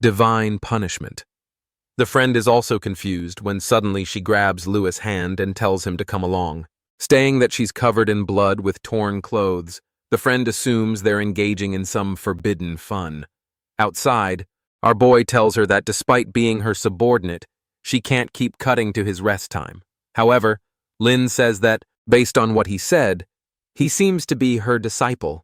divine punishment. The friend is also confused when suddenly she grabs Lewis' hand and tells him to come along. Saying that she's covered in blood with torn clothes, the friend assumes they're engaging in some forbidden fun. Outside, our boy tells her that despite being her subordinate, she can't keep cutting to his rest time. However, Lin says that, based on what he said, he seems to be her disciple.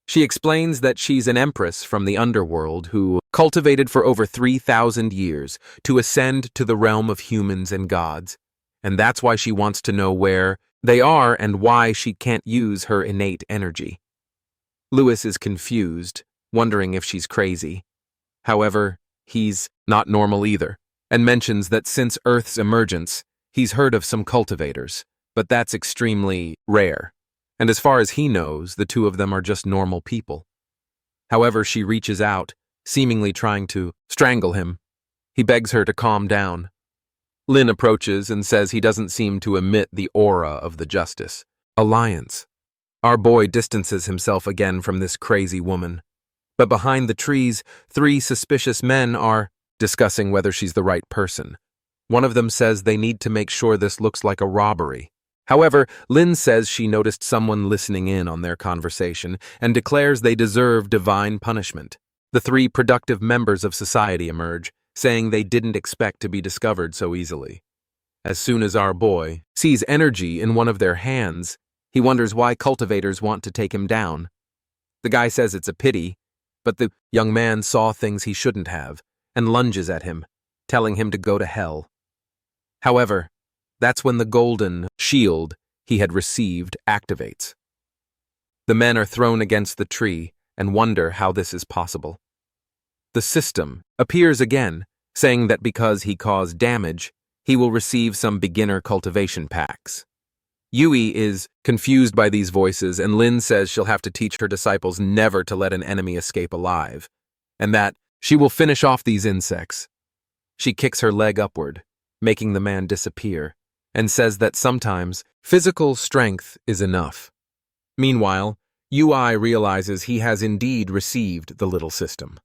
She explains that she's an empress from the underworld who cultivated for over 3,000 years to ascend to the realm of humans and gods, and that's why she wants to know where they are and why she can't use her innate energy. Lewis is confused, wondering if she's crazy. However, he's not normal either, and mentions that since Earth's emergence, he's heard of some cultivators, but that's extremely rare. And as far as he knows, the two of them are just normal people. However, she reaches out, seemingly trying to strangle him. He begs her to calm down. Lin approaches and says he doesn't seem to emit the aura of the Justice Alliance. Our boy distances himself again from this crazy woman. But behind the trees, 3 suspicious men are discussing whether she's the right person. One of them says they need to make sure this looks like a robbery. However, Lin says she noticed someone listening in on their conversation and declares they deserve divine punishment. The 3 productive members of society emerge, saying they didn't expect to be discovered so easily. As soon as our boy sees energy in one of their hands, he wonders why cultivators want to take him down. The guy says it's a pity, but the young man saw things he shouldn't have and lunges at him, telling him to go to hell. However, that's when the golden shield he had received activates. The men are thrown against the tree and wonder how this is possible. The system appears again, saying that because he caused damage, he will receive some beginner cultivation packs. Yui is confused by these voices, and Lin says she'll have to teach her disciples never to let an enemy escape alive, and that she will finish off these insects. She kicks her leg upward, making the man disappear, and says that sometimes physical strength is enough. Meanwhile, Ui realizes he has indeed received the little system.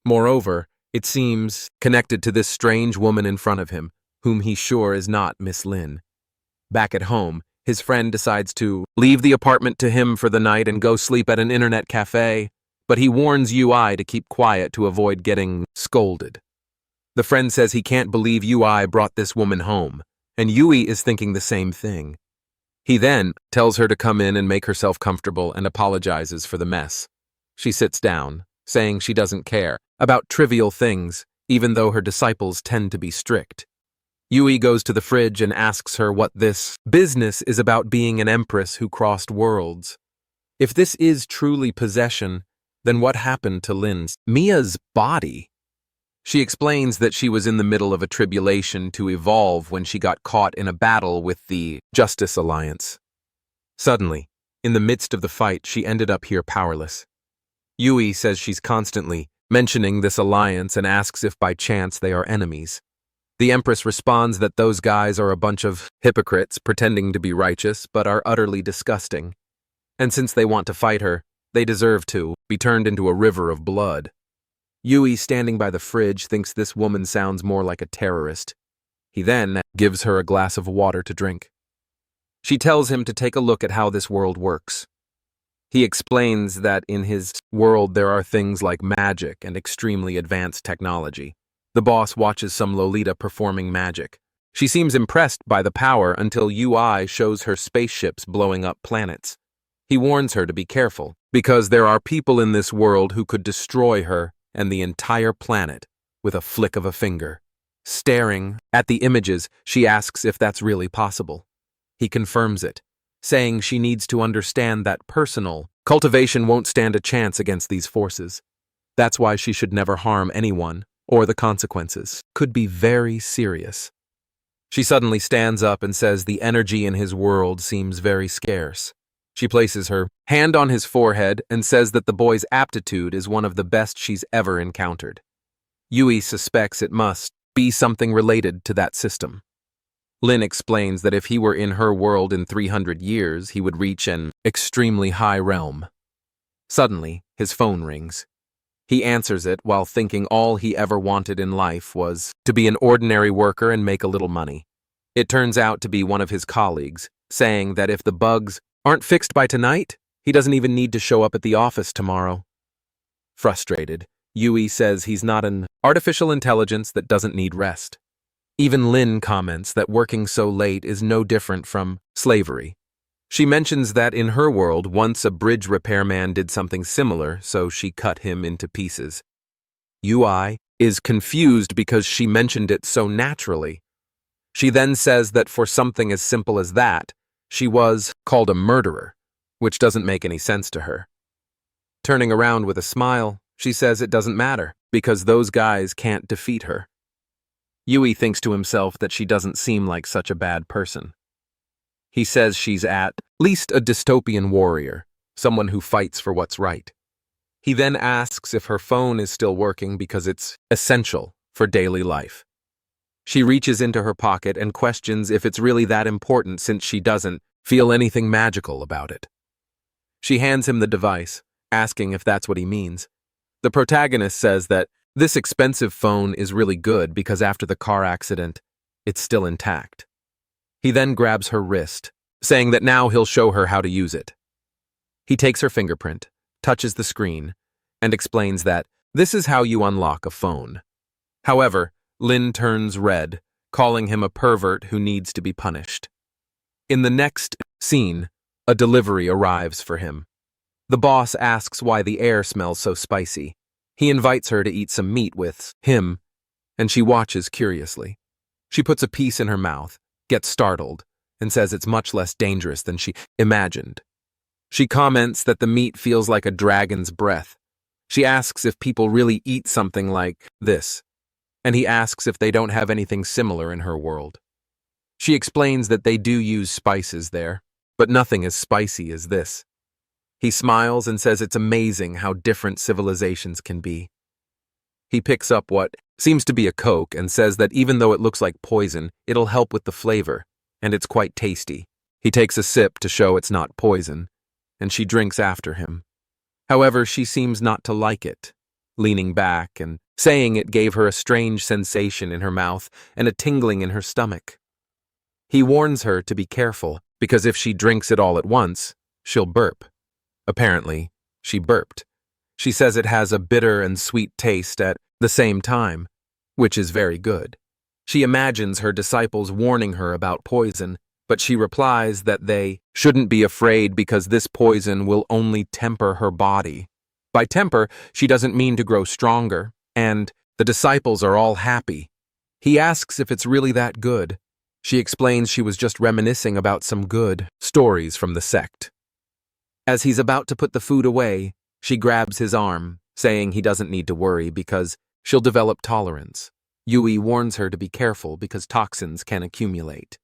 Moreover, it seems connected to this strange woman in front of him, whom he's sure is not Miss Lin. Back at home, his friend decides to leave the apartment to him for the night and go sleep at an internet cafe, but he warns Ui to keep quiet to avoid getting scolded. The friend says he can't believe Ui brought this woman home, and Yui is thinking the same thing. He then tells her to come in and make herself comfortable and apologizes for the mess. She sits down, saying she doesn't care about trivial things, even though her disciples tend to be strict. Yui goes to the fridge and asks her what this business is about being an empress who crossed worlds. If this is truly possession, then what happened to Mia's body? She explains that she was in the middle of a tribulation to evolve when she got caught in a battle with the Justice Alliance. Suddenly, in the midst of the fight, she ended up here powerless. Yui says she's constantly mentioning this alliance and asks if by chance they are enemies. The Empress responds that those guys are a bunch of hypocrites pretending to be righteous but are utterly disgusting. And since they want to fight her, they deserve to be turned into a river of blood. Yui, standing by the fridge, thinks this woman sounds more like a terrorist. He then gives her a glass of water to drink. She tells him to take a look at how this world works. He explains that in his world there are things like magic and extremely advanced technology. The boss watches some Lolita performing magic. She seems impressed by the power until Ui shows her spaceships blowing up planets. He warns her to be careful, because there are people in this world who could destroy her and the entire planet with a flick of a finger. Staring at the images, she asks if that's really possible. He confirms it, saying she needs to understand that personal cultivation won't stand a chance against these forces. That's why she should never harm anyone, or the consequences could be very serious. She suddenly stands up and says the energy in his world seems very scarce. She places her hand on his forehead and says that the boy's aptitude is one of the best she's ever encountered. Yui suspects it must be something related to that system. Lin explains that if he were in her world in 300 years, he would reach an extremely high realm. Suddenly, his phone rings. He answers it while thinking all he ever wanted in life was to be an ordinary worker and make a little money. It turns out to be one of his colleagues, saying that if the bugs aren't fixed by tonight, he doesn't even need to show up at the office tomorrow. Frustrated, Yui says he's not an artificial intelligence that doesn't need rest. Even Lin comments that working so late is no different from slavery. She mentions that in her world, once a bridge repairman did something similar, so she cut him into pieces. Yui is confused because she mentioned it so naturally. She then says that for something as simple as that, she was called a murderer, which doesn't make any sense to her. Turning around with a smile, she says it doesn't matter, because those guys can't defeat her. Yui thinks to himself that she doesn't seem like such a bad person. He says she's at least a dystopian warrior, someone who fights for what's right. He then asks if her phone is still working because it's essential for daily life. She reaches into her pocket and questions if it's really that important since she doesn't feel anything magical about it. She hands him the device, asking if that's what he means. The protagonist says that this expensive phone is really good because after the car accident, it's still intact. He then grabs her wrist, saying that now he'll show her how to use it. He takes her fingerprint, touches the screen, and explains that this is how you unlock a phone. However, Lin turns red, calling him a pervert who needs to be punished. In the next scene, a delivery arrives for him. The boss asks why the air smells so spicy. He invites her to eat some meat with him, and she watches curiously. She puts a piece in her mouth, gets startled, and says it's much less dangerous than she imagined. She comments that the meat feels like a dragon's breath. She asks if people really eat something like this, and he asks if they don't have anything similar in her world. She explains that they do use spices there, but nothing as spicy as this. He smiles and says it's amazing how different civilizations can be. He picks up what seems to be a Coke and says that even though it looks like poison, it'll help with the flavor, and it's quite tasty. He takes a sip to show it's not poison, and she drinks after him. However, she seems not to like it, leaning back and saying it gave her a strange sensation in her mouth and a tingling in her stomach. He warns her to be careful, because if she drinks it all at once, she'll burp. Apparently, she burped. She says it has a bitter and sweet taste at the same time, which is very good. She imagines her disciples warning her about poison, but she replies that they shouldn't be afraid because this poison will only temper her body. By temper, she doesn't mean to grow stronger, and the disciples are all happy. He asks if it's really that good. She explains she was just reminiscing about some good stories from the sect. As he's about to put the food away, she grabs his arm, saying he doesn't need to worry because she'll develop tolerance. Yui warns her to be careful because toxins can accumulate.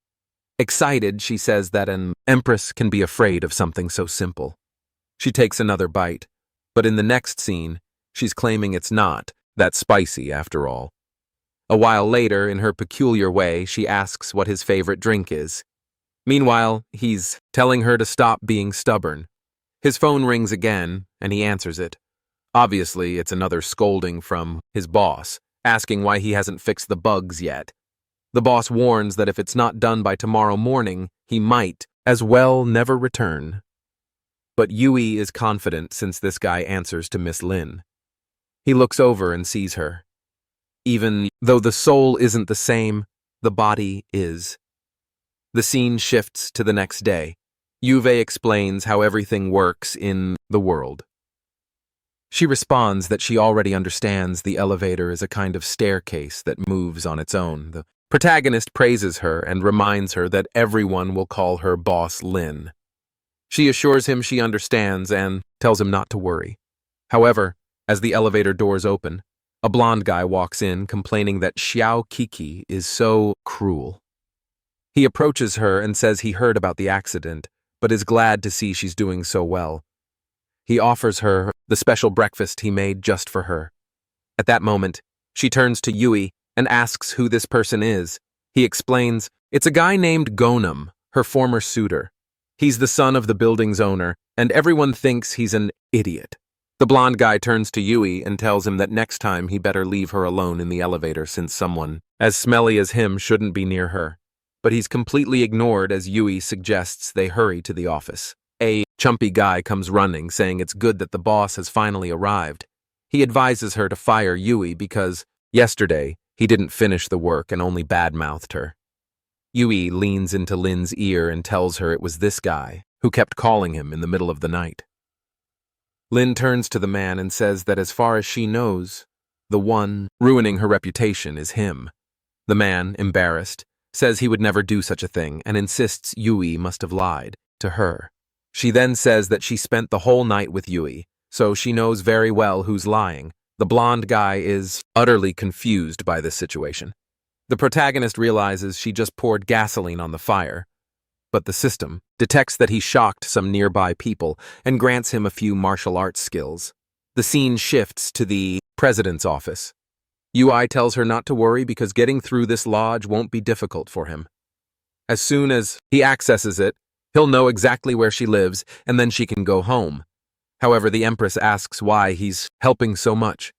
Excited, she says that an empress can be afraid of something so simple. She takes another bite, but in the next scene, she's claiming it's not that spicy after all. A while later, in her peculiar way, she asks what his favorite drink is. Meanwhile, he's telling her to stop being stubborn. His phone rings again, and he answers it. Obviously, it's another scolding from his boss, asking why he hasn't fixed the bugs yet. The boss warns that if it's not done by tomorrow morning, he might as well never return. But Yui is confident since this guy answers to Miss Lin. He looks over and sees her. Even though the soul isn't the same, the body is. The scene shifts to the next day. Yuve explains how everything works in the world. She responds that she already understands the elevator is a kind of staircase that moves on its own. The protagonist praises her and reminds her that everyone will call her Boss Lin. She assures him she understands and tells him not to worry. However, as the elevator doors open, a blonde guy walks in complaining that Xiao Kiki is so cruel. He approaches her and says he heard about the accident, but is glad to see she's doing so well. He offers her the special breakfast he made just for her. At that moment, she turns to Yui and asks who this person is. He explains, it's a guy named Gonum, her former suitor. He's the son of the building's owner, and everyone thinks he's an idiot. The blonde guy turns to Yui and tells him that next time he better leave her alone in the elevator since someone as smelly as him shouldn't be near her. But he's completely ignored as Yui suggests they hurry to the office. A chumpy guy comes running, saying it's good that the boss has finally arrived. He advises her to fire Yui because yesterday he didn't finish the work and only badmouthed her. Yui leans into Lin's ear and tells her it was this guy who kept calling him in the middle of the night. Lin turns to the man and says that as far as she knows, the one ruining her reputation is him. The man, embarrassed, says he would never do such a thing and insists Yui must have lied to her. She then says that she spent the whole night with Yui, so she knows very well who's lying. The blonde guy is utterly confused by this situation. The protagonist realizes she just poured gasoline on the fire, but the system detects that he shocked some nearby people and grants him a few martial arts skills. The scene shifts to the president's office. Yui tells her not to worry because getting through this lodge won't be difficult for him. As soon as he accesses it, he'll know exactly where she lives and then she can go home. However, the Empress asks why he's helping so much.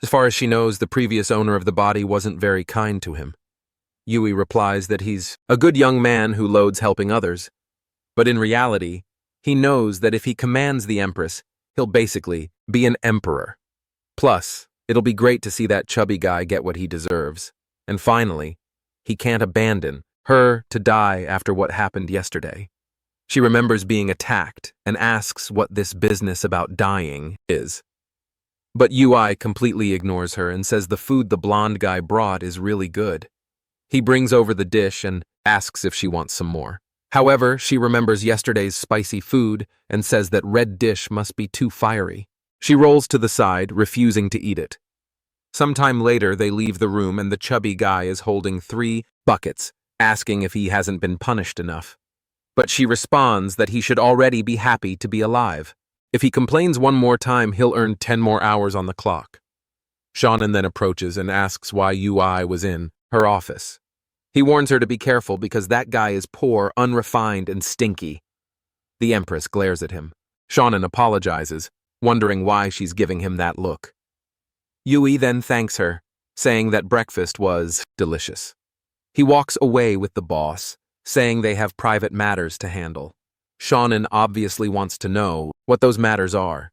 As far as she knows, the previous owner of the body wasn't very kind to him. Yui replies that he's a good young man who loads helping others. But in reality, he knows that if he commands the Empress, he'll basically be an emperor. Plus, it'll be great to see that chubby guy get what he deserves. And finally, he can't abandon her to die after what happened yesterday. She remembers being attacked and asks what this business about dying is. But Yui completely ignores her and says the food the blonde guy brought is really good. He brings over the dish and asks if she wants some more. However, she remembers yesterday's spicy food and says that red dish must be too fiery. She rolls to the side, refusing to eat it. Sometime later, they leave the room and the chubby guy is holding 3 buckets, asking if he hasn't been punished enough. But she responds that he should already be happy to be alive. If he complains one more time, he'll earn 10 more hours on the clock. Shannon then approaches and asks why Yui was in her office. He warns her to be careful because that guy is poor, unrefined, and stinky. The Empress glares at him. Shannon apologizes, wondering why she's giving him that look. Yui then thanks her, saying that breakfast was delicious. He walks away with the boss, saying they have private matters to handle. Shannon obviously wants to know what those matters are.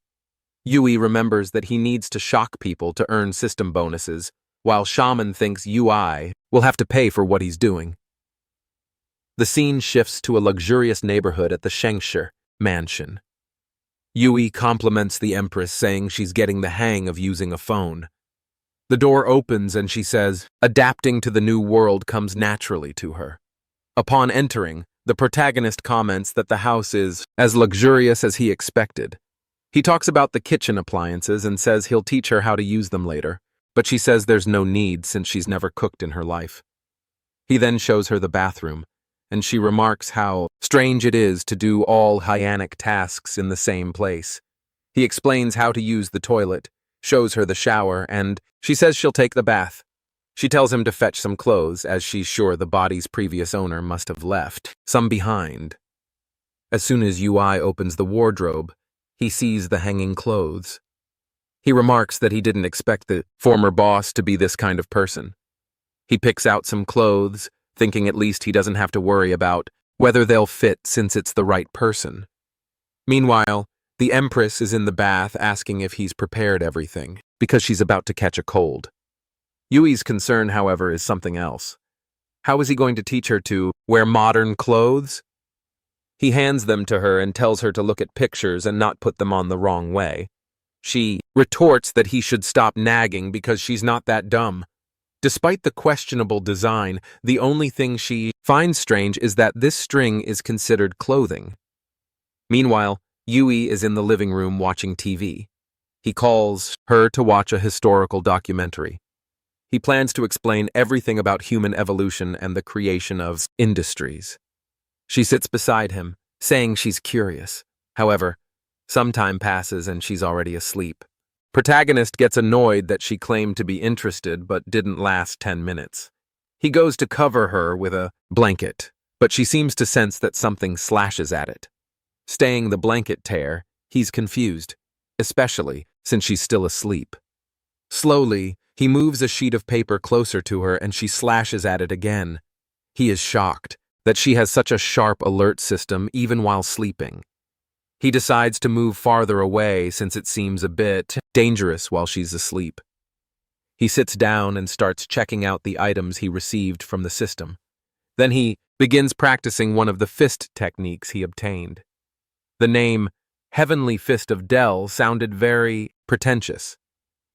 Yui remembers that he needs to shock people to earn system bonuses, while Shaman thinks Yui will have to pay for what he's doing. The scene shifts to a luxurious neighborhood at the Shengshe mansion. Yui compliments the Empress, saying she's getting the hang of using a phone. The door opens and she says adapting to the new world comes naturally to her. Upon entering, the protagonist comments that the house is as luxurious as he expected. He talks about the kitchen appliances and says he'll teach her how to use them later, but she says there's no need since she's never cooked in her life. He then shows her the bathroom, and she remarks how strange it is to do all hygienic tasks in the same place. He explains how to use the toilet, shows her the shower, and she says she'll take the bath. She tells him to fetch some clothes, as she's sure the body's previous owner must have left some behind. As soon as Yui opens the wardrobe, he sees the hanging clothes. He remarks that he didn't expect the former boss to be this kind of person. He picks out some clothes, thinking at least he doesn't have to worry about whether they'll fit since it's the right person. Meanwhile, the Empress is in the bath asking if he's prepared everything, because she's about to catch a cold. Yui's concern, however, is something else. How is he going to teach her to wear modern clothes? He hands them to her and tells her to look at pictures and not put them on the wrong way. She retorts that he should stop nagging because she's not that dumb. Despite the questionable design, the only thing she finds strange is that this string is considered clothing. Meanwhile, Yui is in the living room watching TV. He calls her to watch a historical documentary. He plans to explain everything about human evolution and the creation of industries. She sits beside him, saying she's curious. However, some time passes and she's already asleep. Protagonist gets annoyed that she claimed to be interested but didn't last 10 minutes. He goes to cover her with a blanket, but she seems to sense that something slashes at it. Staying the blanket tear, he's confused. especially since she's still asleep. Slowly, he moves a sheet of paper closer to her and she slashes at it again. He is shocked that she has such a sharp alert system even while sleeping. He decides to move farther away since it seems a bit dangerous while she's asleep. He sits down and starts checking out the items he received from the system. Then he begins practicing one of the fist techniques he obtained. The name Heavenly Fist of Del sounded very pretentious.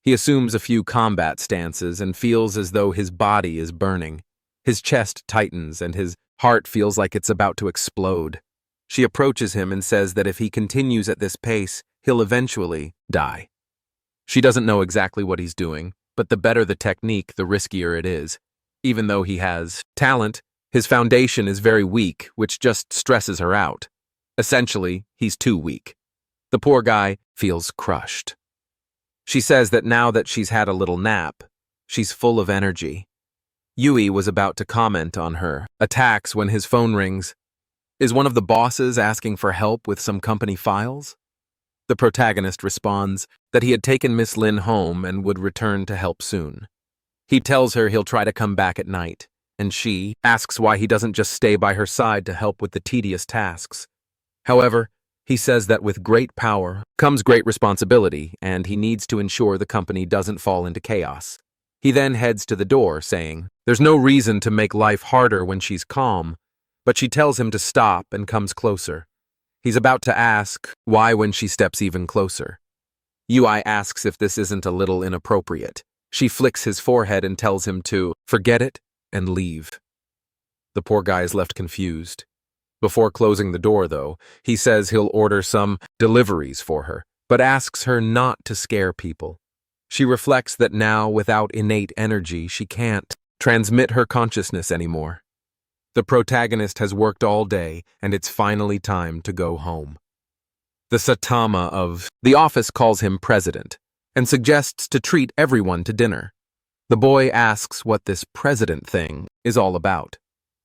He assumes a few combat stances and feels as though his body is burning. His chest tightens and his heart feels like it's about to explode. She approaches him and says that if he continues at this pace, he'll eventually die. She doesn't know exactly what he's doing, but the better the technique, the riskier it is. Even though he has talent, his foundation is very weak, which just stresses her out. Essentially, he's too weak. The poor guy feels crushed. She says that now that she's had a little nap, she's full of energy. Yui was about to comment on her attacks when his phone rings. Is one of the bosses asking for help with some company files? The protagonist responds that he had taken Miss Lin home and would return to help soon. He tells her he'll try to come back at night, and she asks why he doesn't just stay by her side to help with the tedious tasks. However, he says that with great power comes great responsibility, and he needs to ensure the company doesn't fall into chaos. He then heads to the door, saying, "There's no reason to make life harder when she's calm," but she tells him to stop and comes closer. He's about to ask why when she steps even closer. Yui asks if this isn't a little inappropriate. She flicks his forehead and tells him to forget it and leave. The poor guy is left confused. Before closing the door, though, he says he'll order some deliveries for her, but asks her not to scare people. She reflects that now, without innate energy, she can't transmit her consciousness anymore. The protagonist has worked all day, and it's finally time to go home. The Saitama of the office calls him president and suggests to treat everyone to dinner. The boy asks what this president thing is all about.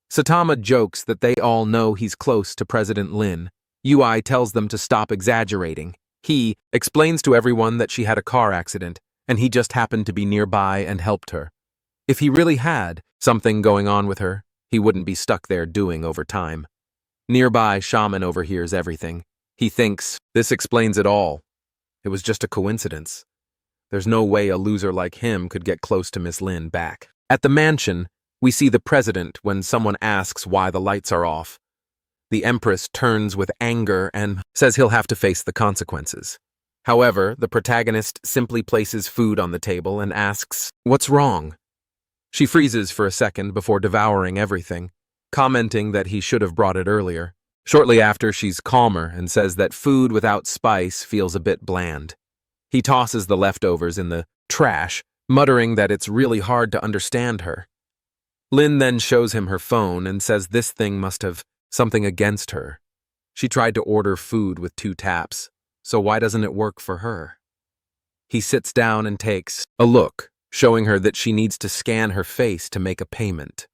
Saitama jokes that they all know he's close to President Lin. Yui tells them to stop exaggerating. He explains to everyone that she had a car accident, and he just happened to be nearby and helped her. If he really had something going on with her, he wouldn't be stuck there doing overtime. Nearby, Shaman overhears everything. He thinks this explains it all. It was just a coincidence. There's no way a loser like him could get close to Miss Lin back. At the mansion, we see the president when someone asks why the lights are off. The Empress turns with anger and says he'll have to face the consequences. However, the protagonist simply places food on the table and asks, "What's wrong?" She freezes for a second before devouring everything, commenting that he should have brought it earlier. Shortly after, she's calmer and says that food without spice feels a bit bland. He tosses the leftovers in the trash, muttering that it's really hard to understand her. Lin then shows him her phone and says this thing must have something against her. She tried to order food with 2 taps, so why doesn't it work for her? He sits down and takes a look, showing her that she needs to scan her face to make a payment.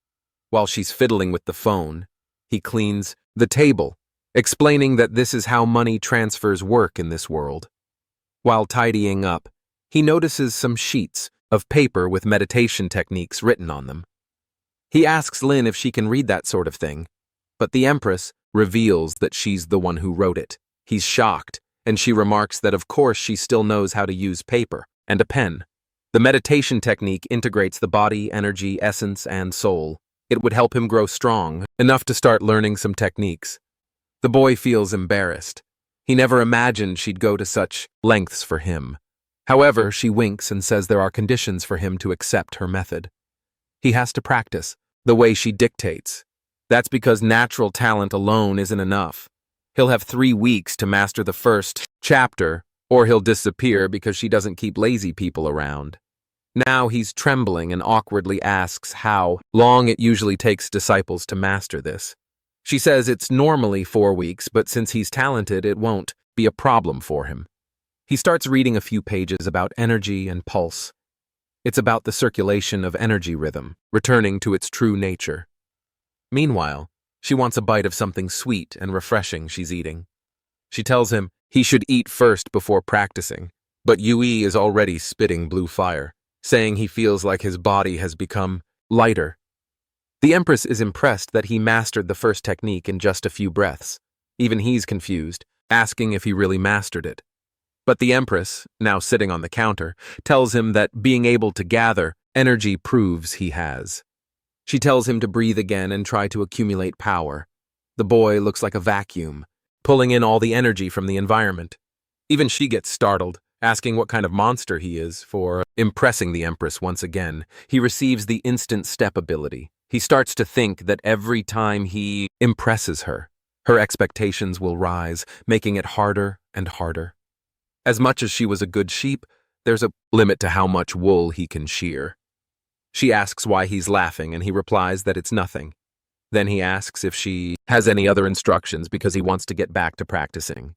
While she's fiddling with the phone, he cleans the table, explaining that this is how money transfers work in this world. While tidying up, he notices some sheets of paper with meditation techniques written on them. He asks Lin if she can read that sort of thing, but the Empress reveals that she's the one who wrote it. He's shocked, and she remarks that of course she still knows how to use paper and a pen. The meditation technique integrates the body, energy, essence, and soul. It would help him grow strong, enough to start learning some techniques. The boy feels embarrassed. He never imagined she'd go to such lengths for him. However, she winks and says there are conditions for him to accept her method. He has to practice the way she dictates. That's because natural talent alone isn't enough. He'll have 3 weeks to master the first chapter, or he'll disappear because she doesn't keep lazy people around. Now he's trembling and awkwardly asks how long it usually takes disciples to master this. She says it's normally 4 weeks, but since he's talented, it won't be a problem for him. He starts reading a few pages about energy and pulse. It's about the circulation of energy rhythm, returning to its true nature. Meanwhile, she wants a bite of something sweet and refreshing she's eating. She tells him he should eat first before practicing, but Yui is already spitting blue fire, saying he feels like his body has become lighter. The Empress is impressed that he mastered the first technique in just a few breaths. Even he's confused, asking if he really mastered it. But the Empress, now sitting on the counter, tells him that being able to gather energy proves he has. She tells him to breathe again and try to accumulate power. The boy looks like a vacuum, pulling in all the energy from the environment. Even she gets startled, asking what kind of monster he is for impressing the Empress once again. He receives the instant step ability. He starts to think that every time he impresses her, her expectations will rise, making it harder and harder. As much as she was a good sheep, there's a limit to how much wool he can shear. She asks why he's laughing, and he replies that it's nothing. Then he asks if she has any other instructions because he wants to get back to practicing.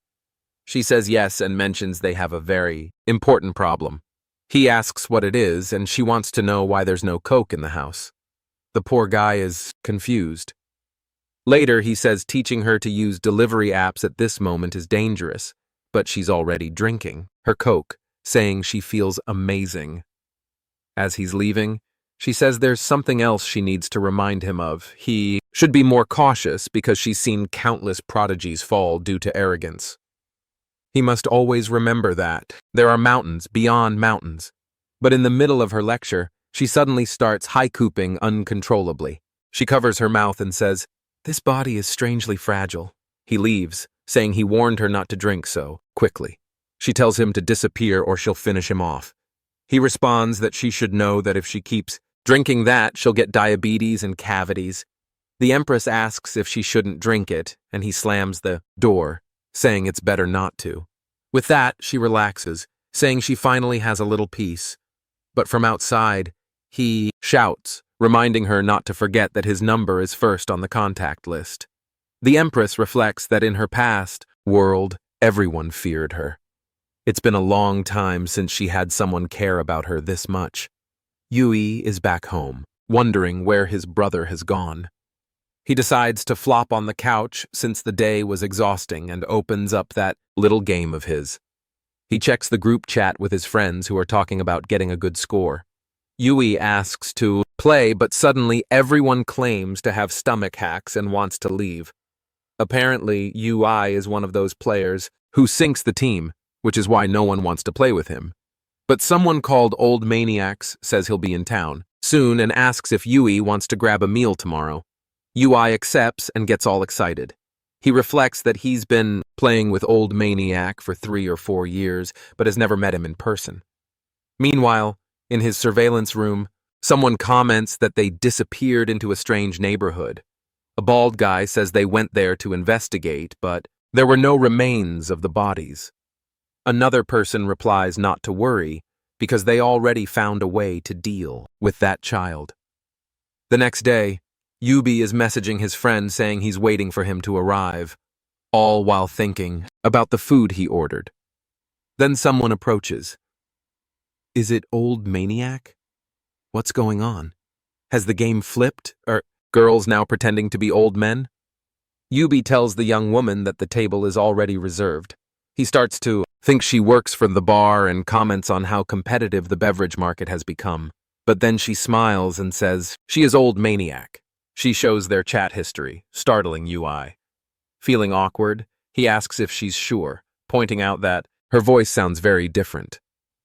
She says yes and mentions they have a very important problem. He asks what it is, and she wants to know why there's no Coke in the house. The poor guy is confused. Later, he says teaching her to use delivery apps at this moment is dangerous, but she's already drinking her Coke, saying she feels amazing. As he's leaving, she says there's something else she needs to remind him of. He should be more cautious because she's seen countless prodigies fall due to arrogance. He must always remember that there are mountains beyond mountains. But in the middle of her lecture, she suddenly starts haikupping uncontrollably. She covers her mouth and says, "This body is strangely fragile." He leaves, saying he warned her not to drink so quickly. She tells him to disappear or she'll finish him off. He responds that she should know that if she keeps drinking that, she'll get diabetes and cavities. The Empress asks if she shouldn't drink it, and he slams the door, saying it's better not to. With that, she relaxes, saying she finally has a little peace. But from outside, he shouts, reminding her not to forget that his number is first on the contact list. The Empress reflects that in her past world, everyone feared her. It's been a long time since she had someone care about her this much. Yui is back home, wondering where his brother has gone. He decides to flop on the couch since the day was exhausting and opens up that little game of his. He checks the group chat with his friends who are talking about getting a good score. Yui asks to play, but suddenly everyone claims to have stomach hacks and wants to leave. Apparently, Yui is one of those players who sinks the team, which is why no one wants to play with him. But someone called Old Maniacs says he'll be in town soon and asks if Yui wants to grab a meal tomorrow. Yui accepts and gets all excited. He reflects that he's been playing with Old Maniac for 3 or 4 years, but has never met him in person. Meanwhile, in his surveillance room, someone comments that they disappeared into a strange neighborhood. A bald guy says they went there to investigate, but there were no remains of the bodies. Another person replies not to worry because they already found a way to deal with that child. The next day, Yubi is messaging his friend saying he's waiting for him to arrive, all while thinking about the food he ordered. Then someone approaches. Is it Old Maniac? What's going on? Has the game flipped? Are girls now pretending to be old men? Yubi tells the young woman that the table is already reserved. He starts to think she works for the bar and comments on how competitive the beverage market has become. But then she smiles and says she is Old Maniac. She shows their chat history, startling Yui. Feeling awkward, he asks if she's sure, pointing out that her voice sounds very different.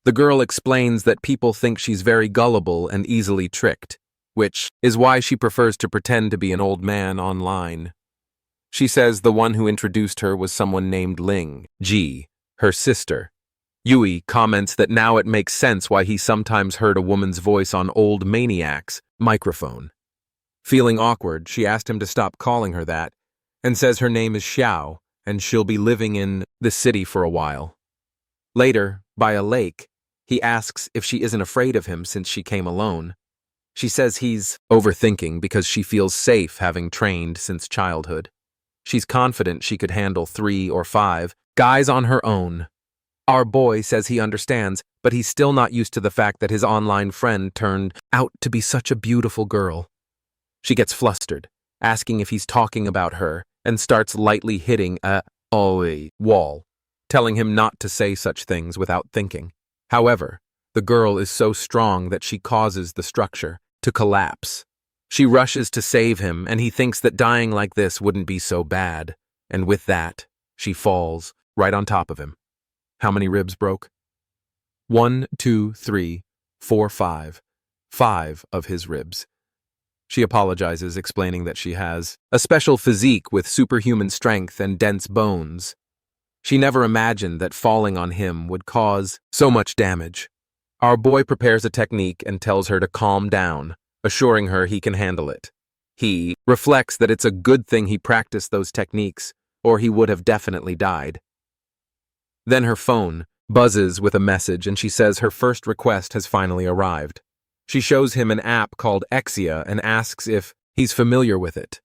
The girl explains that people think she's very gullible and easily tricked, which is why she prefers to pretend to be an old man online. She says the one who introduced her was someone named Ling Ji, her sister. Yui comments that now it makes sense why he sometimes heard a woman's voice on Old Maniac's microphone. Feeling awkward, she asked him to stop calling her that, and says her name is Xiao, and she'll be living in this city for a while. Later, by a lake, he asks if she isn't afraid of him since she came alone. She says he's overthinking because she feels safe having trained since childhood. She's confident she could handle 3 or 5 guys on her own. Our boy says he understands, but he's still not used to the fact that his online friend turned out to be such a beautiful girl. She gets flustered, asking if he's talking about her, and starts lightly hitting wall, telling him not to say such things without thinking. However, the girl is so strong that she causes the structure to collapse. She rushes to save him, and he thinks that dying like this wouldn't be so bad, and with that, she falls right on top of him. How many ribs broke? 1, 2, 3, 4, 5. 5 of his ribs. She apologizes, explaining that she has a special physique with superhuman strength and dense bones. She never imagined that falling on him would cause so much damage. Our boy prepares a technique and tells her to calm down, assuring her he can handle it. He reflects that it's a good thing he practiced those techniques, or he would have definitely died. Then her phone buzzes with a message, and she says her first request has finally arrived. She shows him an app called Exia and asks if he's familiar with it.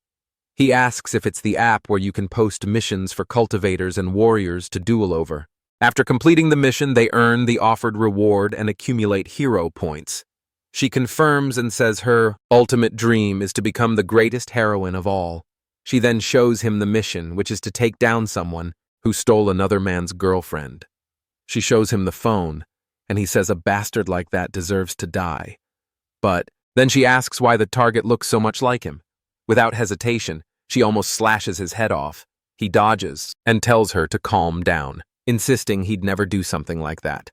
He asks if it's the app where you can post missions for cultivators and warriors to duel over. After completing the mission, they earn the offered reward and accumulate hero points. She confirms and says her ultimate dream is to become the greatest heroine of all. She then shows him the mission, which is to take down someone who stole another man's girlfriend. She shows him the phone, and he says a bastard like that deserves to die. But then she asks why the target looks so much like him. Without hesitation, she almost slashes his head off. He dodges and tells her to calm down, insisting he'd never do something like that.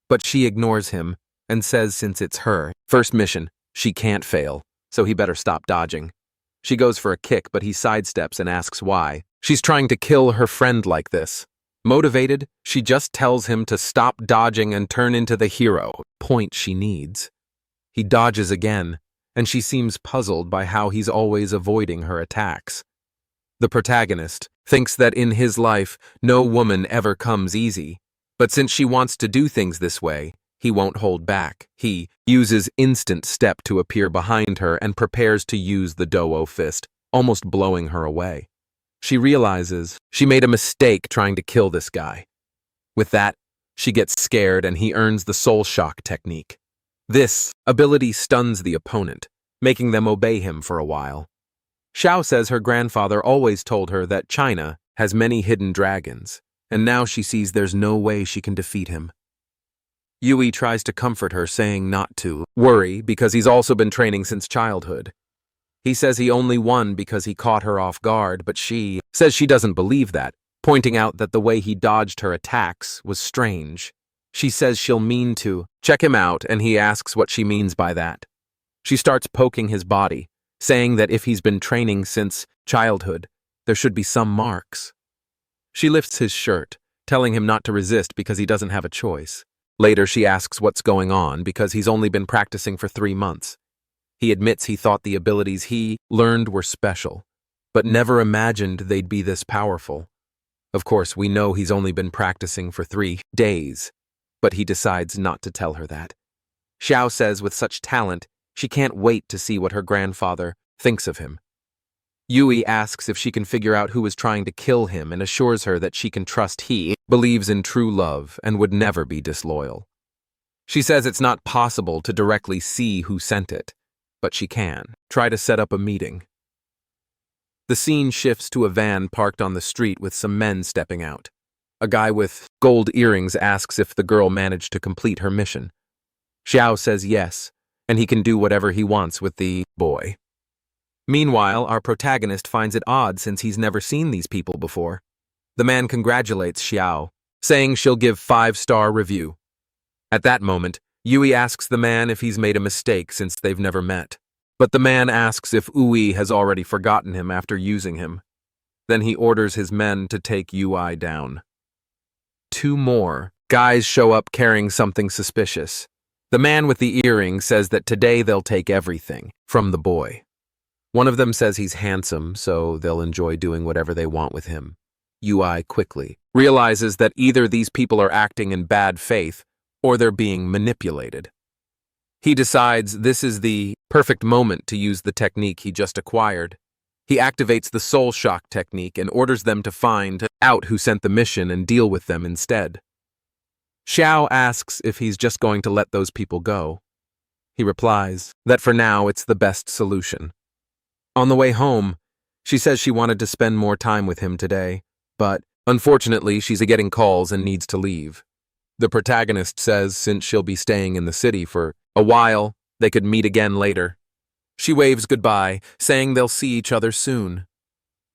But she ignores him and says since it's her first mission, she can't fail, so he better stop dodging. She goes for a kick, but he sidesteps and asks why. She's trying to kill her friend like this. Motivated, she just tells him to stop dodging and turn into the hero point she needs. He dodges again, and she seems puzzled by how he's always avoiding her attacks. The protagonist thinks that in his life, no woman ever comes easy, but since she wants to do things this way, he won't hold back. He uses instant step to appear behind her and prepares to use the Dowo fist, almost blowing her away. She realizes she made a mistake trying to kill this guy. With that, she gets scared and he earns the soul shock technique. This ability stuns the opponent, making them obey him for a while. Xiao says her grandfather always told her that China has many hidden dragons, and now she sees there's no way she can defeat him. Yui tries to comfort her, saying not to worry because he's also been training since childhood. He says he only won because he caught her off guard, but she says she doesn't believe that, pointing out that the way he dodged her attacks was strange. She says she'll mean to check him out, and he asks what she means by that. She starts poking his body, saying that if he's been training since childhood, there should be some marks. She lifts his shirt, telling him not to resist because he doesn't have a choice. Later, she asks what's going on because he's only been practicing for 3 months. He admits he thought the abilities he learned were special, but never imagined they'd be this powerful. Of course, we know he's only been practicing for 3 days, but he decides not to tell her that. Xiao says with such talent, she can't wait to see what her grandfather thinks of him. Yui asks if she can figure out who was trying to kill him and assures her that she can trust he believes in true love and would never be disloyal. She says it's not possible to directly see who sent it, but she can try to set up a meeting. The scene shifts to a van parked on the street with some men stepping out. A guy with gold earrings asks if the girl managed to complete her mission. Xiao says yes, and he can do whatever he wants with the boy. Meanwhile, our protagonist finds it odd since he's never seen these people before. The man congratulates Xiao, saying she'll give 5-star review. At that moment, Yui asks the man if he's made a mistake since they've never met. But the man asks if Ui has already forgotten him after using him. Then he orders his men to take Ui down. 2 more guys show up carrying something suspicious. The man with the earring says that today they'll take everything from the boy. One of them says he's handsome, so they'll enjoy doing whatever they want with him. Ui quickly realizes that either these people are acting in bad faith or they're being manipulated. He decides this is the perfect moment to use the technique he just acquired. He activates the soul shock technique and orders them to find out who sent the mission and deal with them instead. Xiao asks if he's just going to let those people go. He replies that for now it's the best solution. On the way home, she says she wanted to spend more time with him today, but Unfortunately, she's getting calls and needs to leave. The protagonist says since she'll be staying in the city for a while, they could meet again later. She waves goodbye, saying they'll see each other soon.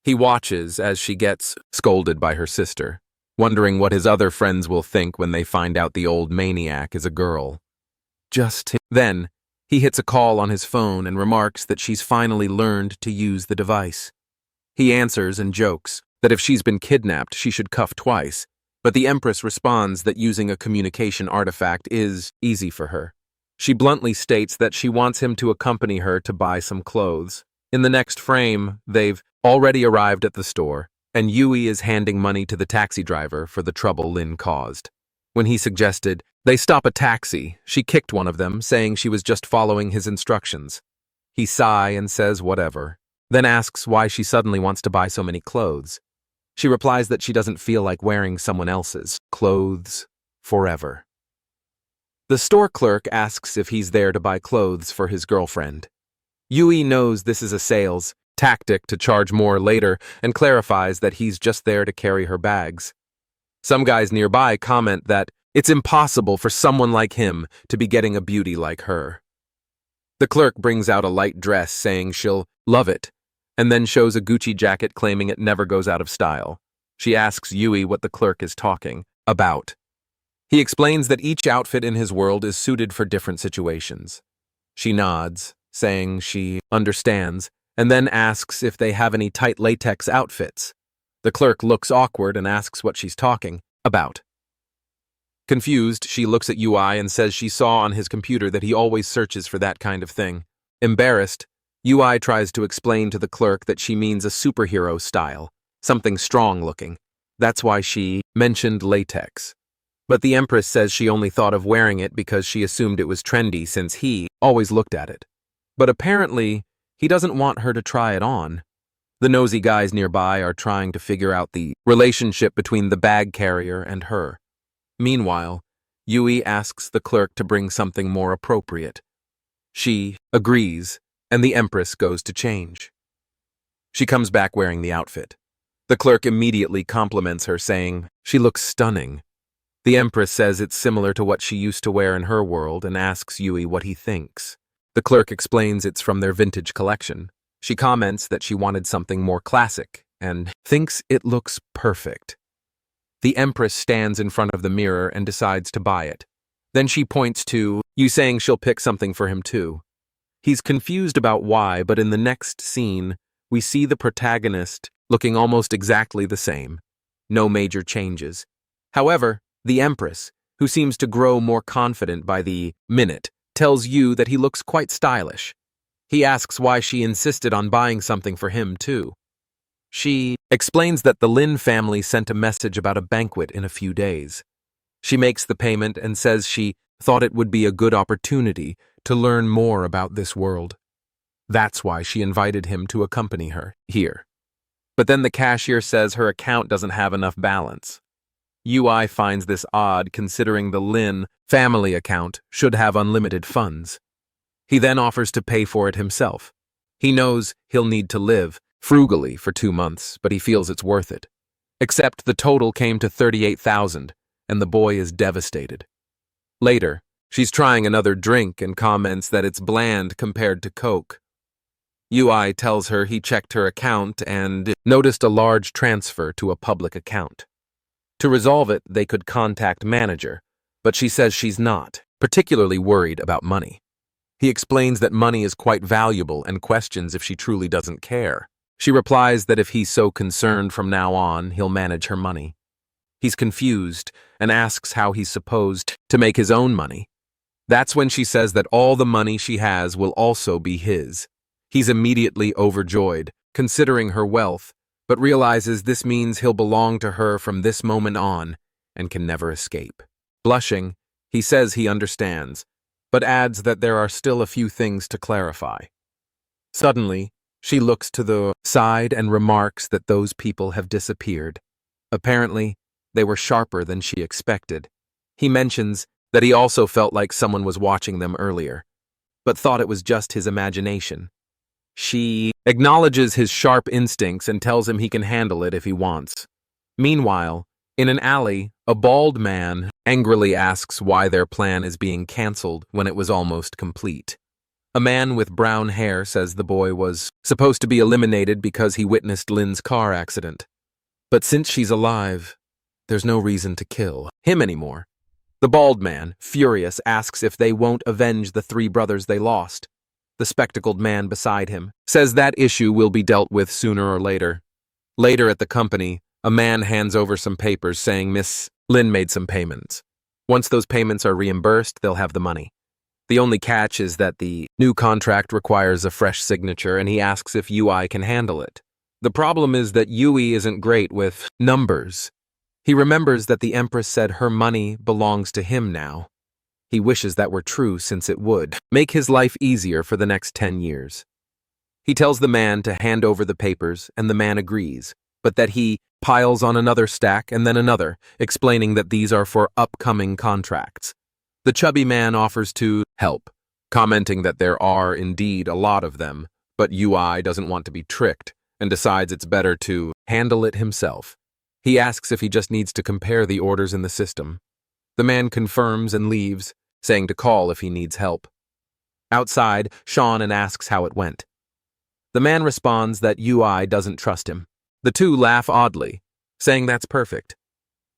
He watches as she gets scolded by her sister, wondering what his other friends will think when they find out the old maniac is a girl. Just then, he hits a call on his phone and remarks that she's finally learned to use the device. He answers and jokes that if she's been kidnapped, she should cuff twice, but the Empress responds that using a communication artifact is easy for her. She bluntly states that she wants him to accompany her to buy some clothes. In the next frame, they've already arrived at the store, and Yui is handing money to the taxi driver for the trouble Lin caused. When he suggested they stop a taxi, she kicked one of them, saying she was just following his instructions. He sighs and says whatever, then asks why she suddenly wants to buy so many clothes. She replies that she doesn't feel like wearing someone else's clothes forever. The store clerk asks if he's there to buy clothes for his girlfriend. Yui knows this is a sales tactic to charge more later and clarifies that he's just there to carry her bags. Some guys nearby comment that it's impossible for someone like him to be getting a beauty like her. The clerk brings out a light dress saying she'll love it, and then shows a Gucci jacket claiming it never goes out of style. She asks Yui what the clerk is talking about. He explains that each outfit in his world is suited for different situations. She nods, saying she understands, and then asks if they have any tight latex outfits. The clerk looks awkward and asks what she's talking about. Confused, she looks at Yui and says she saw on his computer that he always searches for that kind of thing. Embarrassed, Yui tries to explain to the clerk that she means a superhero style, something strong-looking. That's why she mentioned latex. But the Empress says she only thought of wearing it because she assumed it was trendy since he always looked at it. But apparently, he doesn't want her to try it on. The nosy guys nearby are trying to figure out the relationship between the bag carrier and her. Meanwhile, Yui asks the clerk to bring something more appropriate. She agrees, and the Empress goes to change. She comes back wearing the outfit. The clerk immediately compliments her, saying she looks stunning. The Empress says it's similar to what she used to wear in her world and asks Yui what he thinks. The clerk explains it's from their vintage collection. She comments that she wanted something more classic and thinks it looks perfect. The Empress stands in front of the mirror and decides to buy it. Then she points to Yui, saying she'll pick something for him too. He's confused about why, but in the next scene, we see the protagonist looking almost exactly the same. No major changes. However, the Empress, who seems to grow more confident by the minute, tells Yu that he looks quite stylish. He asks why she insisted on buying something for him too. She explains that the Lin family sent a message about a banquet in a few days. She makes the payment and says she thought it would be a good opportunity to learn more about this world. That's why she invited him to accompany her here. But then the cashier says her account doesn't have enough balance. Yui finds this odd considering the Lin family account should have unlimited funds. He then offers to pay for it himself. He knows he'll need to live frugally for 2 months, but he feels it's worth it. Except the total came to 38,000, and the boy is devastated. Later, she's trying another drink and comments that it's bland compared to Coke. Yui tells her he checked her account and noticed a large transfer to a public account. To resolve it, they could contact manager, but she says she's not particularly worried about money. He explains that money is quite valuable and questions if she truly doesn't care. She replies that if he's so concerned from now on, he'll manage her money. He's confused and asks how he's supposed to make his own money. That's when she says that all the money she has will also be his. He's immediately overjoyed, considering her wealth, but realizes this means he'll belong to her from this moment on and can never escape. Blushing, he says he understands, but adds that there are still a few things to clarify. Suddenly, she looks to the side and remarks that those people have disappeared. Apparently, they were sharper than she expected. He mentions that he also felt like someone was watching them earlier, but thought it was just his imagination. She acknowledges his sharp instincts and tells him he can handle it if he wants. Meanwhile, in an alley, a bald man angrily asks why their plan is being cancelled when it was almost complete. A man with brown hair says the boy was supposed to be eliminated because he witnessed Lynn's car accident. But since she's alive, there's no reason to kill him anymore. The bald man, furious, asks if they won't avenge the 3 brothers they lost. The spectacled man beside him says that issue will be dealt with sooner or later. Later at the company, a man hands over some papers saying Miss Lynn made some payments. Once those payments are reimbursed, they'll have the money. The only catch is that the new contract requires a fresh signature, and he asks if UI can handle it. The problem is that Yui isn't great with numbers. He remembers that the Empress said her money belongs to him now. He wishes that were true, since it would make his life easier for the next 10 years. He tells the man to hand over the papers, and the man agrees, but that he piles on another stack and then another, explaining that these are for upcoming contracts. The chubby man offers to help, commenting that there are indeed a lot of them, but UI doesn't want to be tricked and decides it's better to handle it himself. He asks if he just needs to compare the orders in the system. The man confirms and leaves, saying to call if he needs help. Outside, Sean asks how it went. The man responds that UI doesn't trust him. The two laugh oddly, saying that's perfect.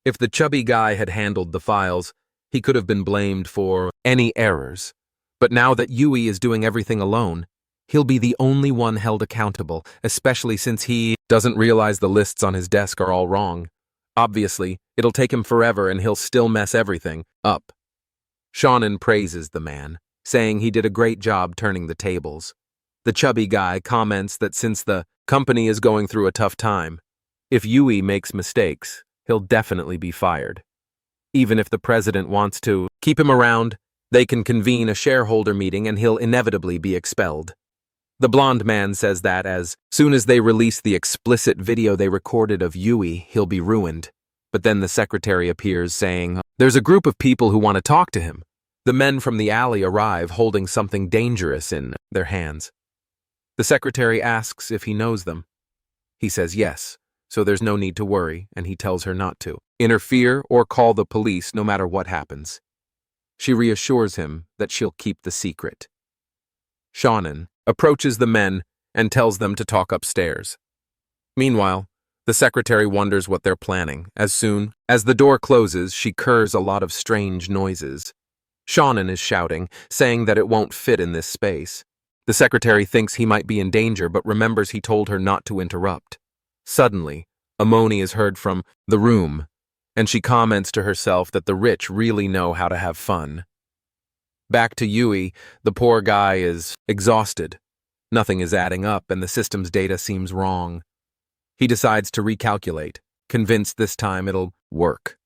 If the chubby guy had handled the files, he could have been blamed for any errors. But now that Yui is doing everything alone, he'll be the only one held accountable, especially since he doesn't realize the lists on his desk are all wrong. Obviously, it'll take him forever and he'll still mess everything up. Sean praises the man, saying he did a great job turning the tables. The chubby guy comments that since the company is going through a tough time, if Yui makes mistakes, he'll definitely be fired. Even if the president wants to keep him around, they can convene a shareholder meeting and he'll inevitably be expelled. The blonde man says that as soon as they release the explicit video they recorded of Yui, he'll be ruined. But then the secretary appears saying, there's a group of people who want to talk to him. The men from the alley arrive holding something dangerous in their hands. The secretary asks if he knows them. He says yes, so there's no need to worry, and he tells her not to interfere or call the police no matter what happens. She reassures him that she'll keep the secret. Sean approaches the men and tells them to talk upstairs. Meanwhile, the secretary wonders what they're planning. As soon as the door closes, she hears a lot of strange noises. Sean is shouting, saying that it won't fit in this space. The secretary thinks he might be in danger, but remembers he told her not to interrupt. Suddenly, a moan is heard from the room, and she comments to herself that the rich really know how to have fun. Back to Yui, the poor guy is exhausted. Nothing is adding up, and the system's data seems wrong. He decides to recalculate, convinced this time it'll work.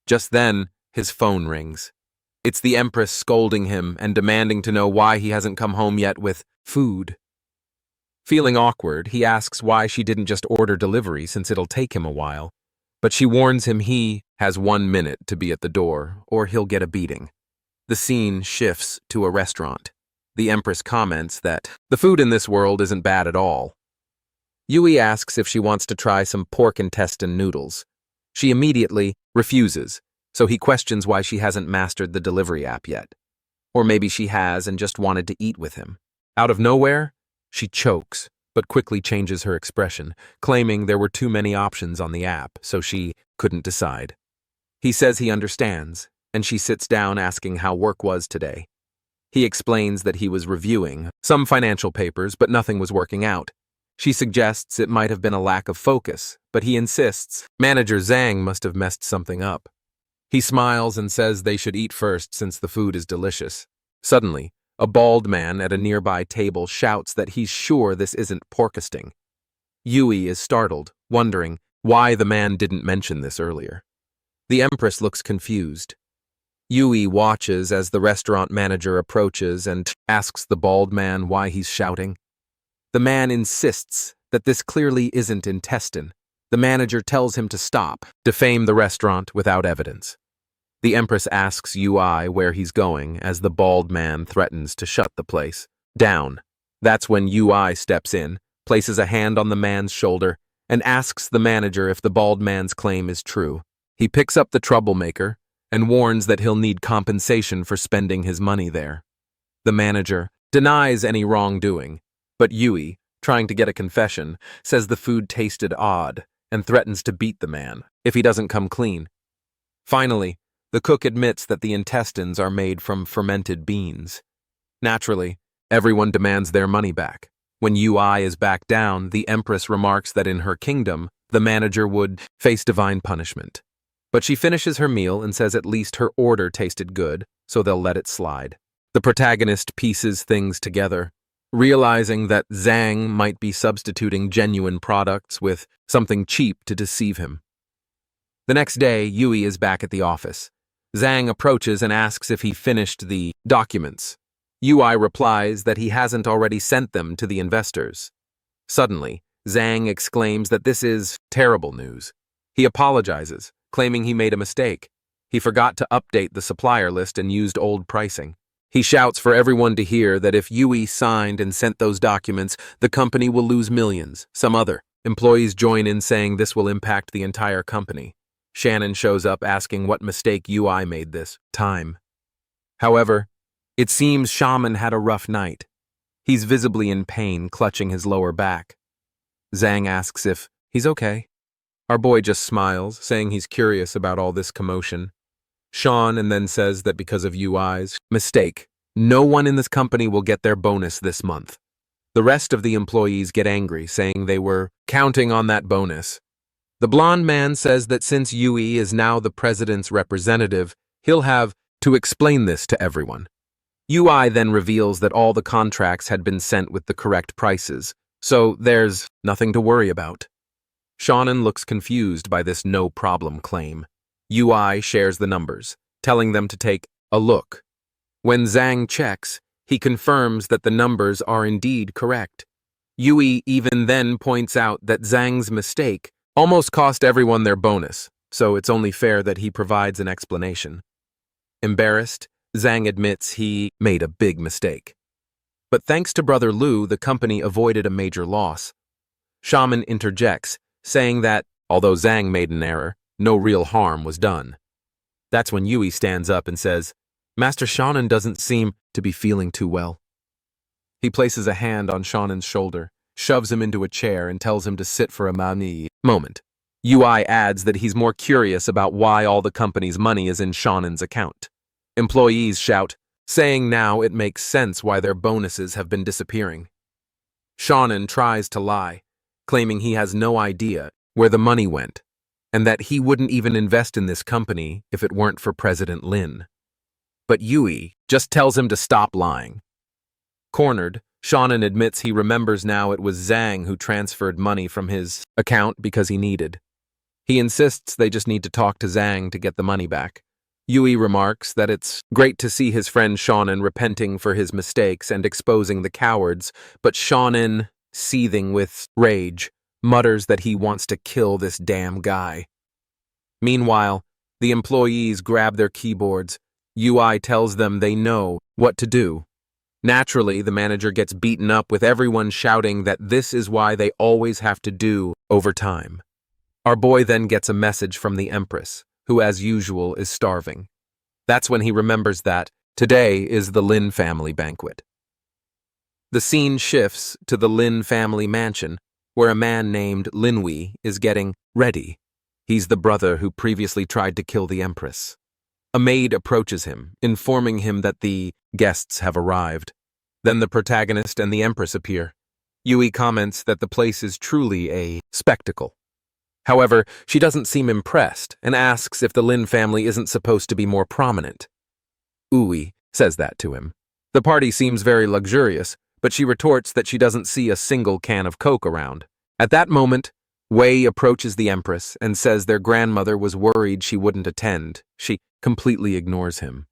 Just then, his phone rings. It's the Empress scolding him and demanding to know why he hasn't come home yet with food. Feeling awkward, he asks why she didn't just order delivery since it'll take him a while. But she warns him he has 1 minute to be at the door, or he'll get a beating. The scene shifts to a restaurant. The Empress comments that the food in this world isn't bad at all. Yui asks if she wants to try some pork intestine noodles. She immediately refuses, so he questions why she hasn't mastered the delivery app yet. Or maybe she has and just wanted to eat with him. Out of nowhere, she chokes, but quickly changes her expression, claiming there were too many options on the app, so she couldn't decide. He says he understands, and she sits down asking how work was today. He explains that he was reviewing some financial papers, but nothing was working out. She suggests it might have been a lack of focus, but he insists Manager Zhang must have messed something up. He smiles and says they should eat first since the food is delicious. Suddenly, a bald man at a nearby table shouts that he's sure this isn't porkisting. Yui is startled, wondering why the man didn't mention this earlier. The Empress looks confused. Yui watches as the restaurant manager approaches and asks the bald man why he's shouting. The man insists that this clearly isn't intestine. The manager tells him to stop, defame the restaurant without evidence. The Empress asks UI where he's going as the bald man threatens to shut the place down. That's when UI steps in, places a hand on the man's shoulder, and asks the manager if the bald man's claim is true. He picks up the troublemaker and warns that he'll need compensation for spending his money there. The manager denies any wrongdoing, but Yui, trying to get a confession, says the food tasted odd and threatens to beat the man if he doesn't come clean. Finally, the cook admits that the intestines are made from fermented beans. Naturally, everyone demands their money back. When Yui is back down, the Empress remarks that in her kingdom, the manager would face divine punishment. But she finishes her meal and says at least her order tasted good, so they'll let it slide. The protagonist pieces things together, realizing that Zhang might be substituting genuine products with something cheap to deceive him. The next day, Yui is back at the office. Zhang approaches and asks if he finished the documents. Yui replies that he hasn't already sent them to the investors. Suddenly, Zhang exclaims that this is terrible news. He apologizes, claiming he made a mistake. He forgot to update the supplier list and used old pricing. He shouts for everyone to hear that if Yui signed and sent those documents, the company will lose millions. Some other employees join in saying this will impact the entire company. Shannon shows up asking what mistake Yui made this time. However, it seems Shaman had a rough night. He's visibly in pain, clutching his lower back. Zhang asks if he's okay. Our boy just smiles, saying he's curious about all this commotion. Sean and then says that because of Yui's mistake, no one in this company will get their bonus this month. The rest of the employees get angry, saying they were counting on that bonus. The blonde man says that since Yui is now the president's representative, he'll have to explain this to everyone. Yui then reveals that all the contracts had been sent with the correct prices, so there's nothing to worry about. Shannon looks confused by this no-problem claim. Yui shares the numbers, telling them to take a look. When Zhang checks, he confirms that the numbers are indeed correct. Yui even then points out that Zhang's mistake almost cost everyone their bonus, so it's only fair that he provides an explanation. Embarrassed, Zhang admits he made a big mistake. But thanks to Brother Lu, the company avoided a major loss. Shaman interjects, saying that, although Zhang made an error, no real harm was done. That's when Yui stands up and says, Master Shannon doesn't seem to be feeling too well. He places a hand on Shannon's shoulder, shoves him into a chair, and tells him to sit for a moment. Yui adds that he's more curious about why all the company's money is in Shannon's account. Employees shout, saying now it makes sense why their bonuses have been disappearing. Shannon tries to lie, claiming he has no idea where the money went, and that he wouldn't even invest in this company if it weren't for President Lin. But Yui just tells him to stop lying. Cornered, Shannon admits he remembers now it was Zhang who transferred money from his account because he needed. He insists they just need to talk to Zhang to get the money back. Yui remarks that it's great to see his friend Shannon repenting for his mistakes and exposing the cowards, but Shannon, seething with rage, mutters that he wants to kill this damn guy. Meanwhile, the employees grab their keyboards. Yui tells them they know what to do. Naturally, the manager gets beaten up with everyone shouting that this is why they always have to do overtime. Our boy then gets a message from the Empress, who as usual is starving. That's when he remembers that today is the Lin family banquet. The scene shifts to the Lin family mansion, where a man named Linwei is getting ready. He's the brother who previously tried to kill the Empress. A maid approaches him, informing him that the guests have arrived. Then the protagonist and the Empress appear. Yui comments that the place is truly a spectacle. However, she doesn't seem impressed and asks if the Lin family isn't supposed to be more prominent. Yui says that to him. The party seems very luxurious, but she retorts that she doesn't see a single can of Coke around. At that moment, Wei approaches the Empress and says their grandmother was worried she wouldn't attend. She completely ignores him.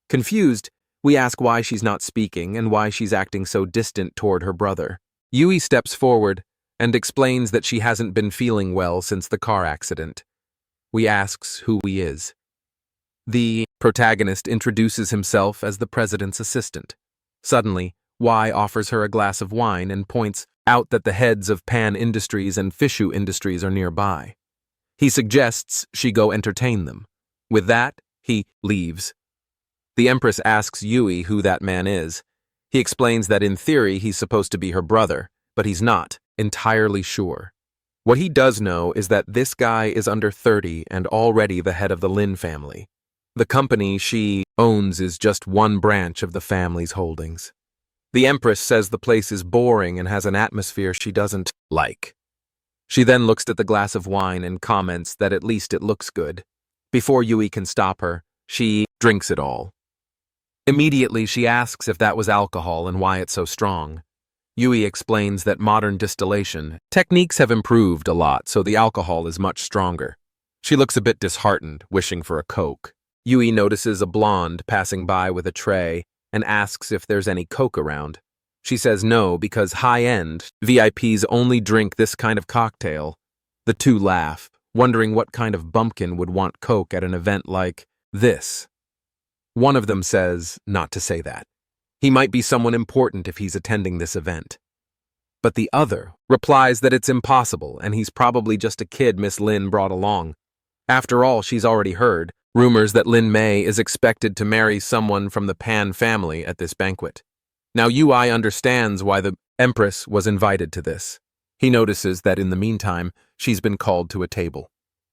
Confused, we ask why she's not speaking and why she's acting so distant toward her brother. Yui steps forward and explains that she hasn't been feeling well since the car accident. We asks who he is. The protagonist introduces himself as the president's assistant. Suddenly, Y offers her a glass of wine and points out that the heads of Pan Industries and Fishu Industries are nearby. He suggests she go entertain them. With that, he leaves. The Empress asks Yui who that man is. He explains that in theory he's supposed to be her brother, but he's not entirely sure. What he does know is that this guy is under 30 and already the head of the Lin family. The company she owns is just one branch of the family's holdings. The Empress says the place is boring and has an atmosphere she doesn't like. She then looks at the glass of wine and comments that at least it looks good. Before Yui can stop her, she drinks it all. Immediately, she asks if that was alcohol and why it's so strong. Yui explains that modern distillation techniques have improved a lot, so the alcohol is much stronger. She looks a bit disheartened, wishing for a Coke. Yui notices a blonde passing by with a tray and asks if there's any Coke around. She says no because high-end VIPs only drink this kind of cocktail. The two laugh, wondering what kind of bumpkin would want Coke at an event like this. One of them says not to say that. He might be someone important if he's attending this event. But the other replies that it's impossible and he's probably just a kid Miss Lin brought along. After all, she's already heard rumors that Lin Mei is expected to marry someone from the Pan family at this banquet. Now Yui understands why the Empress was invited to this. He notices that in the meantime, she's been called to a table.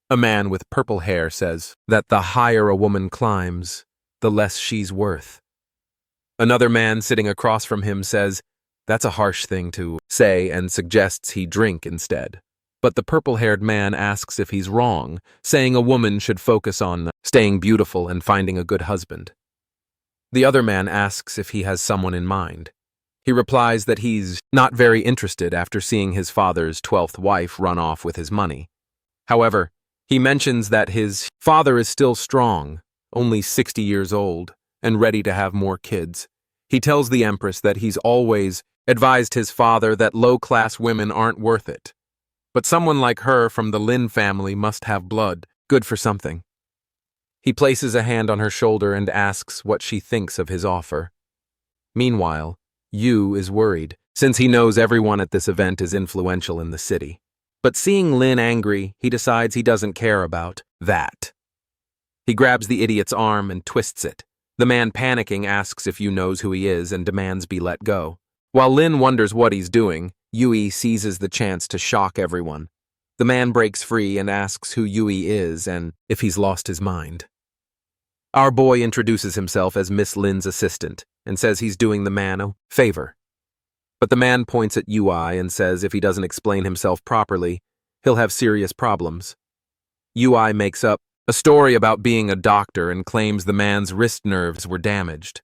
A man with purple hair says that the higher a woman climbs, the less she's worth. Another man sitting across from him says, that's a harsh thing to say, and suggests he drink instead. But the purple-haired man asks if he's wrong, saying a woman should focus on staying beautiful and finding a good husband. The other man asks if he has someone in mind. He replies that he's not very interested after seeing his father's 12th wife run off with his money. However, he mentions that his father is still strong, only 60 years old, and ready to have more kids. He tells the Empress that he's always advised his father that low-class women aren't worth it. But someone like her from the Lin family must have blood, good for something. He places a hand on her shoulder and asks what she thinks of his offer. Meanwhile, Yu is worried, since he knows everyone at this event is influential in the city. But seeing Lin angry, he decides he doesn't care about that. He grabs the idiot's arm and twists it. The man panicking asks if Yu knows who he is and demands be let go. While Lin wonders what he's doing, Yui seizes the chance to shock everyone. The man breaks free and asks who Yui is and if he's lost his mind. Our boy introduces himself as Miss Lin's assistant and says he's doing the man a favor. But the man points at Yui and says if he doesn't explain himself properly, he'll have serious problems. Yui makes up a story about being a doctor and claims the man's wrist nerves were damaged.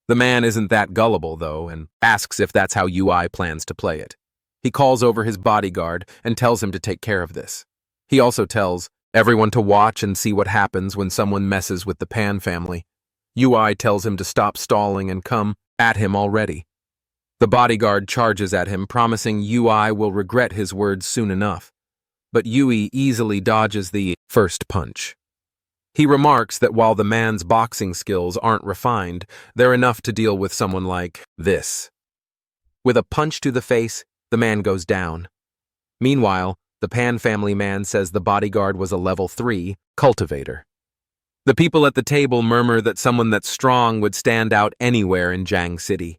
The man isn't that gullible, though, and asks if that's how Yui plans to play it. He calls over his bodyguard and tells him to take care of this. He also tells everyone to watch and see what happens when someone messes with the Pan family. Yui tells him to stop stalling and come at him already. The bodyguard charges at him, promising Yui will regret his words soon enough. But Yui easily dodges the first punch. He remarks that while the man's boxing skills aren't refined, they're enough to deal with someone like this. With a punch to the face, the man goes down. Meanwhile, the Pan family man says the bodyguard was a level 3 cultivator. The people at the table murmur that someone that's strong would stand out anywhere in Jiang City.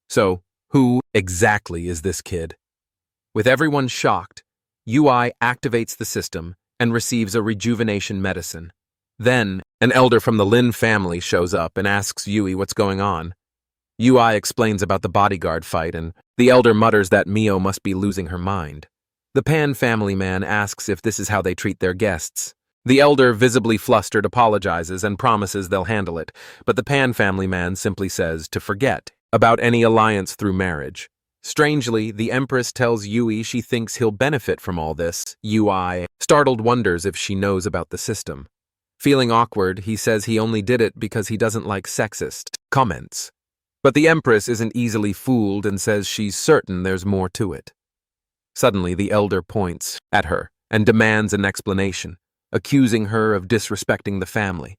So, who exactly is this kid? With everyone shocked, Yui activates the system and receives a rejuvenation medicine. Then, an elder from the Lin family shows up and asks Yui what's going on. Yui explains about the bodyguard fight, and the elder mutters that Mio must be losing her mind. The Pan family man asks if this is how they treat their guests. The elder, visibly flustered, apologizes and promises they'll handle it, but the Pan family man simply says to forget about any alliance through marriage. Strangely, the Empress tells Yui she thinks he'll benefit from all this. Yui, startled, wonders if she knows about the system. Feeling awkward, he says he only did it because he doesn't like sexist comments. But the Empress isn't easily fooled and says she's certain there's more to it. Suddenly, the elder points at her and demands an explanation, accusing her of disrespecting the family.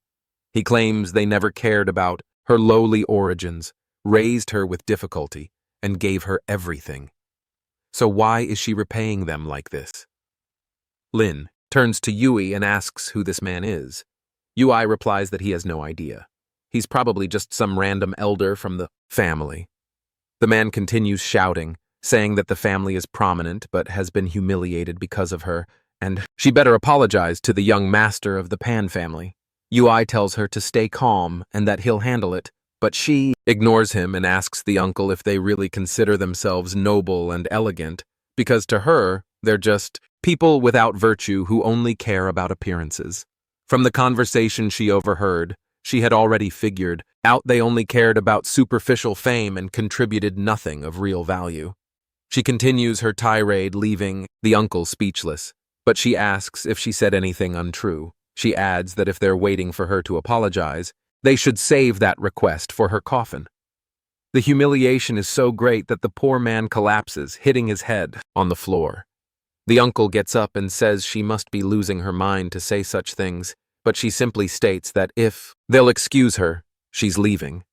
He claims they never cared about her lowly origins, raised her with difficulty, and gave her everything. So why is she repaying them like this? Lin turns to Yui and asks who this man is. Yui replies that he has no idea. He's probably just some random elder from the family. The man continues shouting, saying that the family is prominent but has been humiliated because of her, and she better apologize to the young master of the Pan family. Yui tells her to stay calm and that he'll handle it, but she ignores him and asks the uncle if they really consider themselves noble and elegant, because to her, they're just people without virtue who only care about appearances. From the conversation she overheard, she had already figured out they only cared about superficial fame and contributed nothing of real value. She continues her tirade, leaving the uncle speechless, but she asks if she said anything untrue. She adds that if they're waiting for her to apologize, they should save that request for her coffin. The humiliation is so great that the poor man collapses, hitting his head on the floor. The uncle gets up and says she must be losing her mind to say such things, but she simply states that if they'll excuse her, she's leaving.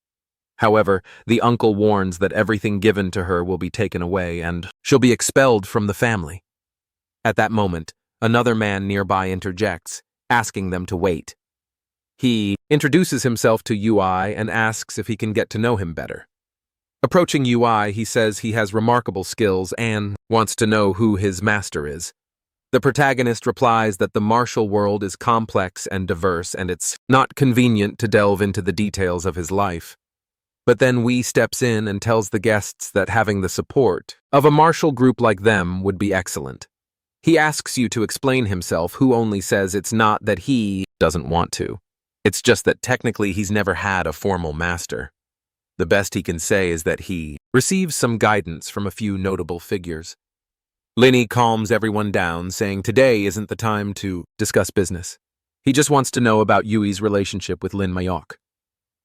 However, the uncle warns that everything given to her will be taken away and she'll be expelled from the family. At that moment, another man nearby interjects, asking them to wait. He introduces himself to Yui and asks if he can get to know him better. Approaching Yui, he says he has remarkable skills and wants to know who his master is. The protagonist replies that the martial world is complex and diverse and it's not convenient to delve into the details of his life. But then Wee steps in and tells the guests that having the support of a martial group like them would be excellent. He asks you to explain himself, who only says it's not that he doesn't want to. It's just that technically he's never had a formal master. The best he can say is that he receives some guidance from a few notable figures. Linny calms everyone down, saying today isn't the time to discuss business. He just wants to know about Yui's relationship with Lin Mayok.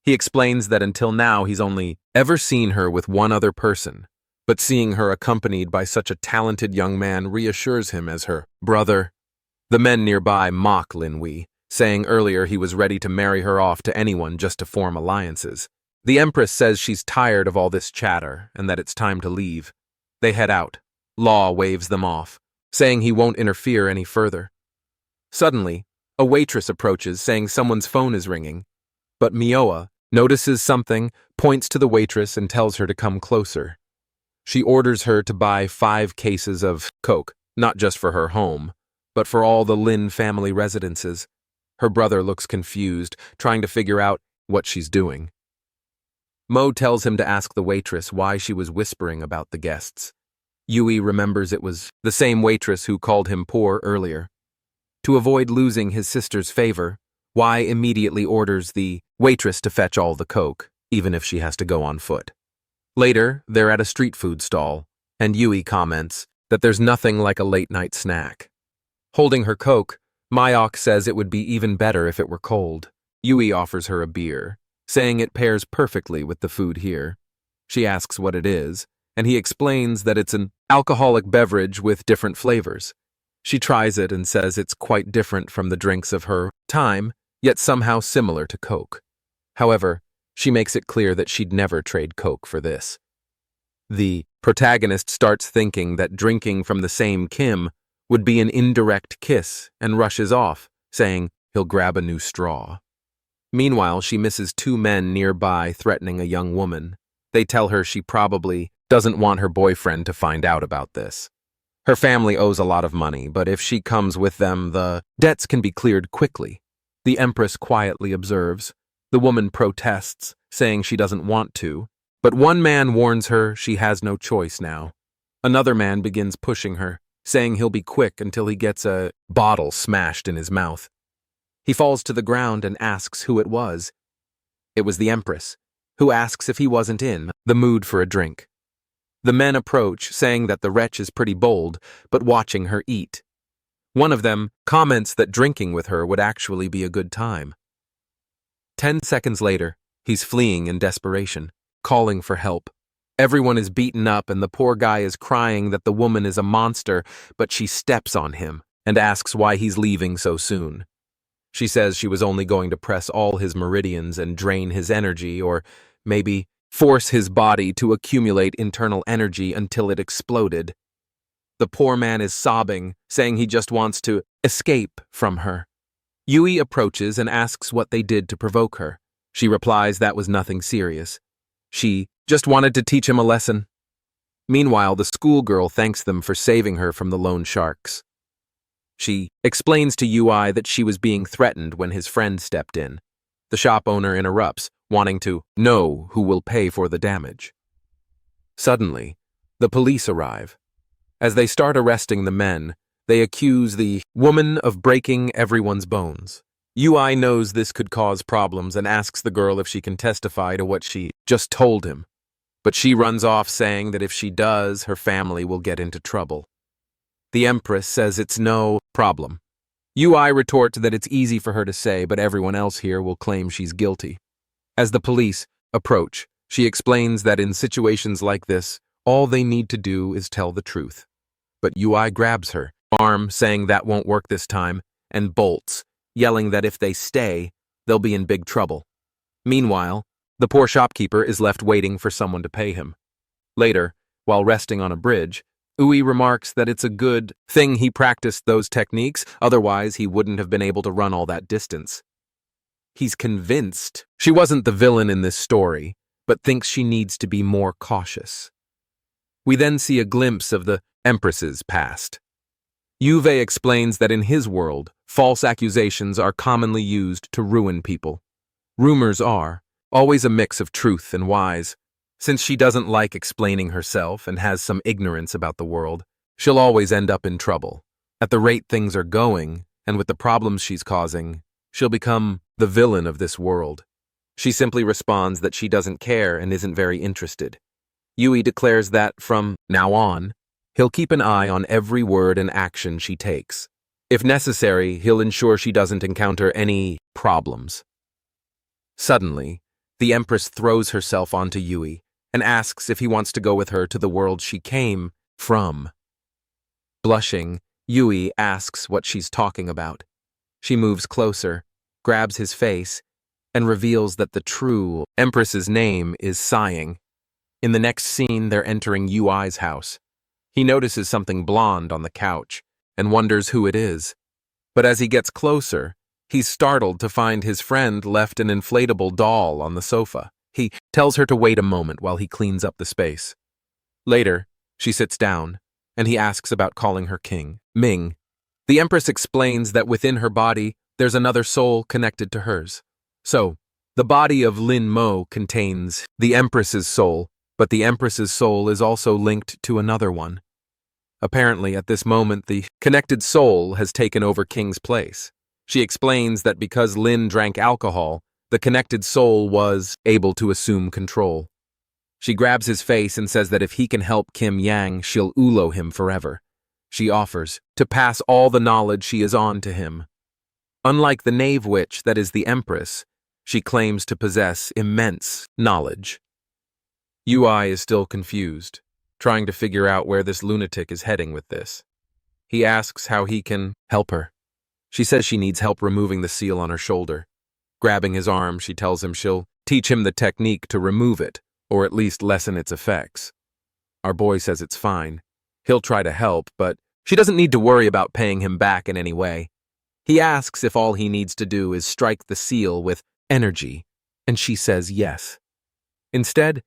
He explains that until now he's only ever seen her with one other person, but seeing her accompanied by such a talented young man reassures him as her brother. The men nearby mock Lin Wei, saying earlier he was ready to marry her off to anyone just to form alliances. The Empress says she's tired of all this chatter and that it's time to leave. They head out. Law waves them off, saying he won't interfere any further. Suddenly, a waitress approaches, saying someone's phone is ringing, but Mioa notices something, points to the waitress and tells her to come closer. She orders her to buy 5 cases of Coke, not just for her home, but for all the Lin family residences. Her brother looks confused, trying to figure out what she's doing. Mo tells him to ask the waitress why she was whispering about the guests. Yui remembers it was the same waitress who called him poor earlier. To avoid losing his sister's favor, Wai immediately orders the waitress to fetch all the Coke, even if she has to go on foot. Later, they're at a street food stall, and Yui comments that there's nothing like a late-night snack. Holding her Coke, Mayok says it would be even better if it were cold. Yui offers her a beer, saying it pairs perfectly with the food here. She asks what it is, and he explains that it's an alcoholic beverage with different flavors. She tries it and says it's quite different from the drinks of her time, yet somehow similar to Coke. However, she makes it clear that she'd never trade Coke for this. The protagonist starts thinking that drinking from the same Kim would be an indirect kiss and rushes off, saying he'll grab a new straw. Meanwhile, she misses 2 men nearby threatening a young woman. They tell her she probably doesn't want her boyfriend to find out about this. Her family owes a lot of money, but if she comes with them, the debts can be cleared quickly. The Empress quietly observes. The woman protests, saying she doesn't want to, but one man warns her she has no choice now. Another man begins pushing her, saying he'll be quick until he gets a bottle smashed in his mouth. He falls to the ground and asks who it was. It was the Empress, who asks if he wasn't in the mood for a drink. The men approach, saying that the wretch is pretty bold, but watching her eat. One of them comments that drinking with her would actually be a good time. 10 seconds later, he's fleeing in desperation, calling for help. Everyone is beaten up and the poor guy is crying that the woman is a monster, but she steps on him and asks why he's leaving so soon. She says she was only going to press all his meridians and drain his energy, or maybe force his body to accumulate internal energy until it exploded. The poor man is sobbing, saying he just wants to escape from her. Yui approaches and asks what they did to provoke her. She replies that was nothing serious. She just wanted to teach him a lesson. Meanwhile, the schoolgirl thanks them for saving her from the loan sharks. She explains to Yui that she was being threatened when his friend stepped in. The shop owner interrupts, wanting to know who will pay for the damage. Suddenly, the police arrive. As they start arresting the men, they accuse the woman of breaking everyone's bones. Yui knows this could cause problems and asks the girl if she can testify to what she just told him. But she runs off saying that if she does, her family will get into trouble. The Empress says it's no problem. Yui retorts that it's easy for her to say, but everyone else here will claim she's guilty. As the police approach, she explains that in situations like this, all they need to do is tell the truth. But Yui grabs her arm, saying that won't work this time, and bolts, yelling that if they stay, they'll be in big trouble. Meanwhile, the poor shopkeeper is left waiting for someone to pay him. Later, while resting on a bridge, Ui remarks that it's a good thing he practiced those techniques, otherwise he wouldn't have been able to run all that distance. He's convinced she wasn't the villain in this story, but thinks she needs to be more cautious. We then see a glimpse of the Empress's past. Juve explains that in his world, false accusations are commonly used to ruin people. Rumors are always a mix of truth and lies. Since she doesn't like explaining herself and has some ignorance about the world, she'll always end up in trouble. At the rate things are going, and with the problems she's causing, she'll become the villain of this world. She simply responds that she doesn't care and isn't very interested. Yui declares that, from now on, he'll keep an eye on every word and action she takes. If necessary, he'll ensure she doesn't encounter any problems. Suddenly, the Empress throws herself onto Yui and asks if he wants to go with her to the world she came from. Blushing, Yui asks what she's talking about. She moves closer, grabs his face, and reveals that the true Empress's name is Sighing. In the next scene, they're entering Yui's house. He notices something blonde on the couch and wonders who it is. But as he gets closer, he's startled to find his friend left an inflatable doll on the sofa. He tells her to wait a moment while he cleans up the space. Later, she sits down, and he asks about calling her king, Ming. The Empress explains that within her body, there's another soul connected to hers. So, the body of Lin Mo contains the Empress's soul, but the Empress's soul is also linked to another one. Apparently, at this moment, the connected soul has taken over King's place. She explains that because Lin drank alcohol, the connected soul was able to assume control. She grabs his face and says that if he can help Kim Yang, she'll ulo him forever. She offers to pass all the knowledge she is on to him. Unlike the knave witch that is the Empress, she claims to possess immense knowledge. Yui is still confused, trying to figure out where this lunatic is heading with this. He asks how he can help her. She says she needs help removing the seal on her shoulder. Grabbing his arm, she tells him she'll teach him the technique to remove it, or at least lessen its effects. Our boy says it's fine. He'll try to help, but she doesn't need to worry about paying him back in any way. He asks if all he needs to do is strike the seal with energy, and she says yes. Instead,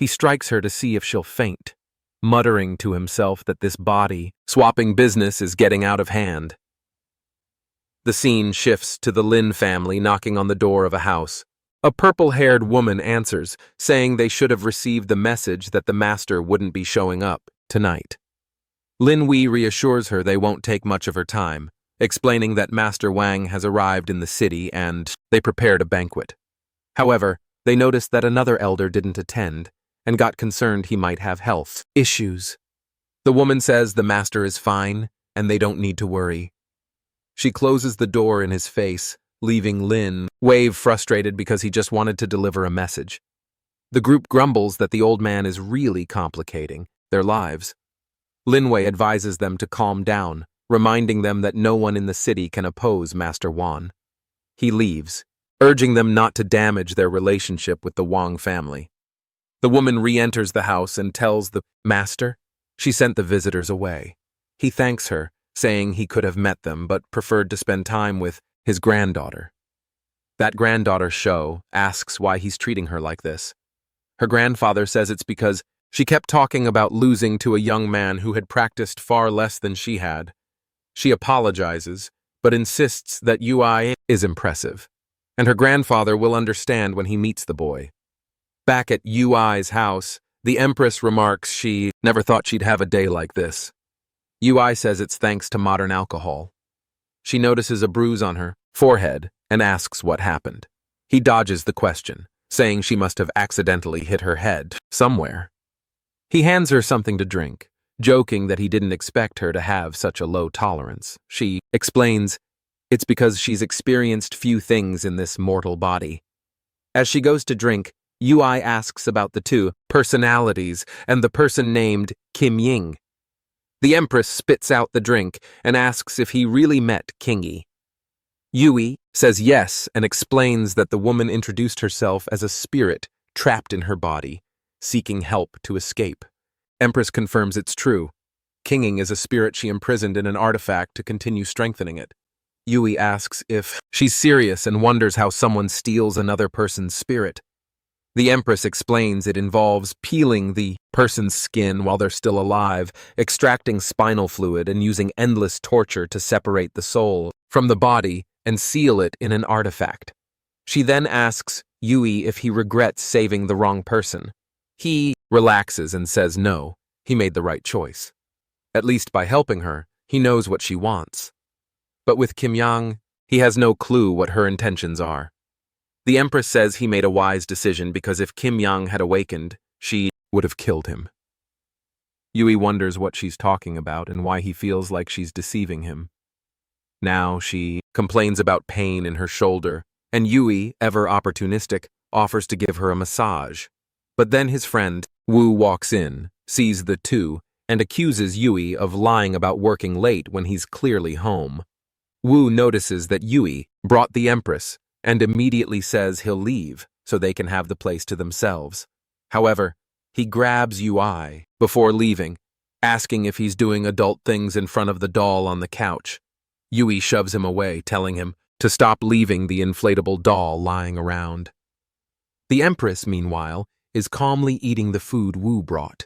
he strikes her to see if she'll faint, muttering to himself that this body-swapping business is getting out of hand. The scene shifts to the Lin family knocking on the door of a house. A purple-haired woman answers, saying they should have received the message that the master wouldn't be showing up tonight. Lin Wei reassures her they won't take much of her time, explaining that Master Wang has arrived in the city and they prepared a banquet. However, they noticed that another elder didn't attend and got concerned he might have health issues. The woman says the master is fine and they don't need to worry. She closes the door in his face, leaving Lin Wei frustrated because he just wanted to deliver a message. The group grumbles that the old man is really complicating their lives. Lin Wei advises them to calm down, reminding them that no one in the city can oppose Master Wan. He leaves, urging them not to damage their relationship with the Wang family. The woman re-enters the house and tells the master she sent the visitors away. He thanks her, saying he could have met them but preferred to spend time with his granddaughter. That granddaughter, Sho, asks why he's treating her like this. Her grandfather says it's because she kept talking about losing to a young man who had practiced far less than she had. She apologizes, but insists that Ui is impressive, and her grandfather will understand when he meets the boy. Back at Ui's house, the Empress remarks she never thought she'd have a day like this. Ui says it's thanks to modern alcohol. She notices a bruise on her forehead and asks what happened. He dodges the question, saying she must have accidentally hit her head somewhere. He hands her something to drink, joking that he didn't expect her to have such a low tolerance. She explains it's because she's experienced few things in this mortal body. As she goes to drink, Ui asks about the two personalities and the person named Kim Ying. The Empress spits out the drink and asks if he really met Kingy. Ui says yes and explains that the woman introduced herself as a spirit trapped in her body, seeking help to escape. Empress confirms it's true. Kinging is a spirit she imprisoned in an artifact to continue strengthening it. Ui asks if she's serious and wonders how someone steals another person's spirit. The Empress explains it involves peeling the person's skin while they're still alive, extracting spinal fluid and using endless torture to separate the soul from the body and seal it in an artifact. She then asks Ui if he regrets saving the wrong person. He relaxes and says no, he made the right choice. At least by helping her, he knows what she wants. But with Kim Yang, he has no clue what her intentions are. The Empress says he made a wise decision because if Kim Yang had awakened, she would have killed him. Ui wonders what she's talking about and why he feels like she's deceiving him. Now she complains about pain in her shoulder, and Ui, ever opportunistic, offers to give her a massage. But then his friend, Wu, walks in, sees the two, and accuses Ui of lying about working late when he's clearly home. Wu notices that Ui brought the Empress and immediately says he'll leave so they can have the place to themselves. However, he grabs Ui before leaving, asking if he's doing adult things in front of the doll on the couch. Ui shoves him away, telling him to stop leaving the inflatable doll lying around. The Empress, meanwhile, is calmly eating the food Wu brought.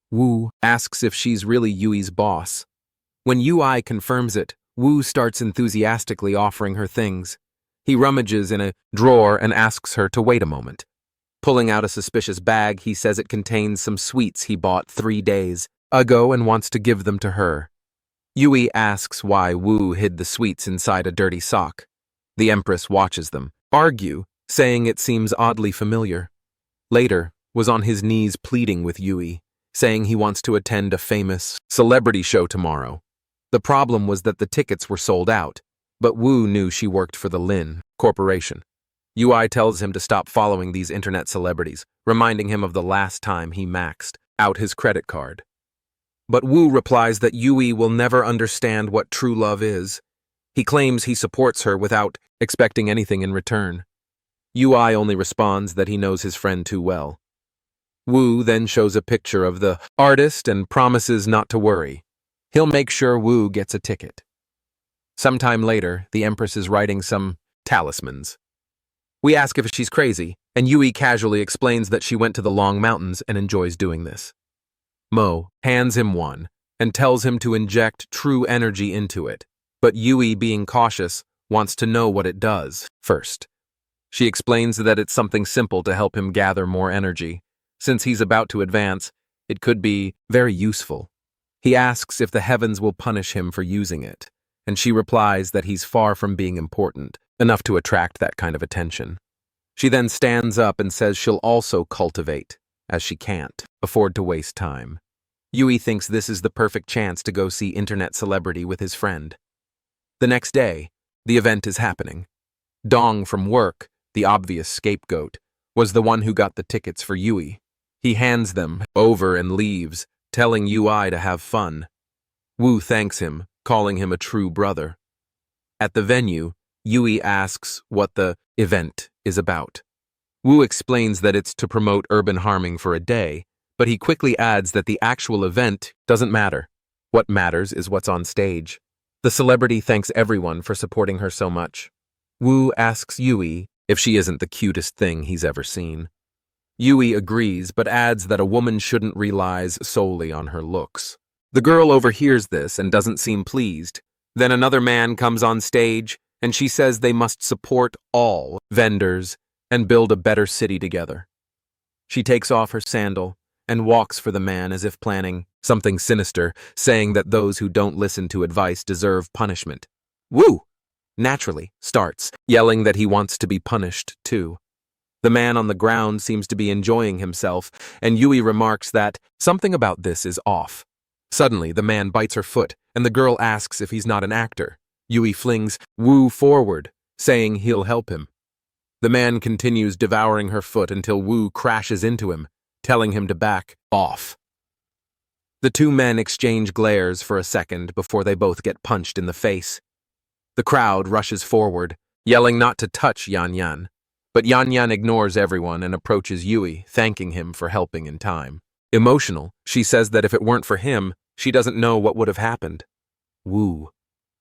Wu asks if she's really Yui's boss. When Ui confirms it, Wu starts enthusiastically offering her things. He rummages in a drawer and asks her to wait a moment. Pulling out a suspicious bag, he says it contains some sweets he bought 3 days ago and wants to give them to her. Ui asks why Wu hid the sweets inside a dirty sock. The Empress watches them argue, saying it seems oddly familiar. Later, was on his knees pleading with Ui, saying he wants to attend a famous celebrity show tomorrow. The problem was that the tickets were sold out, but Wu knew she worked for the Lin Corporation. Ui tells him to stop following these internet celebrities, reminding him of the last time he maxed out his credit card. But Wu replies that Ui will never understand what true love is. He claims he supports her without expecting anything in return. Ui only responds that he knows his friend too well. Wu then shows a picture of the artist and promises not to worry. He'll make sure Wu gets a ticket. Sometime later, the Empress is writing some talismans. We ask if she's crazy, and Ui casually explains that she went to the Long Mountains and enjoys doing this. Mo hands him one and tells him to inject true energy into it, but Ui, being cautious, wants to know what it does first. She explains that it's something simple to help him gather more energy. Since he's about to advance, it could be very useful. He asks if the heavens will punish him for using it, and she replies that he's far from being important enough to attract that kind of attention. She then stands up and says she'll also cultivate, as she can't afford to waste time. Ui thinks this is the perfect chance to go see internet celebrity with his friend. The next day, the event is happening. Dong from work, the obvious scapegoat, was the one who got the tickets for Ui. He hands them over and leaves, telling Ui to have fun. Wu thanks him, calling him a true brother. At the venue, Ui asks what the event is about. Wu explains that it's to promote urban harming for a day, but he quickly adds that the actual event doesn't matter. What matters is what's on stage. The celebrity thanks everyone for supporting her so much. Woo asks Yui if she isn't the cutest thing he's ever seen. Yui agrees, but adds that a woman shouldn't rely solely on her looks. The girl overhears this and doesn't seem pleased. Then another man comes on stage, and she says they must support all vendors and build a better city together. She takes off her sandal and walks for the man as if planning something sinister, saying that those who don't listen to advice deserve punishment. Woo! Naturally starts, yelling that he wants to be punished too. The man on the ground seems to be enjoying himself, and Yui remarks that something about this is off. Suddenly, the man bites her foot, and the girl asks if he's not an actor. Yui flings Woo forward, saying he'll help him. The man continues devouring her foot until Woo crashes into him, telling him to back off. The two men exchange glares for a second before they both get punched in the face. The crowd rushes forward, yelling not to touch Yan Yan. But Yan Yan ignores everyone and approaches Yui, thanking him for helping in time. Emotional, she says that if it weren't for him, she doesn't know what would have happened. Woo,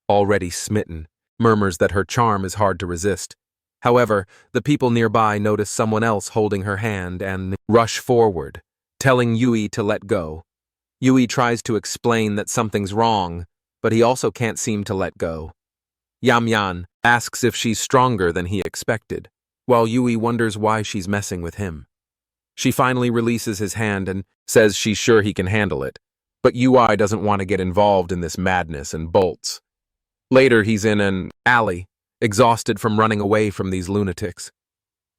already smitten, murmurs that her charm is hard to resist. However, the people nearby notice someone else holding her hand and rush forward, telling Yui to let go. Yui tries to explain that something's wrong, but he also can't seem to let go. Yan Yan asks if she's stronger than he expected, while Yui wonders why she's messing with him. She finally releases his hand and says she's sure he can handle it, but Yui doesn't want to get involved in this madness and bolts. Later, he's in an alley, exhausted from running away from these lunatics.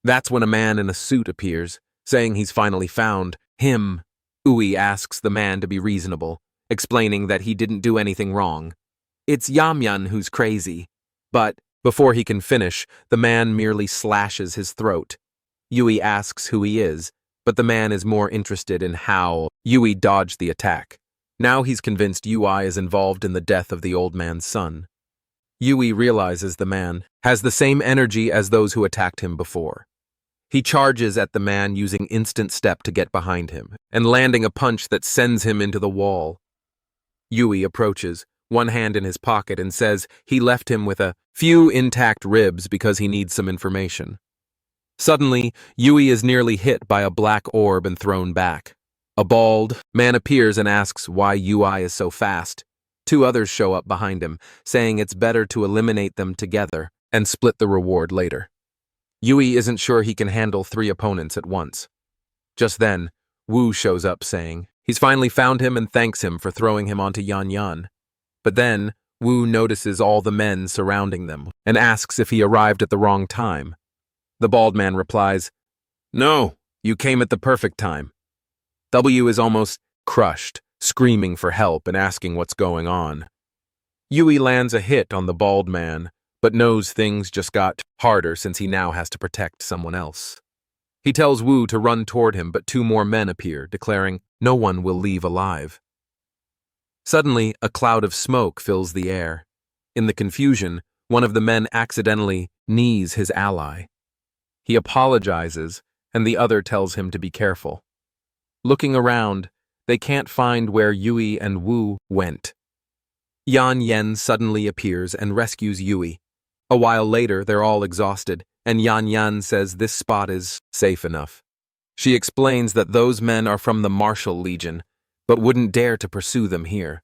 That's when a man in a suit appears, saying he's finally found him. Yui asks the man to be reasonable, explaining that he didn't do anything wrong. It's Yan Yan who's crazy, but before he can finish, the man merely slashes his throat. Yui asks who he is, but the man is more interested in how Yui dodged the attack. Now he's convinced Yui is involved in the death of the old man's son. Yui realizes the man has the same energy as those who attacked him before. He charges at the man using instant step to get behind him, and landing a punch that sends him into the wall. Yui approaches, one hand in his pocket, and says he left him with a few intact ribs because he needs some information. Suddenly, Yui is nearly hit by a black orb and thrown back. A bald man appears and asks why Yui is so fast. Two others show up behind him, saying it's better to eliminate them together and split the reward later. Yui isn't sure he can handle 3 opponents at once. Just then, Woo shows up saying he's finally found him and thanks him for throwing him onto Yan Yan. But then, Woo notices all the men surrounding them and asks if he arrived at the wrong time. The bald man replies, "No, you came at the perfect time." W is almost crushed, screaming for help and asking what's going on. Yui lands a hit on the bald man, but knows things just got harder since he now has to protect someone else. He tells Woo to run toward him, but 2 more men appear, declaring no one will leave alive. Suddenly, a cloud of smoke fills the air. In the confusion, one of the men accidentally knees his ally. He apologizes, and the other tells him to be careful. Looking around, they can't find where Yui and Woo went. Yan Yan suddenly appears and rescues Yui. A while later, they're all exhausted, and Yan Yan says this spot is safe enough. She explains that those men are from the Martial Legion, but wouldn't dare to pursue them here.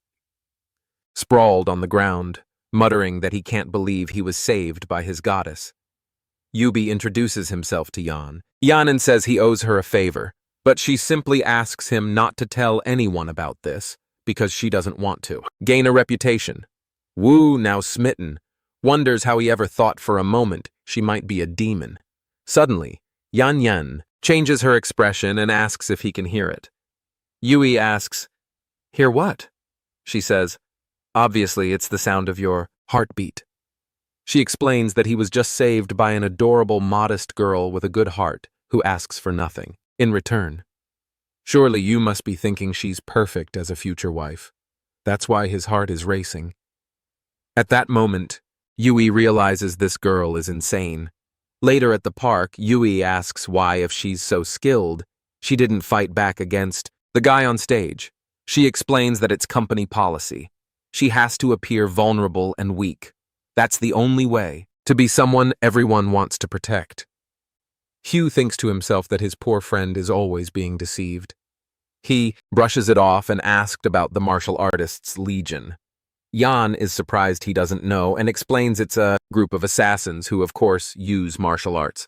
Sprawled on the ground, muttering that he can't believe he was saved by his goddess. Yui introduces himself to Yan. Yan says he owes her a favor, but she simply asks him not to tell anyone about this, because she doesn't want to gain a reputation. Woo, now smitten, wonders how he ever thought for a moment she might be a demon. Suddenly, Yan Yan changes her expression and asks if he can hear it. Yui asks, "Hear what?" She says, "Obviously it's the sound of your heartbeat." She explains that he was just saved by an adorable, modest girl with a good heart who asks for nothing in return. Surely you must be thinking she's perfect as a future wife. That's why his heart is racing. At that moment, Yui realizes this girl is insane. Later at the park, Yui asks why, if she's so skilled, she didn't fight back against the guy on stage. She explains that it's company policy. She has to appear vulnerable and weak. That's the only way to be someone everyone wants to protect. Hugh thinks to himself that his poor friend is always being deceived. He brushes it off and asked about the martial artists' legion. Jan is surprised he doesn't know and explains it's a group of assassins who, of course, use martial arts.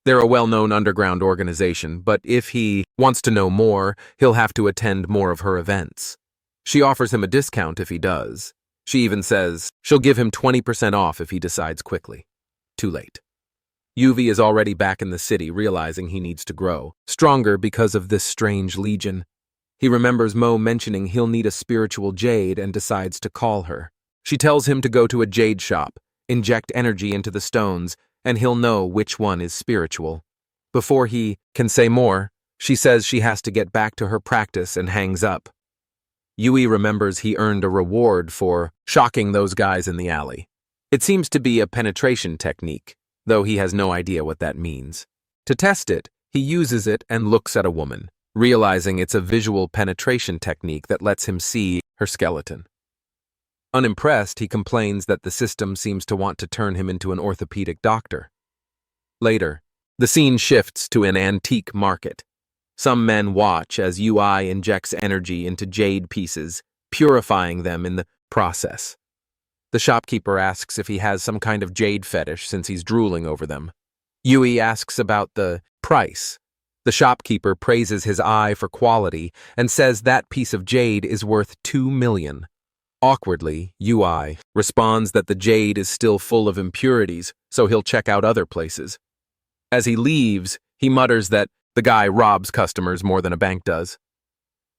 They're a well-known underground organization, but if he wants to know more, he'll have to attend more of her events. She offers him a discount if he does. She even says she'll give him 20% off if he decides quickly. Too late. Yuvi is already back in the city, realizing he needs to grow stronger because of this strange legion. He remembers Mo mentioning he'll need a spiritual jade and decides to call her. She tells him to go to a jade shop, inject energy into the stones, and he'll know which one is spiritual. Before he can say more, she says she has to get back to her practice and hangs up. Yui remembers he earned a reward for shocking those guys in the alley. It seems to be a penetration technique, though he has no idea what that means. To test it, he uses it and looks at a woman, realizing it's a visual penetration technique that lets him see her skeleton. Unimpressed, he complains that the system seems to want to turn him into an orthopedic doctor. Later, the scene shifts to an antique market. Some men watch as UI injects energy into jade pieces, purifying them in the process. The shopkeeper asks if he has some kind of jade fetish since he's drooling over them. Yui asks about the price. The shopkeeper praises his eye for quality and says that piece of jade is worth 2 million. Awkwardly, Ui responds that the jade is still full of impurities, so he'll check out other places. As he leaves, he mutters that the guy robs customers more than a bank does.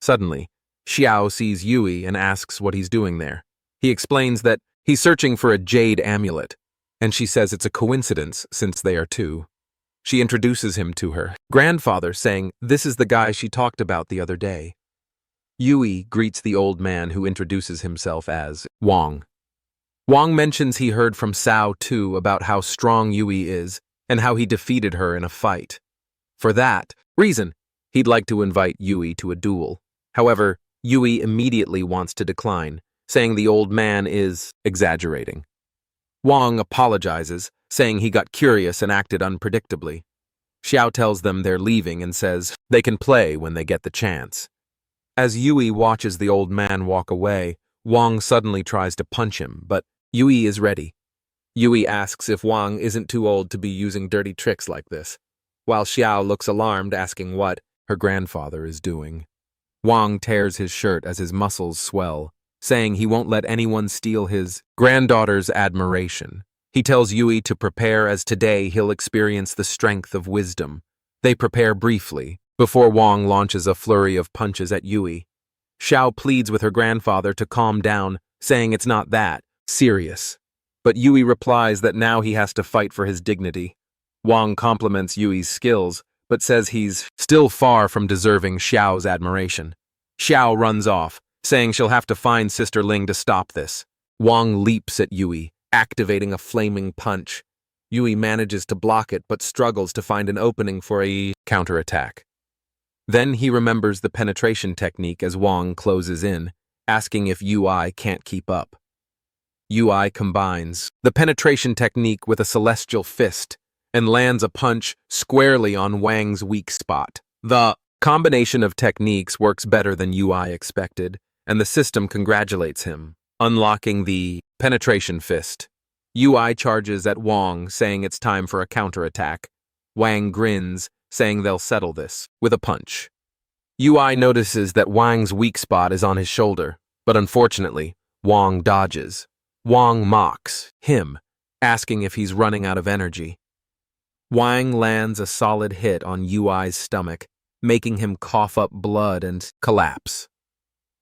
Suddenly, Xiao sees Yui and asks what he's doing there. He explains that he's searching for a jade amulet, and she says it's a coincidence since they are two. She introduces him to her grandfather, saying this is the guy she talked about the other day. Yui greets the old man, who introduces himself as Wang. Wang mentions he heard from Sao too about how strong Yui is and how he defeated her in a fight. For that reason, he'd like to invite Yui to a duel. However, Yui immediately wants to decline, saying the old man is exaggerating. Wang apologizes, saying he got curious and acted unpredictably. Xiao tells them they're leaving and says they can play when they get the chance. As Yui watches the old man walk away, Wang suddenly tries to punch him, but Yui is ready. Yui asks if Wang isn't too old to be using dirty tricks like this, while Xiao looks alarmed, asking what her grandfather is doing. Wang tears his shirt as his muscles swell, saying he won't let anyone steal his granddaughter's admiration. He tells Yui to prepare, as today he'll experience the strength of wisdom. They prepare briefly, before Wang launches a flurry of punches at Yui. Xiao pleads with her grandfather to calm down, saying it's not that serious. But Yui replies that now he has to fight for his dignity. Wang compliments Yui's skills, but says he's still far from deserving Xiao's admiration. Xiao runs off, saying she'll have to find Sister Ling to stop this. Wang leaps at Yui, activating a flaming punch. Yui manages to block it, but struggles to find an opening for a counterattack. Then he remembers the penetration technique as Wang closes in, asking if Ui can't keep up. Ui combines the penetration technique with a celestial fist and lands a punch squarely on Wang's weak spot. The combination of techniques works better than Ui expected, and the system congratulates him, unlocking the penetration fist. Ui charges at Wang, saying it's time for a counterattack. Wang grins, saying they'll settle this with a punch. Ui notices that Wang's weak spot is on his shoulder, but unfortunately, Wang dodges. Wang mocks him, asking if he's running out of energy. Wang lands a solid hit on Ui's stomach, making him cough up blood and collapse.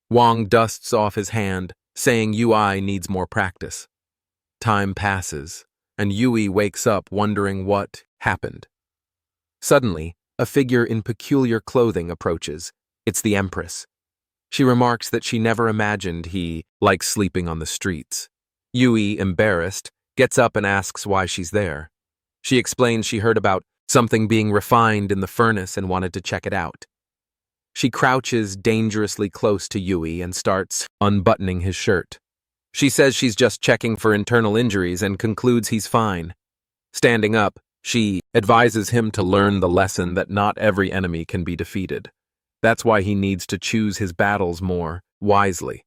Wang dusts off his hand, saying Ui needs more practice. Time passes, and Yui wakes up wondering what happened. Suddenly, a figure in peculiar clothing approaches. It's the Empress. She remarks that she never imagined he likes sleeping on the streets. Yui, embarrassed, gets up and asks why she's there. She explains she heard about something being refined in the furnace and wanted to check it out. She crouches dangerously close to Yui and starts unbuttoning his shirt. She says she's just checking for internal injuries and concludes he's fine. Standing up, she advises him to learn the lesson that not every enemy can be defeated. That's why he needs to choose his battles more wisely.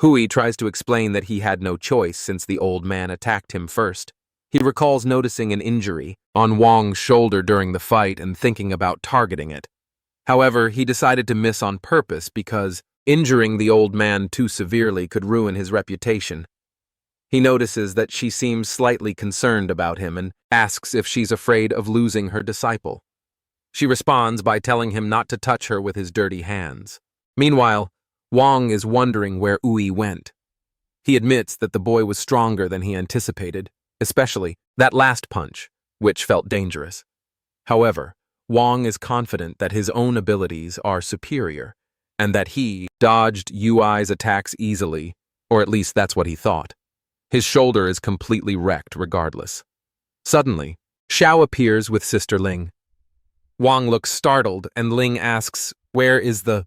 Hui tries to explain that he had no choice since the old man attacked him first. He recalls noticing an injury on Wong's shoulder during the fight and thinking about targeting it. However, he decided to miss on purpose because injuring the old man too severely could ruin his reputation. He notices that she seems slightly concerned about him and asks if she's afraid of losing her disciple. She responds by telling him not to touch her with his dirty hands. Meanwhile, Wong is wondering where Ui went. He admits that the boy was stronger than he anticipated, especially that last punch, which felt dangerous. However, Wong is confident that his own abilities are superior, and that he dodged Ui's attacks easily, or at least that's what he thought. His shoulder is completely wrecked regardless. Suddenly, Xiao appears with Sister Ling. Wong looks startled, and Ling asks, "Where is the—"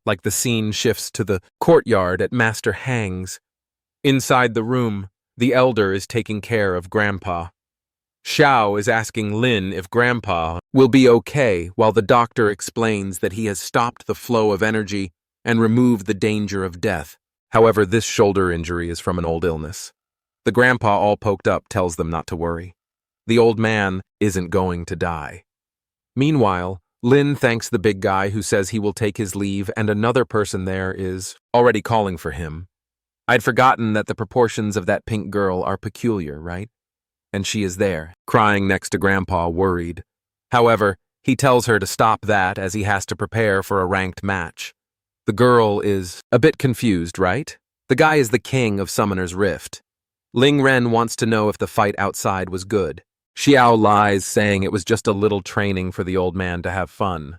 Like the scene shifts to the courtyard at Master Hang's. Inside the room, the elder is taking care of Grandpa. Xiao is asking Lin if Grandpa will be okay while the doctor explains that he has stopped the flow of energy and removed the danger of death. However, this shoulder injury is from an old illness. The grandpa, all poked up, tells them not to worry. The old man isn't going to die. Meanwhile, Lin thanks the big guy who says he will take his leave, and another person there is already calling for him. I'd forgotten that the proportions of that pink girl are peculiar, right? And she is there, crying next to Grandpa, worried. However, he tells her to stop that as he has to prepare for a ranked match. The girl is a bit confused, right? The guy is the king of Summoner's Rift. Ling Ren wants to know if the fight outside was good. Xiao lies, saying it was just a little training for the old man to have fun.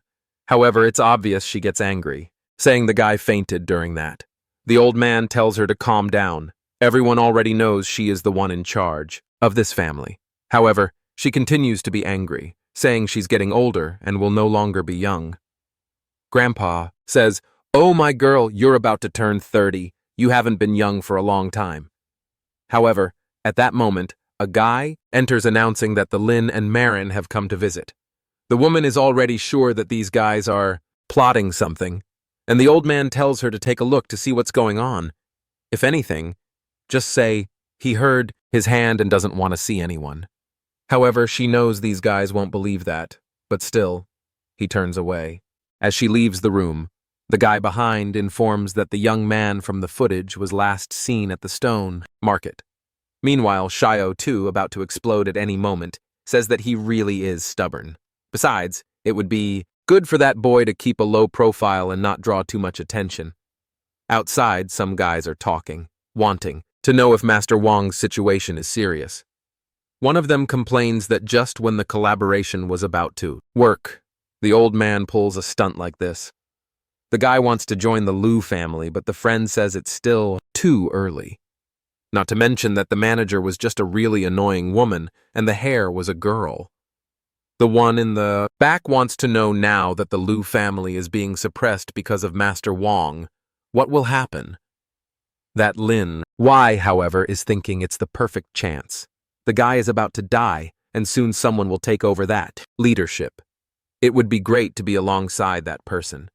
However, it's obvious she gets angry, saying the guy fainted during that. The old man tells her to calm down. Everyone already knows she is the one in charge of this family. However, she continues to be angry, saying she's getting older and will no longer be young. Grandpa says, "Oh, my girl, you're about to turn 30. You haven't been young for a long time." However, at that moment, a guy enters announcing that the Lin and Marin have come to visit. The woman is already sure that these guys are plotting something, and the old man tells her to take a look to see what's going on. If anything, just say he heard his hand and doesn't want to see anyone. However, she knows these guys won't believe that, but still, he turns away. As she leaves the room, the guy behind informs that the young man from the footage was last seen at the stone market. Meanwhile, Xiao, too, about to explode at any moment, says that he really is stubborn. Besides, it would be good for that boy to keep a low profile and not draw too much attention. Outside, some guys are talking, wanting to know if Master Wong's situation is serious. One of them complains that just when the collaboration was about to work, the old man pulls a stunt like this. The guy wants to join the Liu family, but the friend says it's still too early. Not to mention that the manager was just a really annoying woman, and the hair was a girl. The one in the back wants to know now that the Liu family is being suppressed because of Master Wong. What will happen? That Lin Y, however, is thinking it's the perfect chance. The guy is about to die, and soon someone will take over that leadership. It would be great to be alongside that person.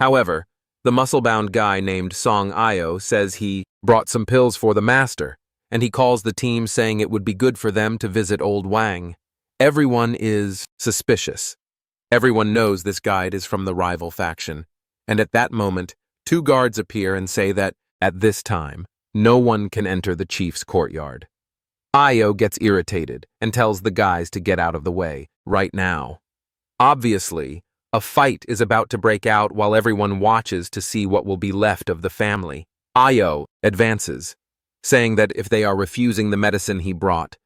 However, the muscle-bound guy named Song Io says he brought some pills for the master, and he calls the team saying it would be good for them to visit Old Wang. Everyone is suspicious. Everyone knows this guide is from the rival faction, and at that moment, two guards appear and say that, at this time, no one can enter the chief's courtyard. Io gets irritated and tells the guys to get out of the way, right now. Obviously, a fight is about to break out while everyone watches to see what will be left of the family. Io advances, saying that if they are refusing the medicine he brought,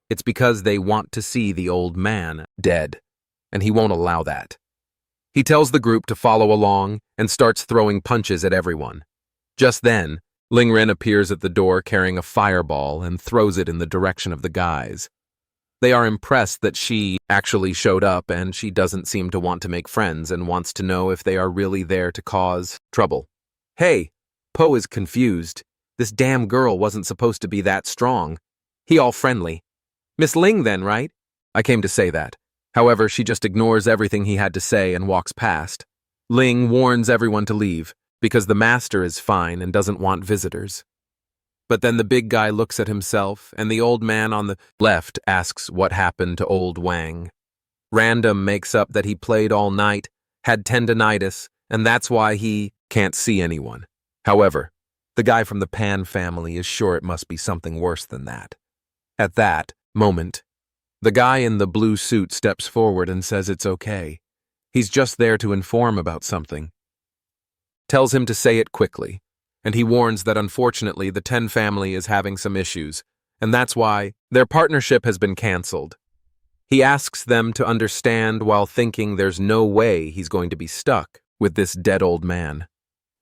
it's because they want to see the old man dead, and he won't allow that. He tells the group to follow along and starts throwing punches at everyone. Just then, Ling Ren appears at the door carrying a fireball and throws it in the direction of the guys. They are impressed that she actually showed up and she doesn't seem to want to make friends and wants to know if they are really there to cause trouble. Hey, Po is confused. This damn girl wasn't supposed to be that strong. He all friendly. Miss Ling then, right? I came to say that. However, she just ignores everything he had to say and walks past. Ling warns everyone to leave because the master is fine and doesn't want visitors. But then the big guy looks at himself, and the old man on the left asks what happened to old Wang. Random makes up that he played all night, had tendinitis, and that's why he can't see anyone. However, the guy from the Pan family is sure it must be something worse than that. At that moment, the guy in the blue suit steps forward and says it's okay. He's just there to inform about something. Tells him to say it quickly. And he warns that unfortunately the Ten family is having some issues, and that's why their partnership has been canceled. He asks them to understand while thinking there's no way he's going to be stuck with this dead old man.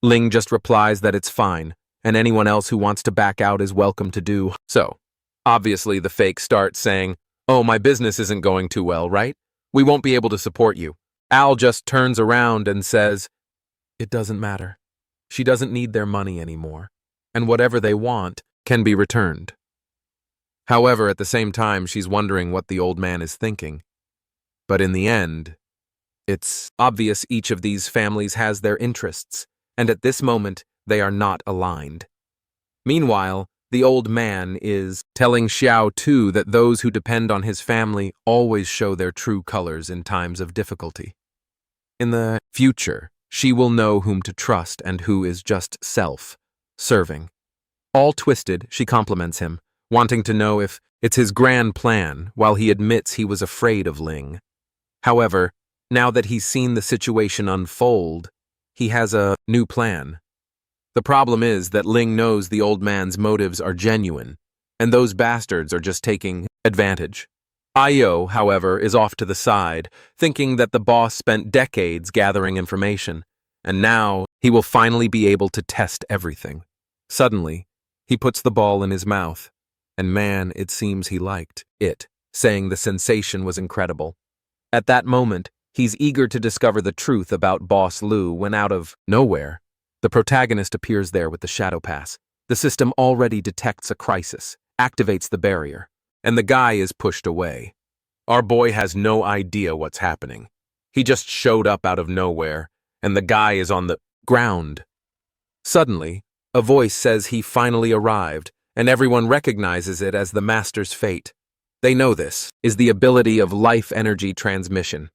Ling just replies that it's fine, and anyone else who wants to back out is welcome to do so. Obviously the fake starts saying, "Oh, my business isn't going too well, right? We won't be able to support you." Al just turns around and says, "It doesn't matter. She doesn't need their money anymore, and whatever they want can be returned." However, at the same time, she's wondering what the old man is thinking. But in the end, it's obvious each of these families has their interests, and at this moment, they are not aligned. Meanwhile, the old man is telling Xiao Tu that those who depend on his family always show their true colors in times of difficulty. In the future, she will know whom to trust and who is just self-serving. All twisted, she compliments him, wanting to know if it's his grand plan, while he admits he was afraid of Ling. However, now that he's seen the situation unfold, he has a new plan. The problem is that Ling knows the old man's motives are genuine, and those bastards are just taking advantage. Io, however, is off to the side, thinking that the boss spent decades gathering information, and now he will finally be able to test everything. Suddenly, he puts the ball in his mouth, and man, it seems he liked it, saying the sensation was incredible. At that moment, he's eager to discover the truth about Boss Lu when out of nowhere, the protagonist appears there with the Shadow Pass. The system already detects a crisis, activates the barrier, and the guy is pushed away. Our boy has no idea what's happening. He just showed up out of nowhere, and the guy is on the ground. Suddenly, a voice says he finally arrived, and everyone recognizes it as the master's fate. They know this is the ability of life energy transmission.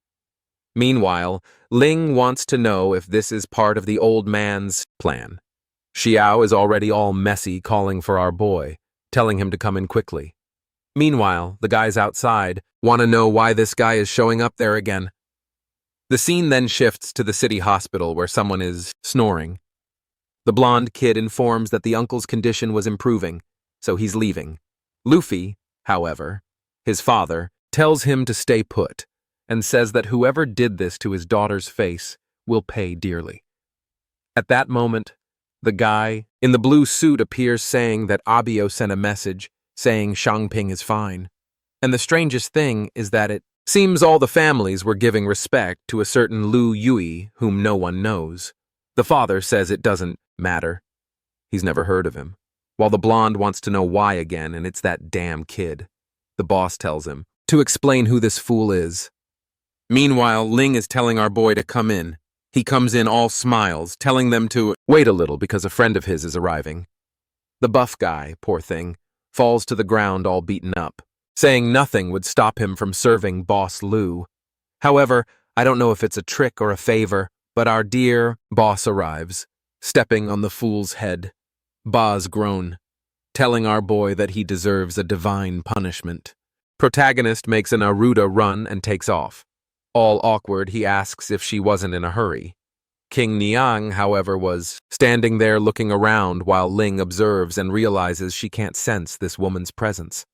Meanwhile, Ling wants to know if this is part of the old man's plan. Xiao is already all messy calling for our boy, telling him to come in quickly. Meanwhile, the guys outside want to know why this guy is showing up there again. The scene then shifts to the city hospital where someone is snoring. The blonde kid informs that the uncle's condition was improving, so he's leaving. Luffy, however, his father, tells him to stay put and says that whoever did this to his daughter's face will pay dearly. At that moment, the guy in the blue suit appears saying that Abio sent a message saying Shangping is fine. And the strangest thing is that it seems all the families were giving respect to a certain Lu Yui whom no one knows. The father says it doesn't matter. He's never heard of him. While the blonde wants to know why again, and it's that damn kid. The boss tells him to explain who this fool is. Meanwhile, Ling is telling our boy to come in. He comes in all smiles, telling them to wait a little because a friend of his is arriving. The buff guy, poor thing, falls to the ground all beaten up, saying nothing would stop him from serving Boss Lu. However, I don't know if it's a trick or a favor, but our dear boss arrives, stepping on the fool's head. Ba's groan, telling our boy that he deserves a divine punishment. Protagonist makes an Aruda run and takes off. All awkward, he asks if she wasn't in a hurry. King Niang, however, was standing there looking around while Ling observes and realizes she can't sense this woman's presence.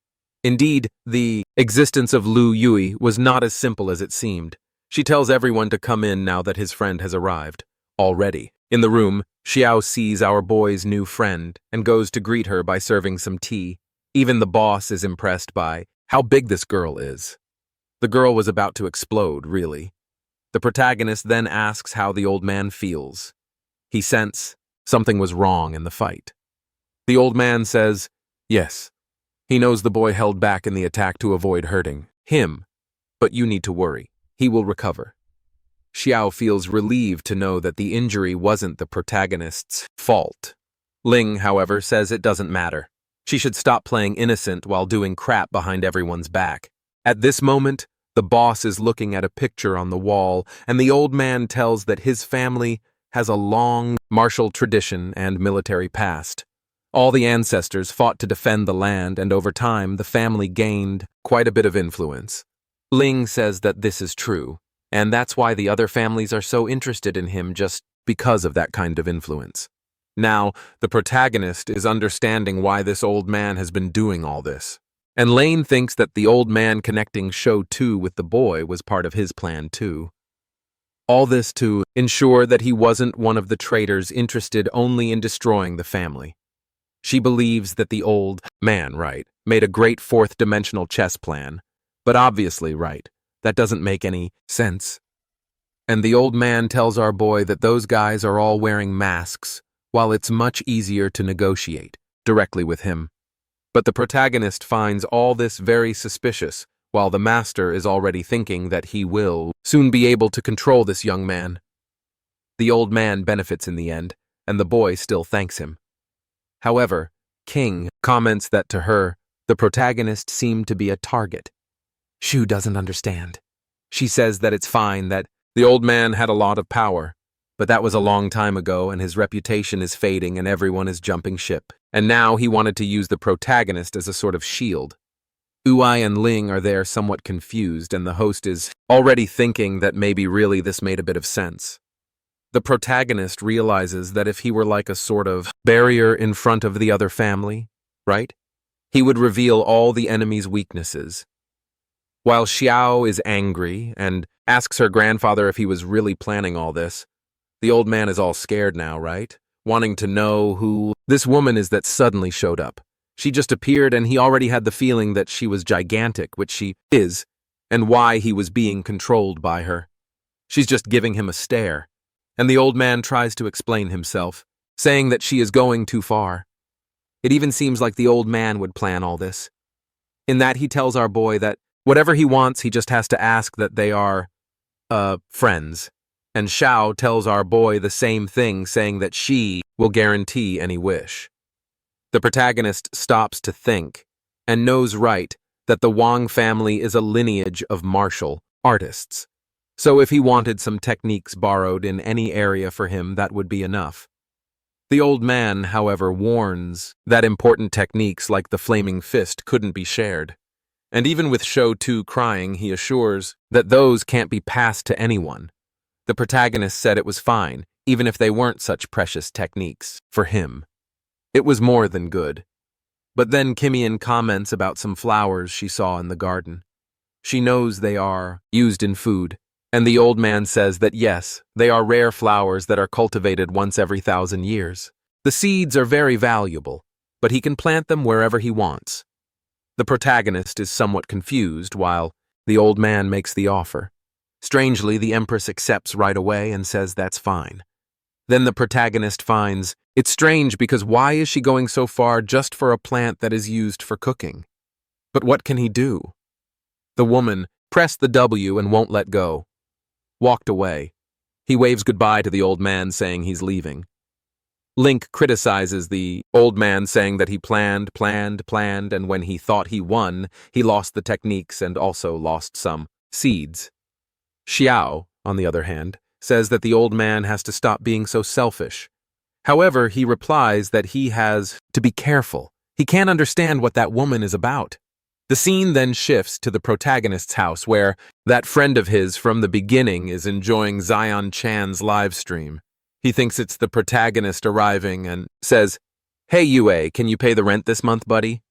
Indeed, the existence of Lu Yui was not as simple as it seemed. She tells everyone to come in now that his friend has arrived. Already, in the room, Xiao sees our boy's new friend and goes to greet her by serving some tea. Even the boss is impressed by how big this girl is. The girl was about to explode, really. The protagonist then asks how the old man feels. He sensed something was wrong in the fight. The old man says, yes, he knows the boy held back in the attack to avoid hurting him, but you need to worry. He will recover. Xiao feels relieved to know that the injury wasn't the protagonist's fault. Ling, however, says it doesn't matter. She should stop playing innocent while doing crap behind everyone's back. At this moment, the boss is looking at a picture on the wall, and the old man tells that his family has a long martial tradition and military past. All the ancestors fought to defend the land, and over time, the family gained quite a bit of influence. Ling says that this is true, and that's why the other families are so interested in him, just because of that kind of influence. Now, the protagonist is understanding why this old man has been doing all this. And Lane thinks that the old man connecting Show 2 with the boy was part of his plan too. All this to ensure that he wasn't one of the traitors interested only in destroying the family. She believes that the old man, made a great fourth-dimensional chess plan. But obviously, that doesn't make any sense. And the old man tells our boy that those guys are all wearing masks, while it's much easier to negotiate directly with him. But the protagonist finds all this very suspicious, while the master is already thinking that he will soon be able to control this young man. The old man benefits in the end, and the boy still thanks him. However, King comments that to her, the protagonist seemed to be a target. Shu doesn't understand. She says that it's fine, that the old man had a lot of power, but that was a long time ago and his reputation is fading and everyone is jumping ship. And now he wanted to use the protagonist as a sort of shield. Uai and Ling are there somewhat confused, and the host is already thinking that maybe really this made a bit of sense. The protagonist realizes that if he were like a sort of barrier in front of the other family, he would reveal all the enemy's weaknesses. While Xiao is angry and asks her grandfather if he was really planning all this, the old man is all scared now, wanting to know who this woman is that suddenly showed up. She just appeared and he already had the feeling that she was gigantic, which she is, and why he was being controlled by her. She's just giving him a stare, and the old man tries to explain himself, saying that she is going too far. It even seems like the old man would plan all this. In that he tells our boy that whatever he wants, he just has to ask that they are, friends. And Xiao tells our boy the same thing, saying that she will guarantee any wish. The protagonist stops to think, and knows that the Wang family is a lineage of martial artists. So if he wanted some techniques borrowed in any area for him, that would be enough. The old man, however, warns that important techniques like the flaming fist couldn't be shared. And even with Show 2 crying, he assures that those can't be passed to anyone. The protagonist said it was fine, even if they weren't such precious techniques, for him. It was more than good. But then Kimian comments about some flowers she saw in the garden. She knows they are used in food, and the old man says that yes, they are rare flowers that are cultivated once every 1,000 years. The seeds are very valuable, but he can plant them wherever he wants. The protagonist is somewhat confused while the old man makes the offer. Strangely, the Empress accepts right away and says that's fine. Then the protagonist finds it's strange because why is she going so far just for a plant that is used for cooking? But what can he do? The woman pressed the W and won't let go. Walked away. He waves goodbye to the old man, saying he's leaving. Link criticizes the old man, saying that he planned, and when he thought he won, he lost the techniques and also lost some seeds. Xiao, on the other hand, says that the old man has to stop being so selfish. However, he replies that he has to be careful. He can't understand what that woman is about. The scene then shifts to the protagonist's house where that friend of his from the beginning is enjoying Zion Chan's live stream. He thinks it's the protagonist arriving and says, "Hey Yue, can you pay the rent this month, buddy?"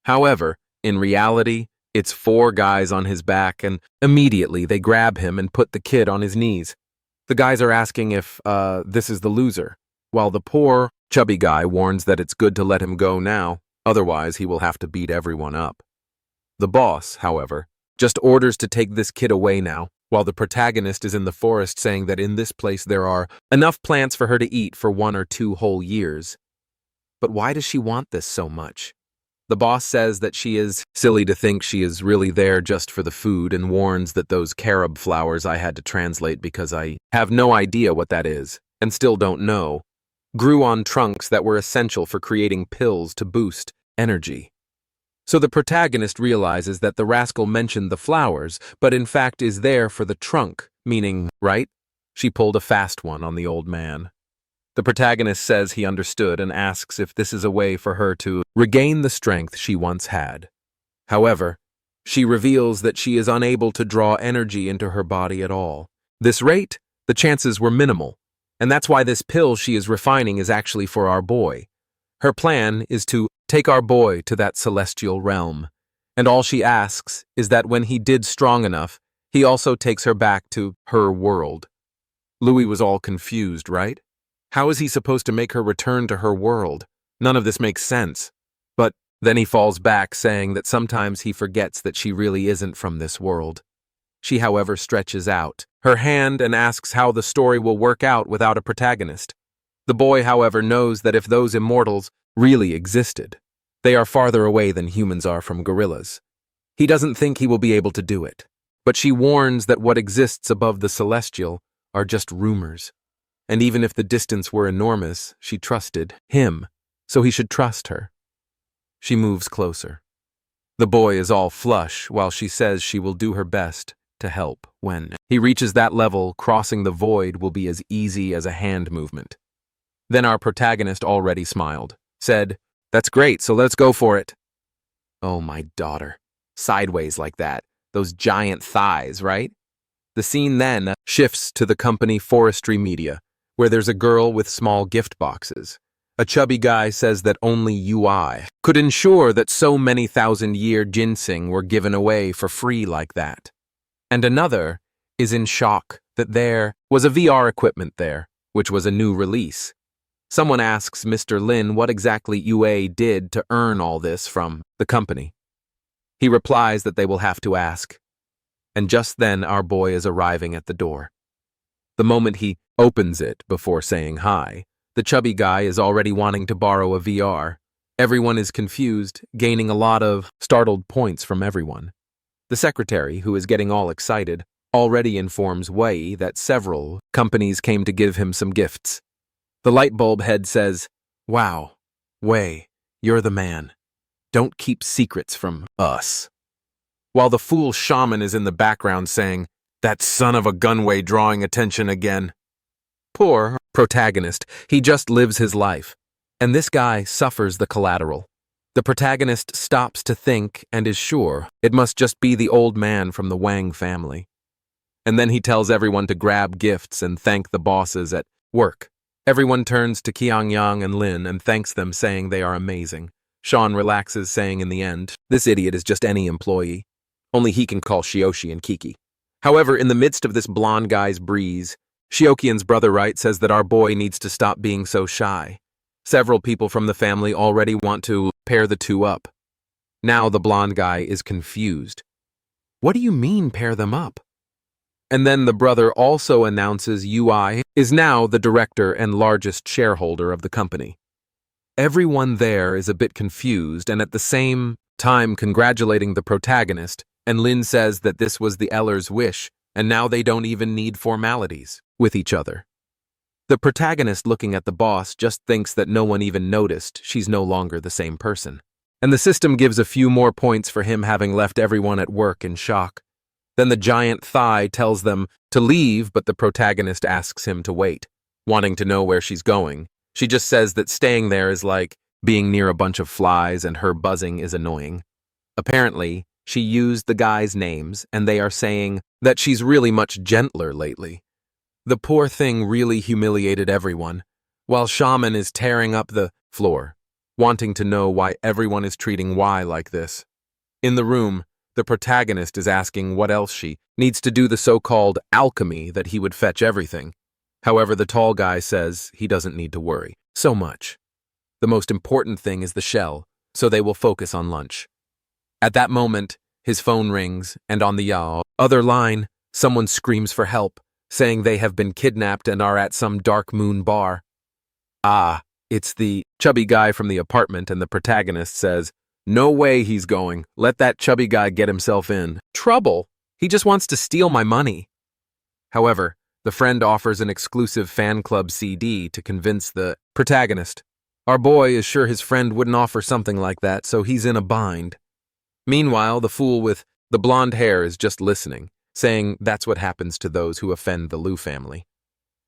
However, in reality, it's 4 guys on his back, and immediately they grab him and put the kid on his knees. The guys are asking if this is the loser, while the poor, chubby guy warns that it's good to let him go now, otherwise he will have to beat everyone up. The boss, however, just orders to take this kid away now, while the protagonist is in the forest saying that in this place there are enough plants for her to eat for 1 or 2 whole years. But why does she want this so much? The boss says that she is silly to think she is really there just for the food and warns that those carob flowers I had to translate because I have no idea what that is, and still don't know, grew on trunks that were essential for creating pills to boost energy. So the protagonist realizes that the rascal mentioned the flowers, but in fact is there for the trunk, meaning, right? She pulled a fast one on the old man. The protagonist says he understood and asks if this is a way for her to regain the strength she once had. However, she reveals that she is unable to draw energy into her body at all. This rate, the chances were minimal, and that's why this pill she is refining is actually for our boy. Her plan is to take our boy to that celestial realm, and all she asks is that when he did strong enough, he also takes her back to her world. Louis was all confused, right? How is he supposed to make her return to her world? None of this makes sense. But then he falls back, saying that sometimes he forgets that she really isn't from this world. She, however, stretches out her hand and asks how the story will work out without a protagonist. The boy, however, knows that if those immortals really existed, they are farther away than humans are from gorillas. He doesn't think he will be able to do it, but she warns that what exists above the celestial are just rumors. And even if the distance were enormous, she trusted him, so he should trust her. She moves closer. The boy is all flush while she says she will do her best to help. When he reaches that level, crossing the void will be as easy as a hand movement. Then our protagonist already smiled, said, "That's great, so let's go for it." Oh, my daughter. Sideways like that. Those giant thighs, right? The scene then shifts to the company Forestry Media, where there's a girl with small gift boxes. A chubby guy says that only UI could ensure that so many 1,000-year ginseng were given away for free like that. And another is in shock that there was a VR equipment there, which was a new release. Someone asks Mr. Lin what exactly UA did to earn all this from the company. He replies that they will have to ask. And just then our boy is arriving at the door. The moment he opens it before saying hi, the chubby guy is already wanting to borrow a VR. Everyone is confused, gaining a lot of startled points from everyone. The secretary, who is getting all excited, already informs Wei that several companies came to give him some gifts. The light bulb head says, "Wow, Wei, you're the man. Don't keep secrets from us." While the fool shaman is in the background saying, "That son of a gunway drawing attention again." Poor protagonist, he just lives his life. And this guy suffers the collateral. The protagonist stops to think and is sure it must just be the old man from the Wang family. And then he tells everyone to grab gifts and thank the bosses at work. Everyone turns to Qiangyang and Lin and thanks them, saying they are amazing. Sean relaxes, saying in the end, this idiot is just any employee. Only he can call Shioshi and Kiki. However, in the midst of this blonde guy's breeze, Shiokian's brother Wright says that our boy needs to stop being so shy. Several people from the family already want to pair the two up. Now the blonde guy is confused. What do you mean pair them up? And then the brother also announces UI is now the director and largest shareholder of the company. Everyone there is a bit confused and at the same time congratulating the protagonist, and Lin says that this was the Eller's wish, and now they don't even need formalities with each other. The protagonist, looking at the boss, just thinks that no one even noticed she's no longer the same person. And the system gives a few more points for him having left everyone at work in shock. Then the giant thigh tells them to leave, but the protagonist asks him to wait, wanting to know where she's going. She just says that staying there is like being near a bunch of flies and her buzzing is annoying. Apparently, she used the guys' names and they are saying that she's really much gentler lately. The poor thing really humiliated everyone, while Shaman is tearing up the floor, wanting to know why everyone is treating Y like this. In the room, the protagonist is asking what else she needs to do the so-called alchemy that he would fetch everything. However, the tall guy says he doesn't need to worry so much. The most important thing is the shell, so they will focus on lunch. At that moment, His phone rings, and on the other line, someone screams for help, saying they have been kidnapped and are at some dark moon bar. Ah, it's the chubby guy from the apartment, and the protagonist says, "No way he's going. Let that chubby guy get himself in trouble. He just wants to steal my money." However, the friend offers an exclusive fan club CD to convince the protagonist. Our boy is sure his friend wouldn't offer something like that, so he's in a bind. Meanwhile, the fool with the blonde hair is just listening, saying that's what happens to those who offend the Liu family.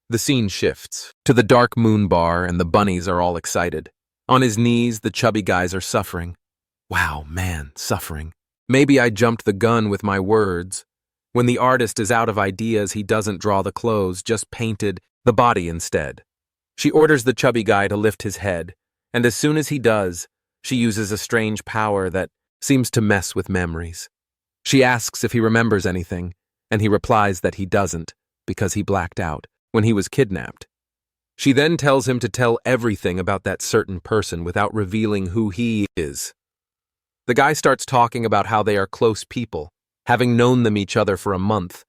The scene shifts to the dark moon bar, and the bunnies are all excited. On his knees, the chubby guys are suffering. Wow, man, suffering. Maybe I jumped the gun with my words. When the artist is out of ideas, he doesn't draw the clothes, just painted the body instead. She orders the chubby guy to lift his head, and as soon as he does, she uses a strange power that seems to mess with memories. She asks if he remembers anything, and he replies that he doesn't, because he blacked out when he was kidnapped. She then tells him to tell everything about that certain person without revealing who he is. The guy starts talking about how they are close people, having known them each other for a month,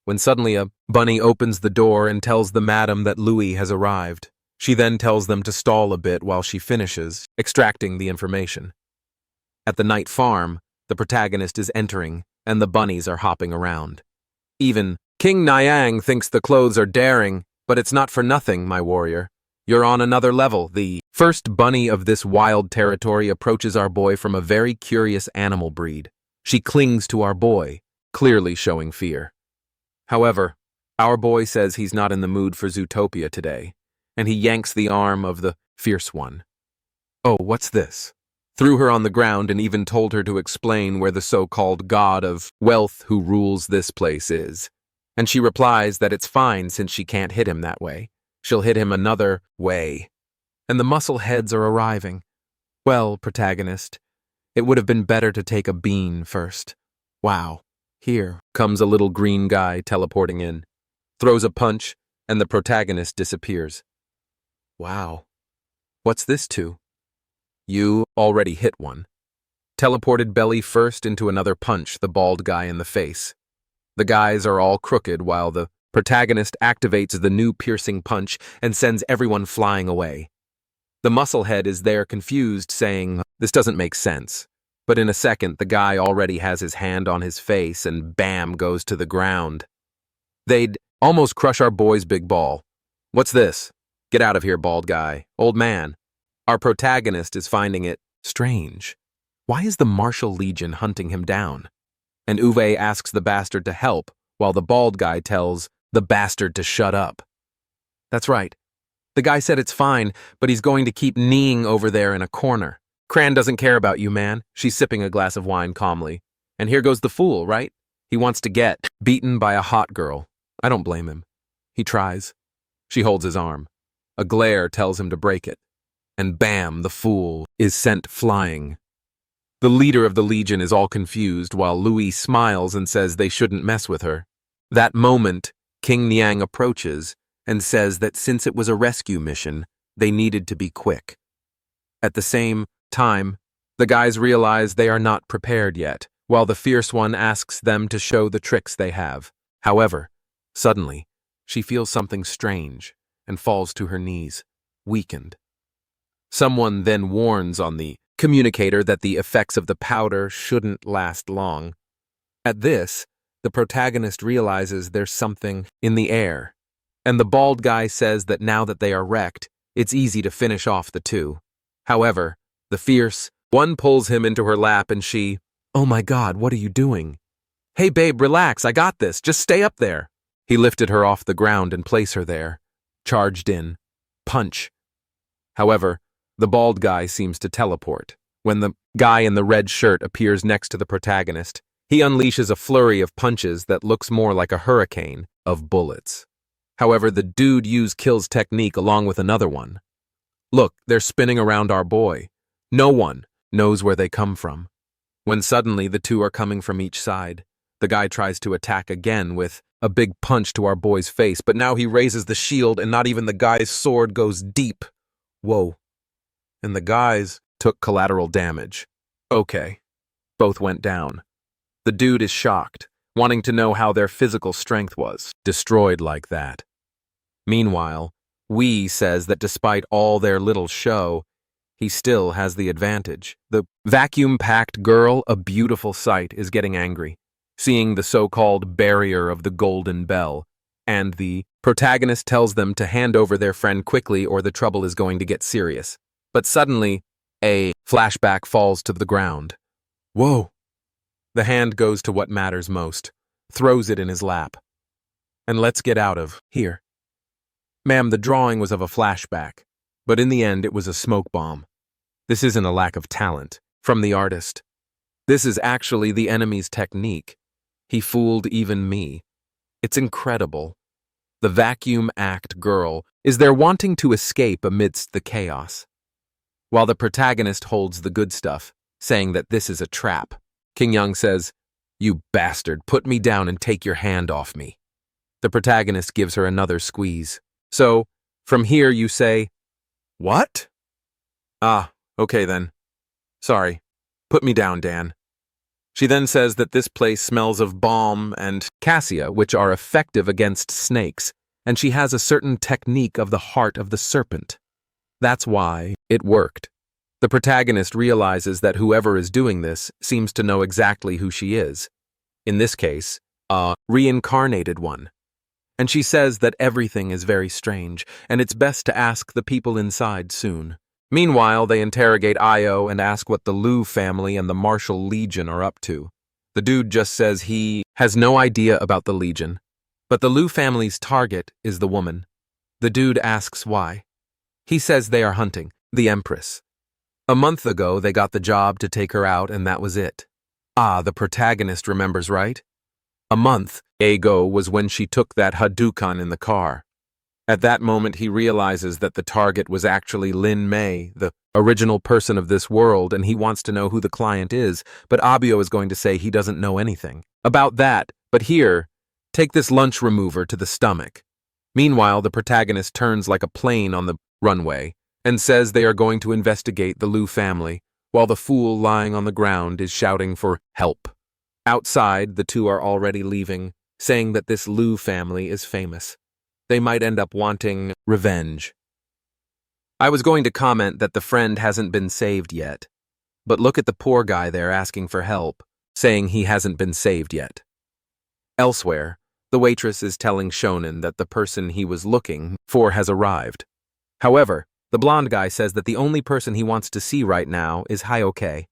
when suddenly a bunny opens the door and tells the madam that Louis has arrived. She then tells them to stall a bit while she finishes extracting the information. At the night farm, the protagonist is entering, and the bunnies are hopping around. Even King Nyang thinks the clothes are daring, but it's not for nothing, my warrior. You're on another level. The first bunny of this wild territory approaches our boy from a very curious animal breed. She clings to our boy, clearly showing fear. However, our boy says he's not in the mood for Zootopia today, and he yanks the arm of the fierce one. "Oh, what's this?" Threw her on the ground and even told her to explain where the so-called god of wealth who rules this place is. And she replies that it's fine since she can't hit him that way. She'll hit him another way. And the muscle heads are arriving. Well, protagonist, it would have been better to take a bean first. Wow. Here comes a little green guy teleporting in, throws a punch, and the protagonist disappears. Wow. What's this to? You already hit one. Teleported belly first into another punch the bald guy in the face. The guys are all crooked while the protagonist activates the new piercing punch and sends everyone flying away. The musclehead is there confused, saying, "This doesn't make sense." But in a second, the guy already has his hand on his face and bam goes to the ground. They'd almost crush our boy's big ball. "What's this? Get out of here, bald guy. Old man." Our protagonist is finding it strange. Why is the Martial Legion hunting him down? And Uwe asks the bastard to help, while the bald guy tells the bastard to shut up. That's right. The guy said it's fine, but he's going to keep kneeing over there in a corner. Cran doesn't care about you, man. She's sipping a glass of wine calmly. And here goes the fool, right? He wants to get beaten by a hot girl. I don't blame him. He tries. She holds his arm. A glare tells him to break it. And bam, the fool is sent flying. The leader of the Legion is all confused while Louis smiles and says they shouldn't mess with her. That moment, King Niang approaches and says that since it was a rescue mission, they needed to be quick. At the same time, the guys realize they are not prepared yet, while the fierce one asks them to show the tricks they have. However, suddenly, she feels something strange and falls to her knees, weakened. Someone then warns on the communicator that the effects of the powder shouldn't last long. At this, the protagonist realizes there's something in the air, and the bald guy says that now that they are wrecked, it's easy to finish off the two. However, the fierce one pulls him into her lap and she, "Oh my God, what are you doing?" "Hey babe, relax, I got this, just stay up there." He lifted her off the ground and placed her there, charged in, punch. However, the bald guy seems to teleport. When the guy in the red shirt appears next to the protagonist, he unleashes a flurry of punches that looks more like a hurricane of bullets. However, the dude used Kill's technique along with another one. Look, they're spinning around our boy. No one knows where they come from. When suddenly the two are coming from each side, the guy tries to attack again with a big punch to our boy's face, but now he raises the shield and not even the guy's sword goes deep. Whoa. And the guys took collateral damage. Okay. Both went down. The dude is shocked, wanting to know how their physical strength was destroyed like that. Meanwhile, Wee says that despite all their little show, he still has the advantage. The vacuum-packed girl, a beautiful sight, is getting angry, seeing the so-called barrier of the Golden Bell, and the protagonist tells them to hand over their friend quickly or the trouble is going to get serious. But suddenly, a flashback falls to the ground. Whoa! The hand goes to what matters most, throws it in his lap. And let's get out of here. Ma'am, the drawing was of a flashback, but in the end it was a smoke bomb. This isn't a lack of talent from the artist. This is actually the enemy's technique. He fooled even me. It's incredible. The vacuum act girl is there wanting to escape amidst the chaos, while the protagonist holds the good stuff, saying that this is a trap. King Young says, "You bastard, put me down and take your hand off me." The protagonist gives her another squeeze. So, from here you say, "What?" "Ah, okay then. Sorry. Put me down, Dan." She then says that this place smells of balm and cassia, which are effective against snakes, and she has a certain technique of the heart of the serpent. That's why it worked. The protagonist realizes that whoever is doing this seems to know exactly who she is. In this case, a reincarnated one. And she says that everything is very strange, and it's best to ask the people inside soon. Meanwhile, they interrogate Io and ask what the Liu family and the Martial Legion are up to. The dude just says he has no idea about the Legion, but the Liu family's target is the woman. The dude asks why. He says they are hunting the Empress. A month ago, they got the job to take her out, and that was it. Ah, the protagonist remembers, right? A month ago was when she took that Hadouken in the car. At that moment, he realizes that the target was actually Lin Mei, the original person of this world, and he wants to know who the client is, but Abio is going to say he doesn't know anything about that. But here, take this lunch remover to the stomach. Meanwhile, the protagonist turns like a plane on the runway and says they are going to investigate the Liu family, while the fool lying on the ground is shouting for help. Outside, the two are already leaving, saying that this Liu family is famous. They might end up wanting revenge. I was going to comment that the friend hasn't been saved yet, but look at the poor guy there asking for help, saying he hasn't been saved yet. Elsewhere, the waitress is telling Shonen that the person he was looking for has arrived. However, the blonde guy says that the only person he wants to see right now is Hyoke.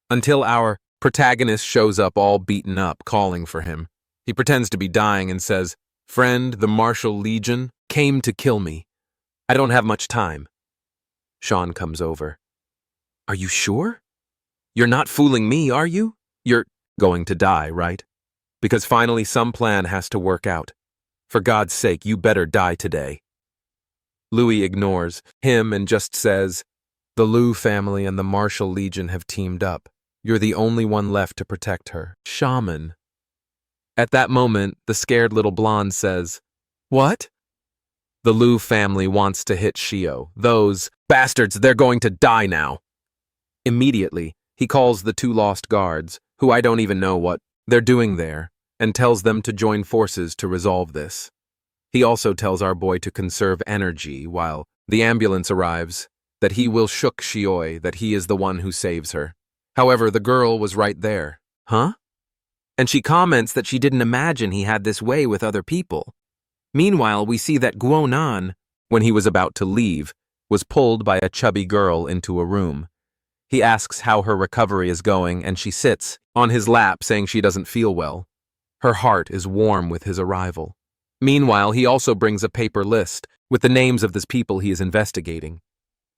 Until our protagonist shows up all beaten up, calling for him. He pretends to be dying and says, "Friend, the Martial Legion came to kill me. I don't have much time." Sean comes over. "Are you sure? You're not fooling me, are you? You're going to die, right? Because finally some plan has to work out. For God's sake, you better die today." Louis ignores him and just says, "The Liu family and the Martial Legion have teamed up. You're the only one left to protect her. Shaman." At that moment, the scared little blonde says, "What?" The Liu family wants to hit Shio. "Those bastards, they're going to die now." Immediately, he calls the two lost guards, who I don't even know what they're doing there, and tells them to join forces to resolve this. He also tells our boy to conserve energy while the ambulance arrives, that he will shook Shioi, that he is the one who saves her. However, the girl was right there. Huh? And she comments that she didn't imagine he had this way with other people. Meanwhile, we see that Guonan, when he was about to leave, was pulled by a chubby girl into a room. He asks how her recovery is going, and she sits on his lap saying she doesn't feel well. Her heart is warm with his arrival. Meanwhile, he also brings a paper list with the names of the people he is investigating.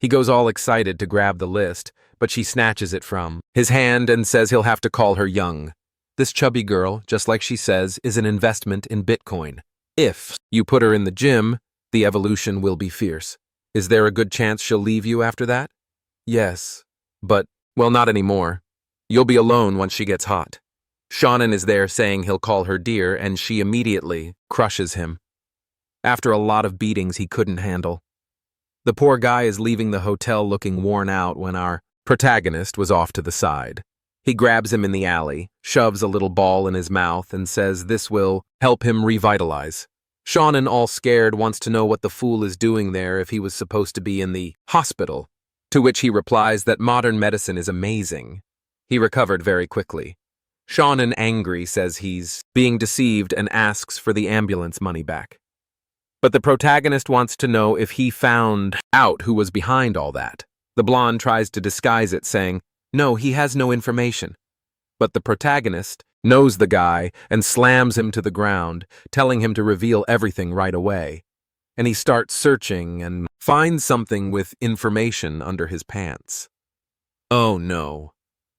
He goes all excited to grab the list, but she snatches it from his hand and says he'll have to call her Young. This chubby girl, just like she says, is an investment in Bitcoin. If you put her in the gym, the evolution will be fierce. Is there a good chance she'll leave you after that? Yes, but, well, not anymore. You'll be alone once she gets hot. Shonen is there saying he'll call her dear, and she immediately crushes him. After a lot of beatings he couldn't handle. The poor guy is leaving the hotel looking worn out when our protagonist was off to the side. He grabs him in the alley, shoves a little ball in his mouth, and says this will help him revitalize. Shonen, all scared, wants to know what the fool is doing there if he was supposed to be in the hospital, to which he replies that modern medicine is amazing. He recovered very quickly. Shonen, angry, says he's being deceived and asks for the ambulance money back. But the protagonist wants to know if he found out who was behind all that. The blonde tries to disguise it, saying, no, he has no information. But the protagonist knows the guy and slams him to the ground, telling him to reveal everything right away. And he starts searching and finds something with information under his pants. Oh no.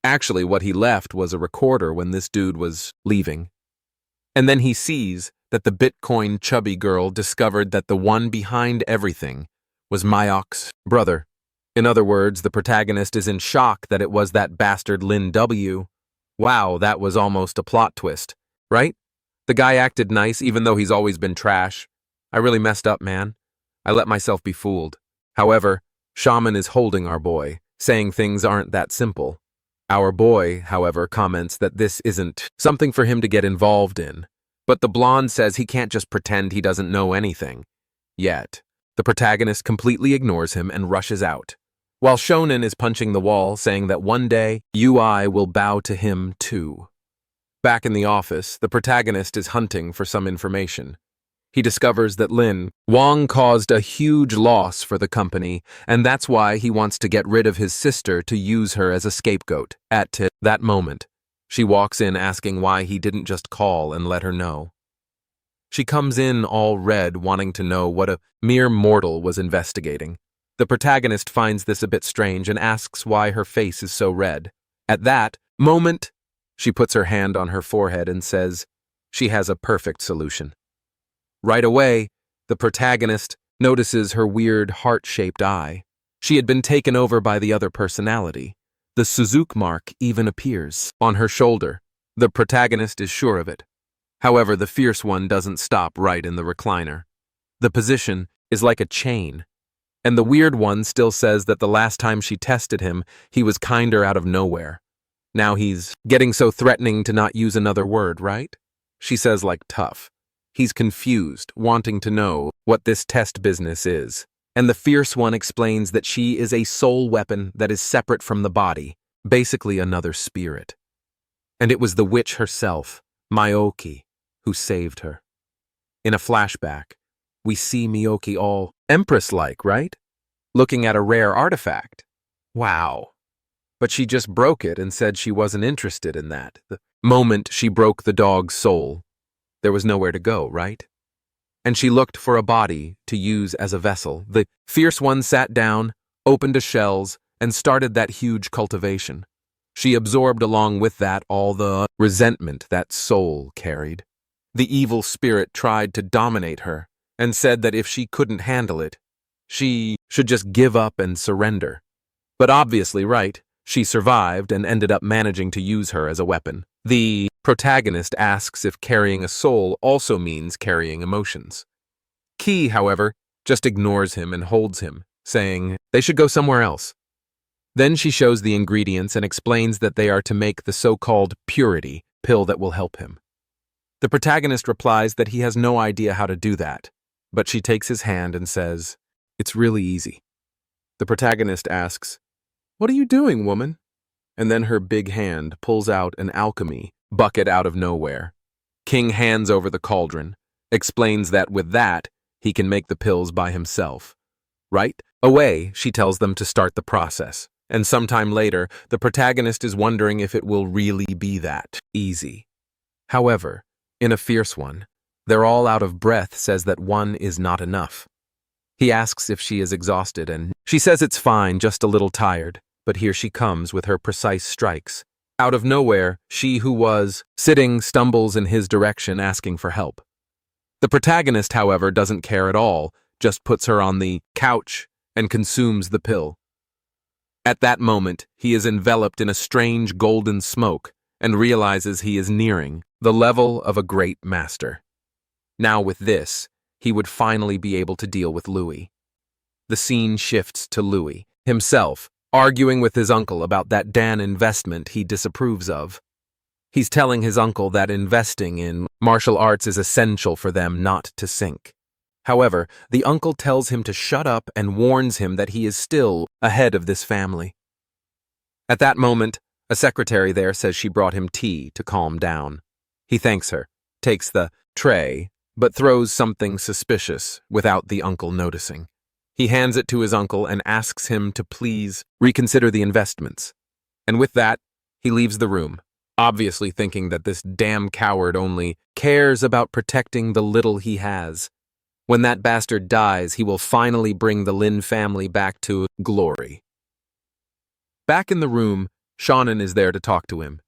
Actually, what he left was a recorder when this dude was leaving. And then he sees that the Bitcoin chubby girl discovered that the one behind everything was Mayok's brother. In other words, the protagonist is in shock that it was that bastard Lin W. Wow, that was almost a plot twist, right? The guy acted nice even though he's always been trash. I really messed up, man. I let myself be fooled. However, Shaman is holding our boy, saying things aren't that simple. Our boy, however, comments that this isn't something for him to get involved in. But the blonde says he can't just pretend he doesn't know anything. Yet, the protagonist completely ignores him and rushes out, while Shonen is punching the wall, saying that one day, UI will bow to him too. Back in the office, the protagonist is hunting for some information. He discovers that Lin Wang caused a huge loss for the company, and that's why he wants to get rid of his sister to use her as a scapegoat. At that moment, she walks in asking why he didn't just call and let her know. She comes in all red, wanting to know what a mere mortal was investigating. The protagonist finds this a bit strange and asks why her face is so red. At that moment, she puts her hand on her forehead and says she has a perfect solution. Right away, the protagonist notices her weird heart-shaped eye. She had been taken over by the other personality. The Suzuki mark even appears on her shoulder. The protagonist is sure of it. However, the fierce one doesn't stop right in the recliner. The position is like a chain. And the weird one still says that the last time she tested him, he was kinder out of nowhere. Now he's getting so threatening to not use another word, right? She says like tough. He's confused, wanting to know what this test business is. And the fierce one explains that she is a soul weapon that is separate from the body, basically another spirit. And it was the witch herself, Miyoki, who saved her. In a flashback, we see Miyoki all Empress-like, right? Looking at a rare artifact. Wow. But she just broke it and said she wasn't interested in that. The moment she broke the dog's soul, there was nowhere to go, right? And she looked for a body to use as a vessel. The fierce one sat down, opened a shells, and started that huge cultivation. She absorbed along with that all the resentment that soul carried. The evil spirit tried to dominate her and said that if she couldn't handle it, she should just give up and surrender. But obviously, right, she survived and ended up managing to use her as a weapon. The protagonist asks if carrying a soul also means carrying emotions. Key, however, just ignores him and holds him, saying they should go somewhere else. Then she shows the ingredients and explains that they are to make the so-called purity pill that will help him. The protagonist replies that he has no idea how to do that, but she takes his hand and says, "It's really easy." The protagonist asks, "What are you doing, woman?" And then her big hand pulls out an alchemy bucket out of nowhere. King hands over the cauldron, explains that with that, he can make the pills by himself. Right away, she tells them to start the process. And sometime later, the protagonist is wondering if it will really be that easy. However, in a fierce one, they're all out of breath, says that one is not enough. He asks if she is exhausted, and she says it's fine, just a little tired. But here she comes with her precise strikes. Out of nowhere, she who was sitting stumbles in his direction, asking for help. The protagonist, however, doesn't care at all, just puts her on the couch and consumes the pill. At that moment, he is enveloped in a strange golden smoke and realizes he is nearing the level of a great master. Now with this, he would finally be able to deal with Louis. The scene shifts to Louis himself, arguing with his uncle about that Dan investment he disapproves of. He's telling his uncle that investing in martial arts is essential for them not to sink. However, the uncle tells him to shut up and warns him that he is still ahead of this family. At that moment, a secretary there says she brought him tea to calm down. He thanks her, takes the tray, but throws something suspicious without the uncle noticing. He hands it to his uncle and asks him to please reconsider the investments. And with that, he leaves the room, obviously thinking that this damn coward only cares about protecting the little he has. When that bastard dies, he will finally bring the Lin family back to glory. Back in the room, Shannon is there to talk to him.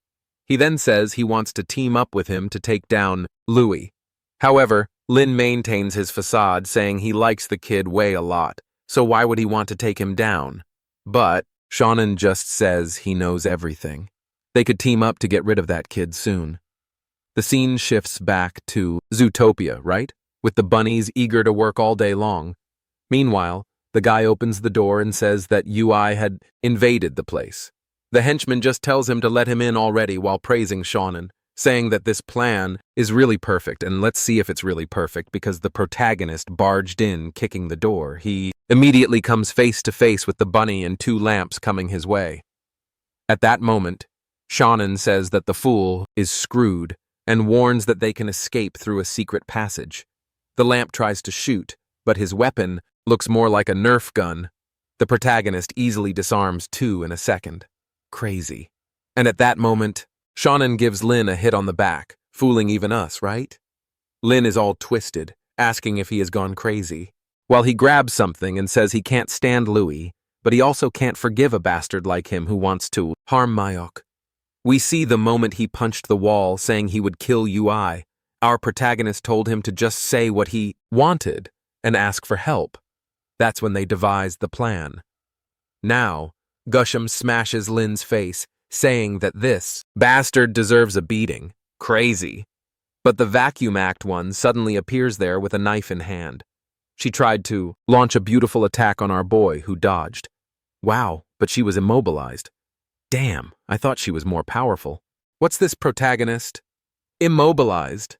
He then says he wants to team up with him to take down Louis. However, Lin maintains his facade, saying he likes the kid way a lot, so why would he want to take him down? But Shannon just says he knows everything. They could team up to get rid of that kid soon. The scene shifts back to Zootopia, right? With the bunnies eager to work all day long. Meanwhile, the guy opens the door and says that UI had invaded the place. The henchman just tells him to let him in already while praising Shannon, saying that this plan is really perfect, and let's see if it's really perfect because the protagonist barged in, kicking the door. He immediately comes face to face with the bunny and two lamps coming his way. At that moment, Shannon says that the fool is screwed and warns that they can escape through a secret passage. The lamp tries to shoot, but his weapon looks more like a Nerf gun. The protagonist easily disarms two in a second. Crazy. And at that moment, Shannon gives Lin a hit on the back, fooling even us, right? Lin is all twisted, asking if he has gone crazy, while he grabs something and says he can't stand Louis, but he also can't forgive a bastard like him who wants to harm Mayok. We see the moment he punched the wall, saying he would kill UI. Our protagonist told him to just say what he wanted and ask for help. That's when they devised the plan. Now, Gusham smashes Lin's face, saying that this bastard deserves a beating. Crazy. But the Vacuum Act one suddenly appears there with a knife in hand. She tried to launch a beautiful attack on our boy, who dodged. Wow, but she was immobilized. Damn, I thought she was more powerful. What's this protagonist? Immobilized.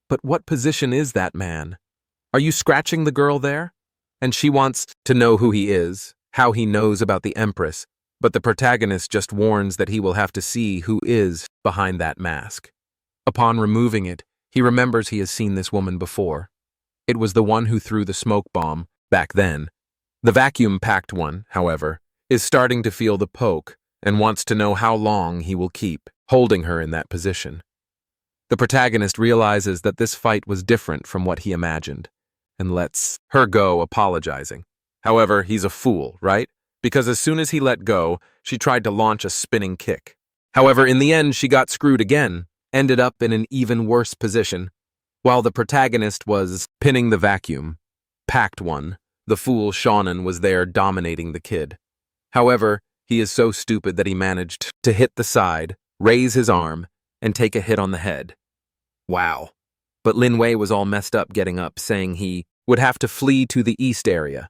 But what position is that man? Are you scratching the girl there? And she wants to know who he is, how he knows about the Empress, but the protagonist just warns that he will have to see who is behind that mask. Upon removing it, he remembers he has seen this woman before. It was the one who threw the smoke bomb back then. The vacuum-packed one, however, is starting to feel the poke and wants to know how long he will keep holding her in that position. The protagonist realizes that this fight was different from what he imagined, and lets her go, apologizing. However, he's a fool, right? Because as soon as he let go, she tried to launch a spinning kick. However, in the end, she got screwed again, ended up in an even worse position. While the protagonist was pinning the vacuum-packed one, the fool Shannon was there dominating the kid. However, he is so stupid that he managed to hit the side, raise his arm, and take a hit on the head. Wow. But Lin Wei was all messed up getting up, saying he would have to flee to the east area.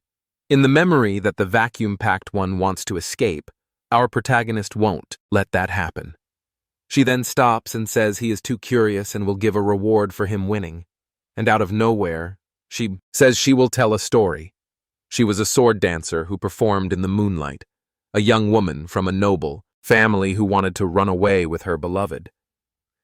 In the memory that the vacuum-packed one wants to escape, our protagonist won't let that happen. She then stops and says he is too curious and will give a reward for him winning. And out of nowhere, she says she will tell a story. She was a sword dancer who performed in the moonlight, a young woman from a noble family who wanted to run away with her beloved.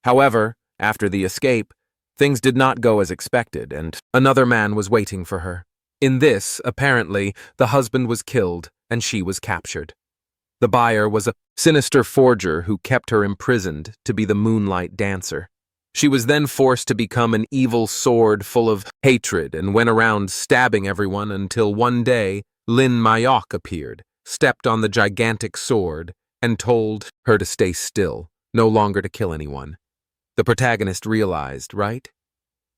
However, after the escape, things did not go as expected, and another man was waiting for her. In this, apparently, the husband was killed and she was captured. The buyer was a sinister forger who kept her imprisoned to be the moonlight dancer. She was then forced to become an evil sword full of hatred and went around stabbing everyone until one day Lin Mayok appeared, stepped on the gigantic sword, and told her to stay still, no longer to kill anyone. The protagonist realized, right?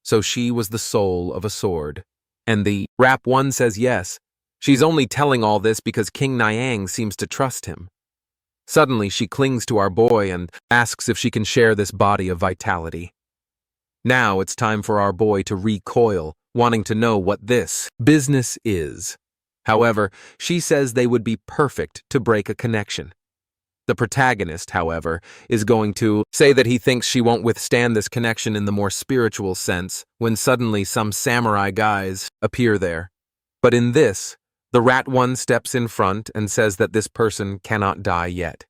So she was the soul of a sword. And the Rap 1 says yes, she's only telling all this because King Niang seems to trust him. Suddenly she clings to our boy and asks if she can share this body of vitality. Now it's time for our boy to recoil, wanting to know what this business is. However, she says they would be perfect to break a connection. The protagonist, however, is going to say that he thinks she won't withstand this connection in the more spiritual sense when suddenly some samurai guys appear there. But in this, the rat one steps in front and says that this person cannot die yet.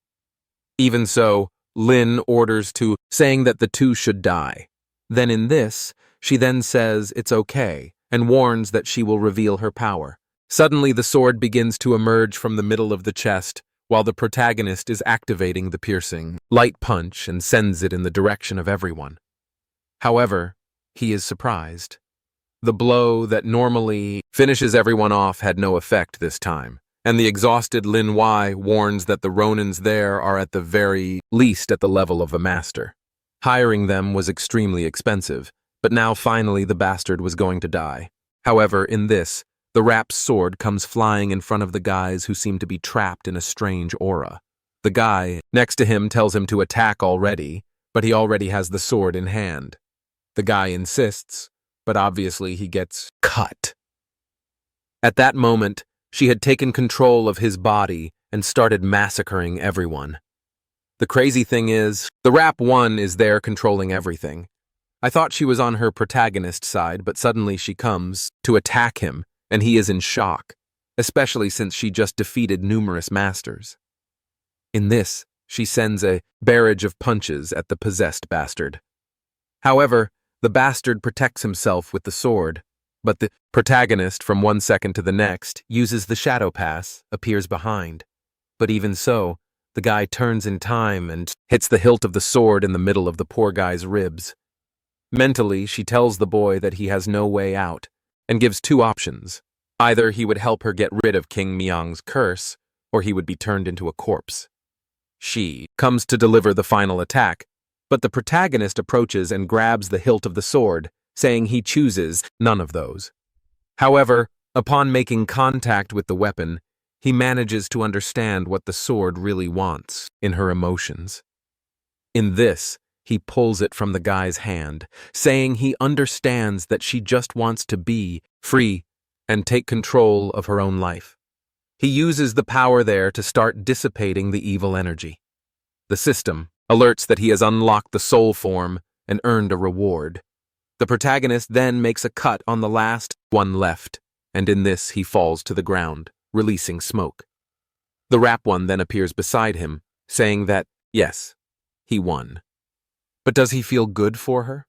Even so, Lin orders to, saying that the two should die. Then in this, she then says it's okay and warns that she will reveal her power. Suddenly the sword begins to emerge from the middle of the chest, while the protagonist is activating the piercing light punch and sends it in the direction of everyone. However, he is surprised. The blow that normally finishes everyone off had no effect this time, and the exhausted Lin Wei warns that the Ronins there are at the very least at the level of a master. Hiring them was extremely expensive, but now finally the bastard was going to die. However, in this, the rap's sword comes flying in front of the guys who seem to be trapped in a strange aura. The guy next to him tells him to attack already, but he already has the sword in hand. The guy insists, but obviously he gets cut. At that moment, she had taken control of his body and started massacring everyone. The crazy thing is, the rap one is there controlling everything. I thought she was on her protagonist's side, but suddenly she comes to attack him, and he is in shock, especially since she just defeated numerous masters. In this, she sends a barrage of punches at the possessed bastard. However, the bastard protects himself with the sword, but the protagonist, from one second to the next, uses the shadow pass, appears behind. But even so, the guy turns in time and hits the hilt of the sword in the middle of the poor guy's ribs. Mentally, she tells the boy that he has no way out, and gives two options. Either he would help her get rid of King Myang's curse, or he would be turned into a corpse. She comes to deliver the final attack, but the protagonist approaches and grabs the hilt of the sword, saying he chooses none of those. However, upon making contact with the weapon, he manages to understand what the sword really wants in her emotions. In this, he pulls it from the guy's hand, saying he understands that she just wants to be free and take control of her own life. He uses the power there to start dissipating the evil energy. The system alerts that he has unlocked the soul form and earned a reward. The protagonist then makes a cut on the last one left, and in this he falls to the ground, releasing smoke. The rap one then appears beside him, saying that, yes, he won. But does he feel good for her?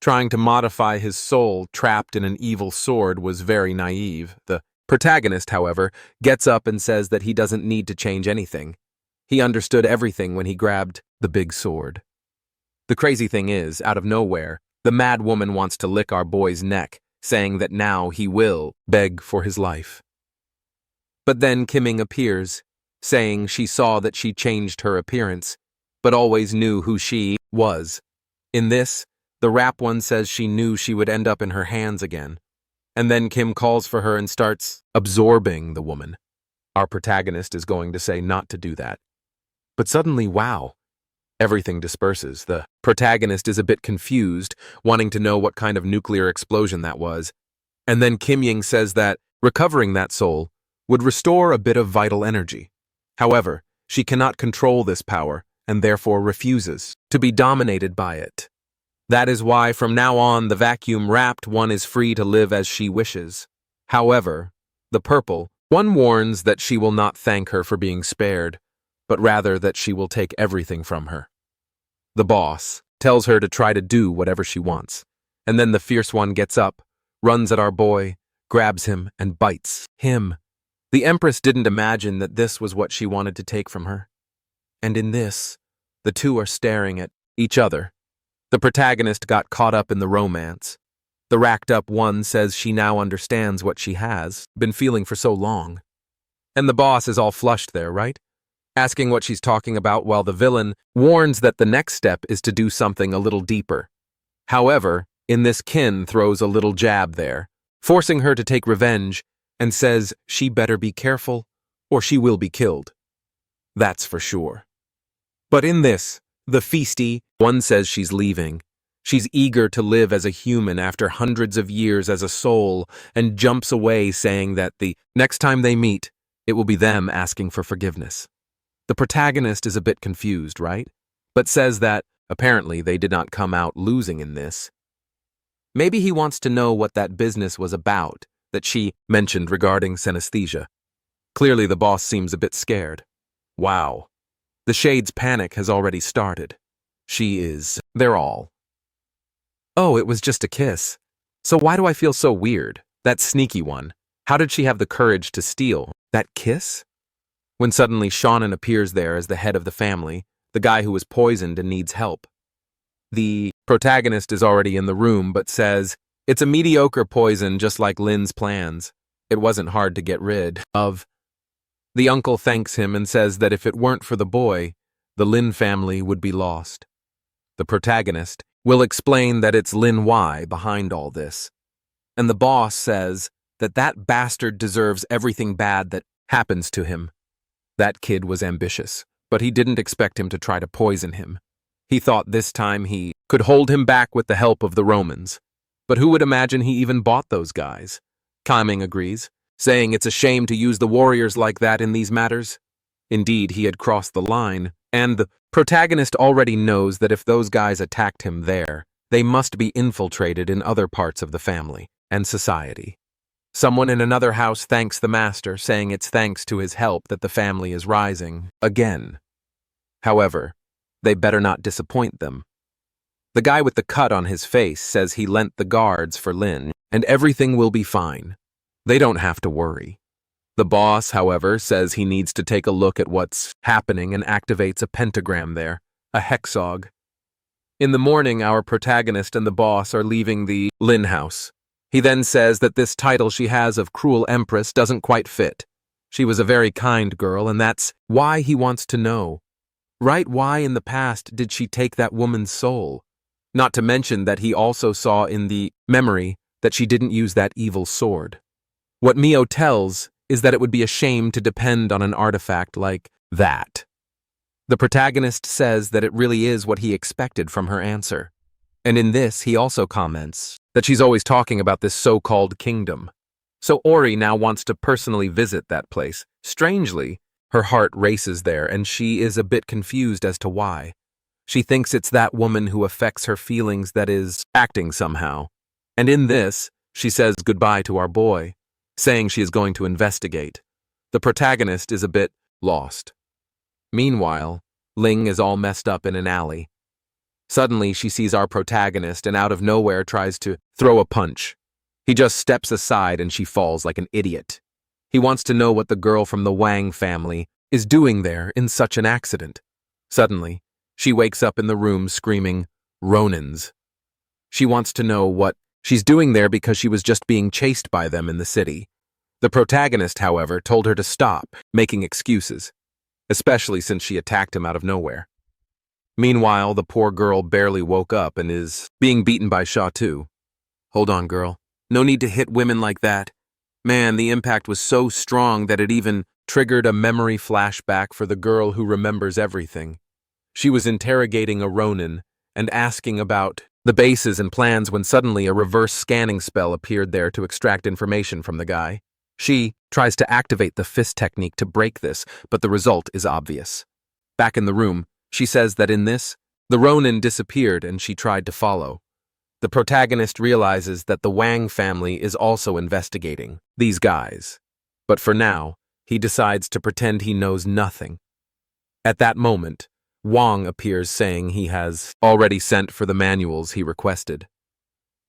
Trying to modify his soul trapped in an evil sword was very naive. The protagonist, however, gets up and says that he doesn't need to change anything. He understood everything when he grabbed the big sword. The crazy thing is, out of nowhere, the mad woman wants to lick our boy's neck, saying that now he will beg for his life. But then Kimming appears, saying she saw that she changed her appearance, but always knew who she was. In this, the rap one says she knew she would end up in her hands again. And then Kim calls for her and starts absorbing the woman. Our protagonist is going to say not to do that. But suddenly, wow, everything disperses. The protagonist is a bit confused, wanting to know what kind of nuclear explosion that was. And then Kim Ying says that recovering that soul would restore a bit of vital energy. However, she cannot control this power, and therefore refuses to be dominated by it. That is why from now on the vacuum-wrapped one is free to live as she wishes. However, the purple one warns that she will not thank her for being spared, but rather that she will take everything from her. The boss tells her to try to do whatever she wants, and then the fierce one gets up, runs at our boy, grabs him, and bites him. The Empress didn't imagine that this was what she wanted to take from her. And in this, the two are staring at each other. The protagonist got caught up in the romance. The racked up one says she now understands what she has been feeling for so long. And the boss is all flushed there, right? Asking what she's talking about, while the villain warns that the next step is to do something a little deeper. However, in this, Kin throws a little jab there, forcing her to take revenge, and says she better be careful or she will be killed. That's for sure. But in this, the feisty one says she's leaving. She's eager to live as a human after hundreds of years as a soul, and jumps away saying that the next time they meet, it will be them asking for forgiveness. The protagonist is a bit confused, right? But says that apparently they did not come out losing in this. Maybe he wants to know what that business was about that she mentioned regarding synesthesia. Clearly the boss seems a bit scared. Wow. The Shade's panic has already started. They're all. Oh, it was just a kiss. So why do I feel so weird? That sneaky one. How did she have the courage to steal that kiss? When suddenly Shannon appears there as the head of the family, the guy who was poisoned and needs help. The protagonist is already in the room but says, it's a mediocre poison just like Lynn's plans. It wasn't hard to get rid of. The uncle thanks him and says that if it weren't for the boy, the Lynn family would be lost. The protagonist will explain that it's Lynn Y behind all this. And the boss says that that bastard deserves everything bad that happens to him. That kid was ambitious, but he didn't expect him to try to poison him. He thought this time he could hold him back with the help of the Romans. But who would imagine he even bought those guys? Kaming agrees, saying it's a shame to use the warriors like that in these matters. Indeed, he had crossed the line, and the protagonist already knows that if those guys attacked him there, they must be infiltrated in other parts of the family and society. Someone in another house thanks the master, saying it's thanks to his help that the family is rising again. However, they better not disappoint them. The guy with the cut on his face says he lent the guards for Lynn, and everything will be fine. They don't have to worry. The boss, however, says he needs to take a look at what's happening and activates a pentagram there, a hexog. In the morning, our protagonist and the boss are leaving the Lynn house. He then says that this title she has of Cruel Empress doesn't quite fit. She was a very kind girl, and that's why he wants to know. Right, why in the past did she take that woman's soul? Not to mention that he also saw in the memory that she didn't use that evil sword. What Mio tells is that it would be a shame to depend on an artifact like that. The protagonist says that it really is what he expected from her answer. And in this, he also comments that she's always talking about this so-called kingdom. So Ori now wants to personally visit that place. Strangely, her heart races there, and she is a bit confused as to why. She thinks it's that woman who affects her feelings that is acting somehow. And in this, she says goodbye to our boy, saying she is going to investigate. The protagonist is a bit lost. Meanwhile, Ling is all messed up in an alley. Suddenly, she sees our protagonist and out of nowhere tries to throw a punch. He just steps aside and she falls like an idiot. He wants to know what the girl from the Wang family is doing there in such an accident. Suddenly, she wakes up in the room screaming, Ronins. She wants to know what she's doing there because she was just being chased by them in the city. The protagonist, however, told her to stop making excuses, especially since she attacked him out of nowhere. Meanwhile, the poor girl barely woke up and is being beaten by Sha too. Hold on, girl. No need to hit women like that. Man, the impact was so strong that it even triggered a memory flashback for the girl who remembers everything. She was interrogating a Ronin and asking about the bases and plans when suddenly a reverse scanning spell appeared there to extract information from the guy. She tries to activate the fist technique to break this, but the result is obvious. Back in the room, she says that in this, the Ronin disappeared and she tried to follow. The protagonist realizes that the Wang family is also investigating these guys. But for now, he decides to pretend he knows nothing. At that moment, Wang appears saying he has already sent for the manuals he requested.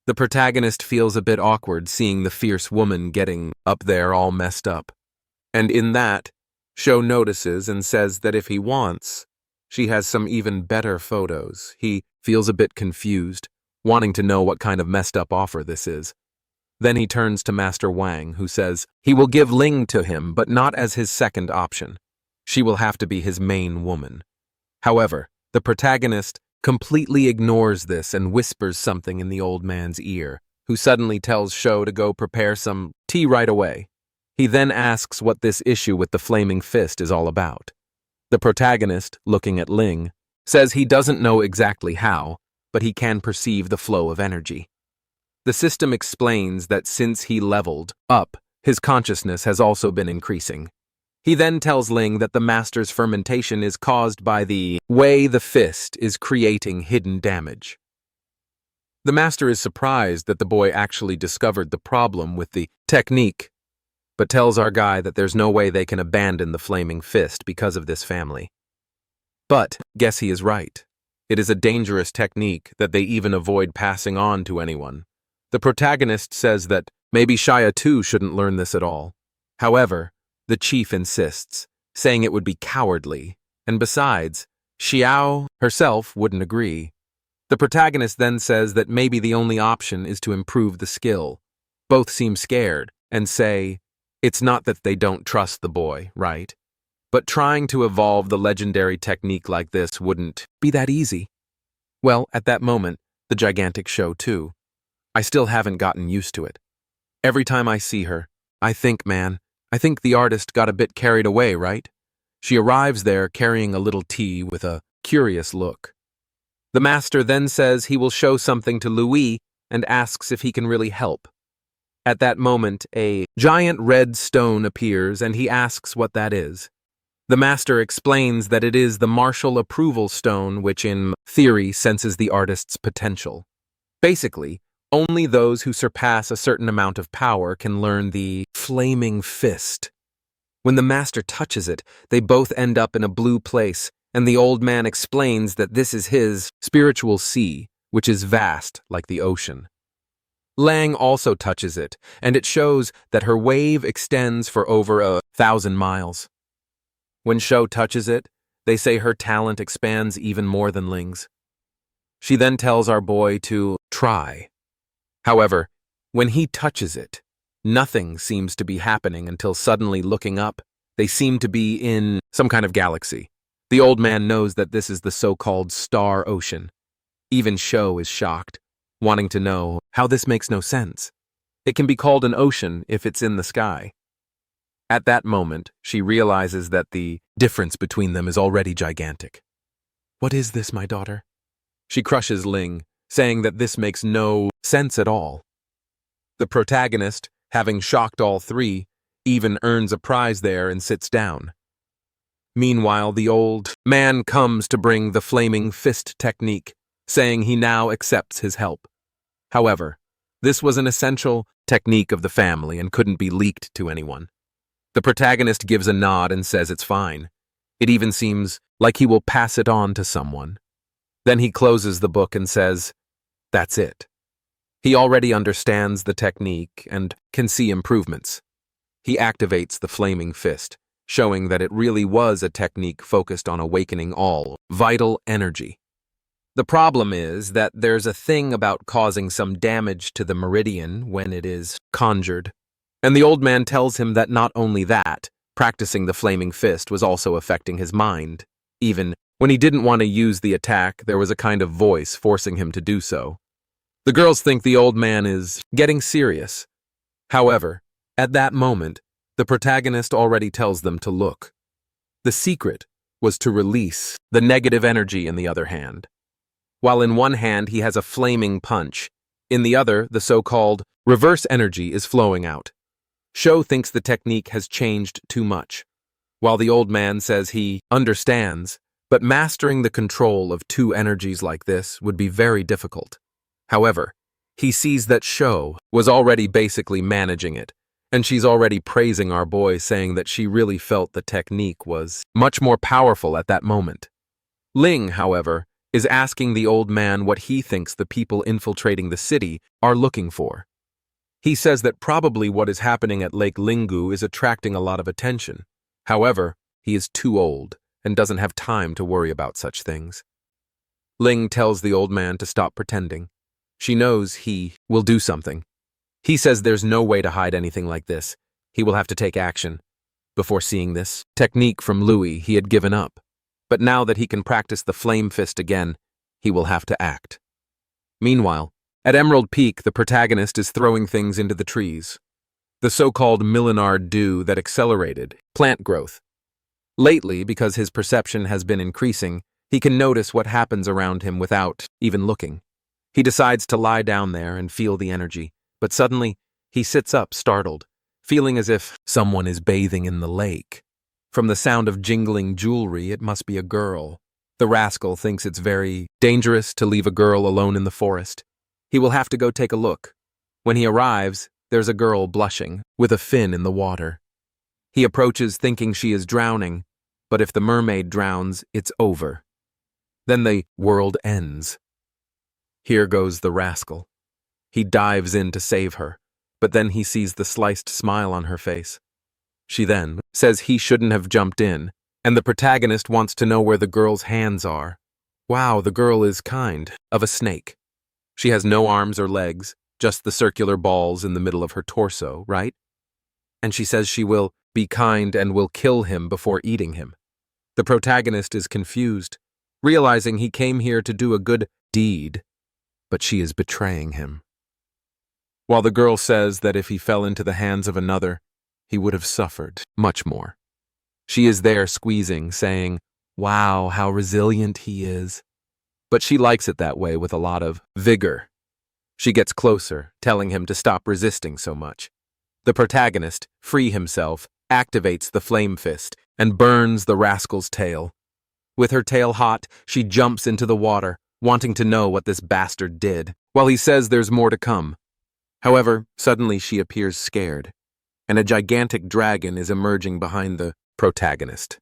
The protagonist feels a bit awkward seeing the fierce woman getting up there all messed up. And in that, Sho notices and says that if he wants, she has some even better photos. He feels a bit confused, wanting to know what kind of messed up offer this is. Then he turns to Master Wang, who says he will give Ling to him, but not as his second option. She will have to be his main woman. However, the protagonist completely ignores this and whispers something in the old man's ear, who suddenly tells Sho to go prepare some tea right away. He then asks what this issue with the flaming fist is all about. The protagonist, looking at Ling, says he doesn't know exactly how, but he can perceive the flow of energy. The system explains that since he leveled up, his consciousness has also been increasing. He then tells Ling that the master's fermentation is caused by the way the fist is creating hidden damage. The master is surprised that the boy actually discovered the problem with the technique, but tells our guy that there's no way they can abandon the flaming fist because of this family. But guess he is right. It is a dangerous technique that they even avoid passing on to anyone. The protagonist says that maybe Shia too shouldn't learn this at all. However, the chief insists, saying it would be cowardly, and besides, Xiao herself wouldn't agree. The protagonist then says that maybe the only option is to improve the skill. Both seem scared and say, it's not that they don't trust the boy, right? But trying to evolve the legendary technique like this wouldn't be that easy. Well, at that moment, the gigantic show too. I still haven't gotten used to it. Every time I see her, I think the artist got a bit carried away, right? She arrives there carrying a little tea with a curious look. The master then says he will show something to Louis and asks if he can really help. At that moment, a giant red stone appears and he asks what that is. The master explains that it is the martial approval stone which in theory senses the artist's potential. Basically, only those who surpass a certain amount of power can learn the flaming fist. When the master touches it, they both end up in a blue place, and the old man explains that this is his spiritual sea, which is vast like the ocean. Lang also touches it, and it shows that her wave extends for over 1,000 miles. When Shou touches it, they say her talent expands even more than Ling's. She then tells our boy to try. However, when he touches it, nothing seems to be happening until suddenly looking up, they seem to be in some kind of galaxy. The old man knows that this is the so-called star ocean. Even Shou is shocked, wanting to know how this makes no sense. It can be called an ocean if it's in the sky. At that moment, she realizes that the difference between them is already gigantic. What is this, my daughter? She crushes Ling, saying that this makes no sense at all. The protagonist, having shocked all three, even earns a prize there and sits down. Meanwhile, the old man comes to bring the flaming fist technique, saying he now accepts his help. However, this was an essential technique of the family and couldn't be leaked to anyone. The protagonist gives a nod and says it's fine. It even seems like he will pass it on to someone. Then he closes the book and says, that's it. He already understands the technique and can see improvements. He activates the flaming fist, showing that it really was a technique focused on awakening all vital energy. The problem is that there's a thing about causing some damage to the meridian when it is conjured. And the old man tells him that not only that, practicing the flaming fist was also affecting his mind. Even when he didn't want to use the attack, there was a kind of voice forcing him to do so. The girls think the old man is getting serious. However, at that moment, the protagonist already tells them to look. The secret was to release the negative energy in the other hand. While in one hand he has a flaming punch, in the other the so-called reverse energy is flowing out. Shou thinks the technique has changed too much, while the old man says he understands, but mastering the control of two energies like this would be very difficult. However, he sees that Shou was already basically managing it, and she's already praising our boy, saying that she really felt the technique was much more powerful at that moment. Ling, however, is asking the old man what he thinks the people infiltrating the city are looking for. He says that probably what is happening at Lake Lingu is attracting a lot of attention. However, he is too old and doesn't have time to worry about such things. Ling tells the old man to stop pretending. She knows he will do something. He says there's no way to hide anything like this. He will have to take action. Before seeing this technique from Louis, he had given up. But now that he can practice the flame fist again, he will have to act. Meanwhile, at Emerald Peak, the protagonist is throwing things into the trees. The so-called millenard dew that accelerated plant growth. Lately, because his perception has been increasing, He can notice what happens around him without even looking. He decides to lie down there and feel the energy, but suddenly he sits up startled, feeling as if someone is bathing in the lake. From the sound of jingling jewelry, it must be a girl. The rascal thinks it's very dangerous to leave a girl alone in the forest. He will have to go take a look. When he arrives, there's a girl blushing, with a fin in the water. He approaches thinking she is drowning, but if the mermaid drowns, it's over. Then the world ends. Here goes the rascal. He dives in to save her, but then he sees the sliced smile on her face. She then says he shouldn't have jumped in, and the protagonist wants to know where the girl's hands are. Wow, the girl is kind of a snake. She has no arms or legs, just the circular balls in the middle of her torso, right? And she says she will be kind and will kill him before eating him. The protagonist is confused, realizing he came here to do a good deed, but she is betraying him. While the girl says that if he fell into the hands of another, he would have suffered much more. She is there squeezing, saying, "Wow, how resilient he is." But she likes it that way with a lot of vigor. She gets closer, telling him to stop resisting so much. The protagonist, free himself, activates the flame fist and burns the rascal's tail. With her tail hot, she jumps into the water, wanting to know what this bastard did, while he says there's more to come. However, suddenly she appears scared, and a gigantic dragon is emerging behind the protagonist.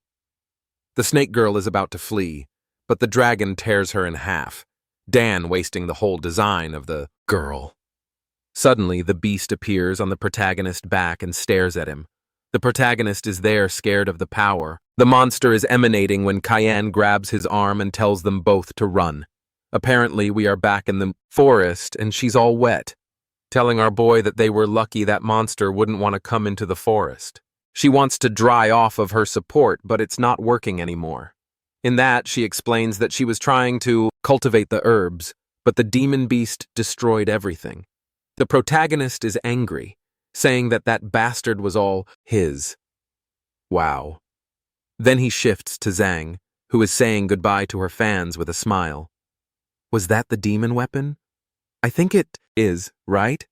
The snake girl is about to flee, but the dragon tears her in half, Dan wasting the whole design of the girl. Suddenly, the beast appears on the protagonist's back and stares at him. The protagonist is there scared of the power. The monster is emanating when Cayenne grabs his arm and tells them both to run. Apparently, we are back in the forest and she's all wet, telling our boy that they were lucky that monster wouldn't want to come into the forest. She wants to dry off of her support, but it's not working anymore. In that, she explains that she was trying to cultivate the herbs, but the demon beast destroyed everything. The protagonist is angry, saying that that bastard was all his. Wow. Then he shifts to Zhang, who is saying goodbye to her fans with a smile. Was that the demon weapon? I think it is, right?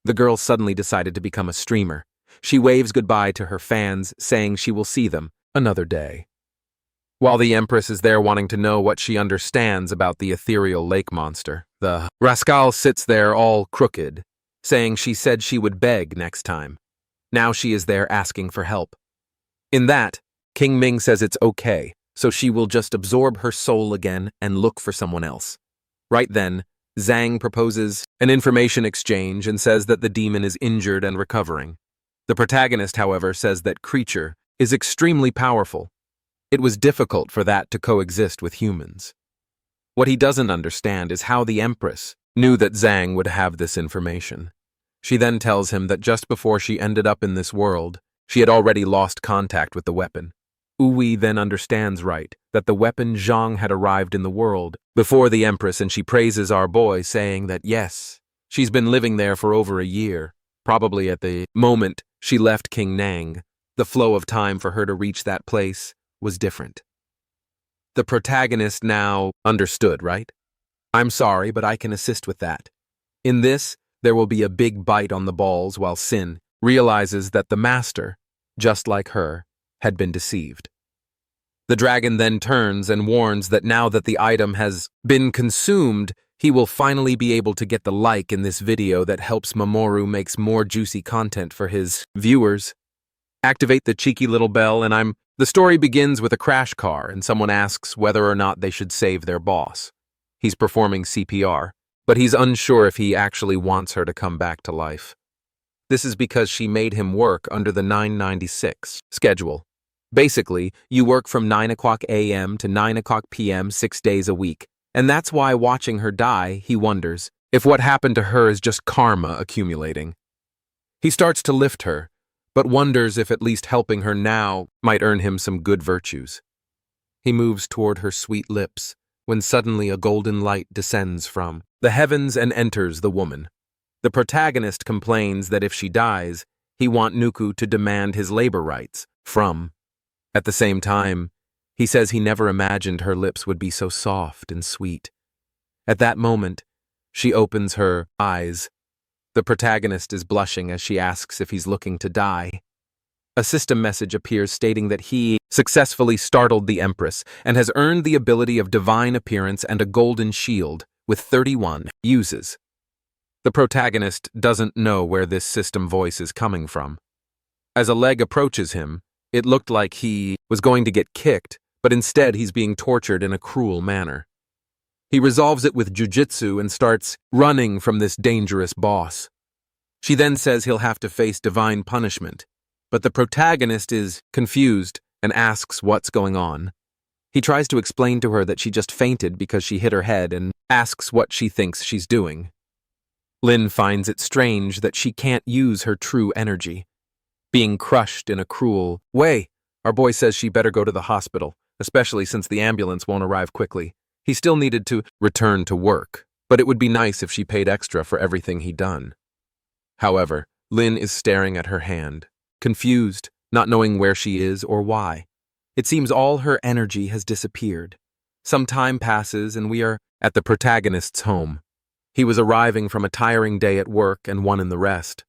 The girl suddenly decided to become a streamer. She waves goodbye to her fans, saying she will see them another day. While the Empress is there wanting to know what she understands about the ethereal lake monster, the rascal sits there all crooked, saying she said she would beg next time. Now she is there asking for help. In that, King Ming says it's okay, so she will just absorb her soul again and look for someone else. Right then, Zhang proposes an information exchange and says that the demon is injured and recovering. The protagonist, however, says that creature is extremely powerful. It was difficult for that to coexist with humans. What he doesn't understand is how the Empress knew that Zhang would have this information. She then tells him that just before she ended up in this world, she had already lost contact with the weapon. Uwe then understands right that the weapon Zhang had arrived in the world before the Empress, and she praises our boy, saying that yes, she's been living there for over a year, probably at the moment she left King Nang. The flow of time for her to reach that place was different. The protagonist now understood, right? I'm sorry, but I can assist with that. In this, there will be a big bite on the balls while Sin realizes that the master, just like her, had been deceived. The dragon then turns and warns that now that the item has been consumed, he will finally be able to get the like in this video that helps Mamoru makes more juicy content for his viewers. Activate the cheeky little bell and The story begins with a crash car and someone asks whether or not they should save their boss. He's performing CPR, but he's unsure if he actually wants her to come back to life. This is because she made him work under the 996 schedule. Basically, you work from 9 o'clock a.m. to 9 o'clock p.m. 6 days a week, and that's why watching her die, he wonders if what happened to her is just karma accumulating. He starts to lift her, but wonders if at least helping her now might earn him some good virtues. He moves toward her sweet lips, when suddenly a golden light descends from the heavens and enters the woman. The protagonist complains that if she dies, he wants Nuku to demand his labor rights from. At the same time, He says he never imagined her lips would be so soft and sweet. At that moment, she opens her eyes. The protagonist is blushing as she asks if he's looking to die. A system message appears stating that he successfully startled the Empress and has earned the ability of divine appearance and a golden shield with 31 uses. The protagonist doesn't know where this system voice is coming from. As a leg approaches him, it looked like he was going to get kicked, but instead he's being tortured in a cruel manner. He resolves it with jujitsu and starts running from this dangerous boss. She then says he'll have to face divine punishment, but the protagonist is confused and asks what's going on. He tries to explain to her that she just fainted because she hit her head and asks what she thinks she's doing. Lin finds it strange that she can't use her true energy, being crushed in a cruel way. Our boy says she better go to the hospital, especially since the ambulance won't arrive quickly. He still needed to return to work, but it would be nice if she paid extra for everything he'd done. However, Lin is staring at her hand, confused, not knowing where she is or why. It seems all her energy has disappeared. Some time passes and we are at the protagonist's home. He was arriving from a tiring day at work and one in the rest.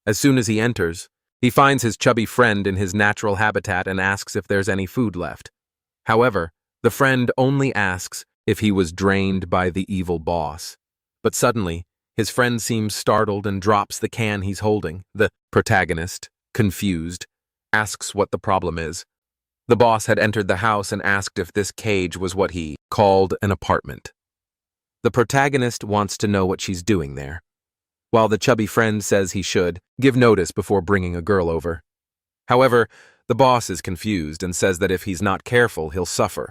As soon as he enters, he finds his chubby friend in his natural habitat and asks if there's any food left. However, the friend only asks if he was drained by the evil boss. But suddenly, his friend seems startled and drops the can he's holding. The protagonist, confused, asks what the problem is. The boss had entered the house and asked if this cage was what he called an apartment. The protagonist wants to know what she's doing there, while the chubby friend says he should give notice before bringing a girl over. However, the boss is confused and says that if he's not careful, he'll suffer.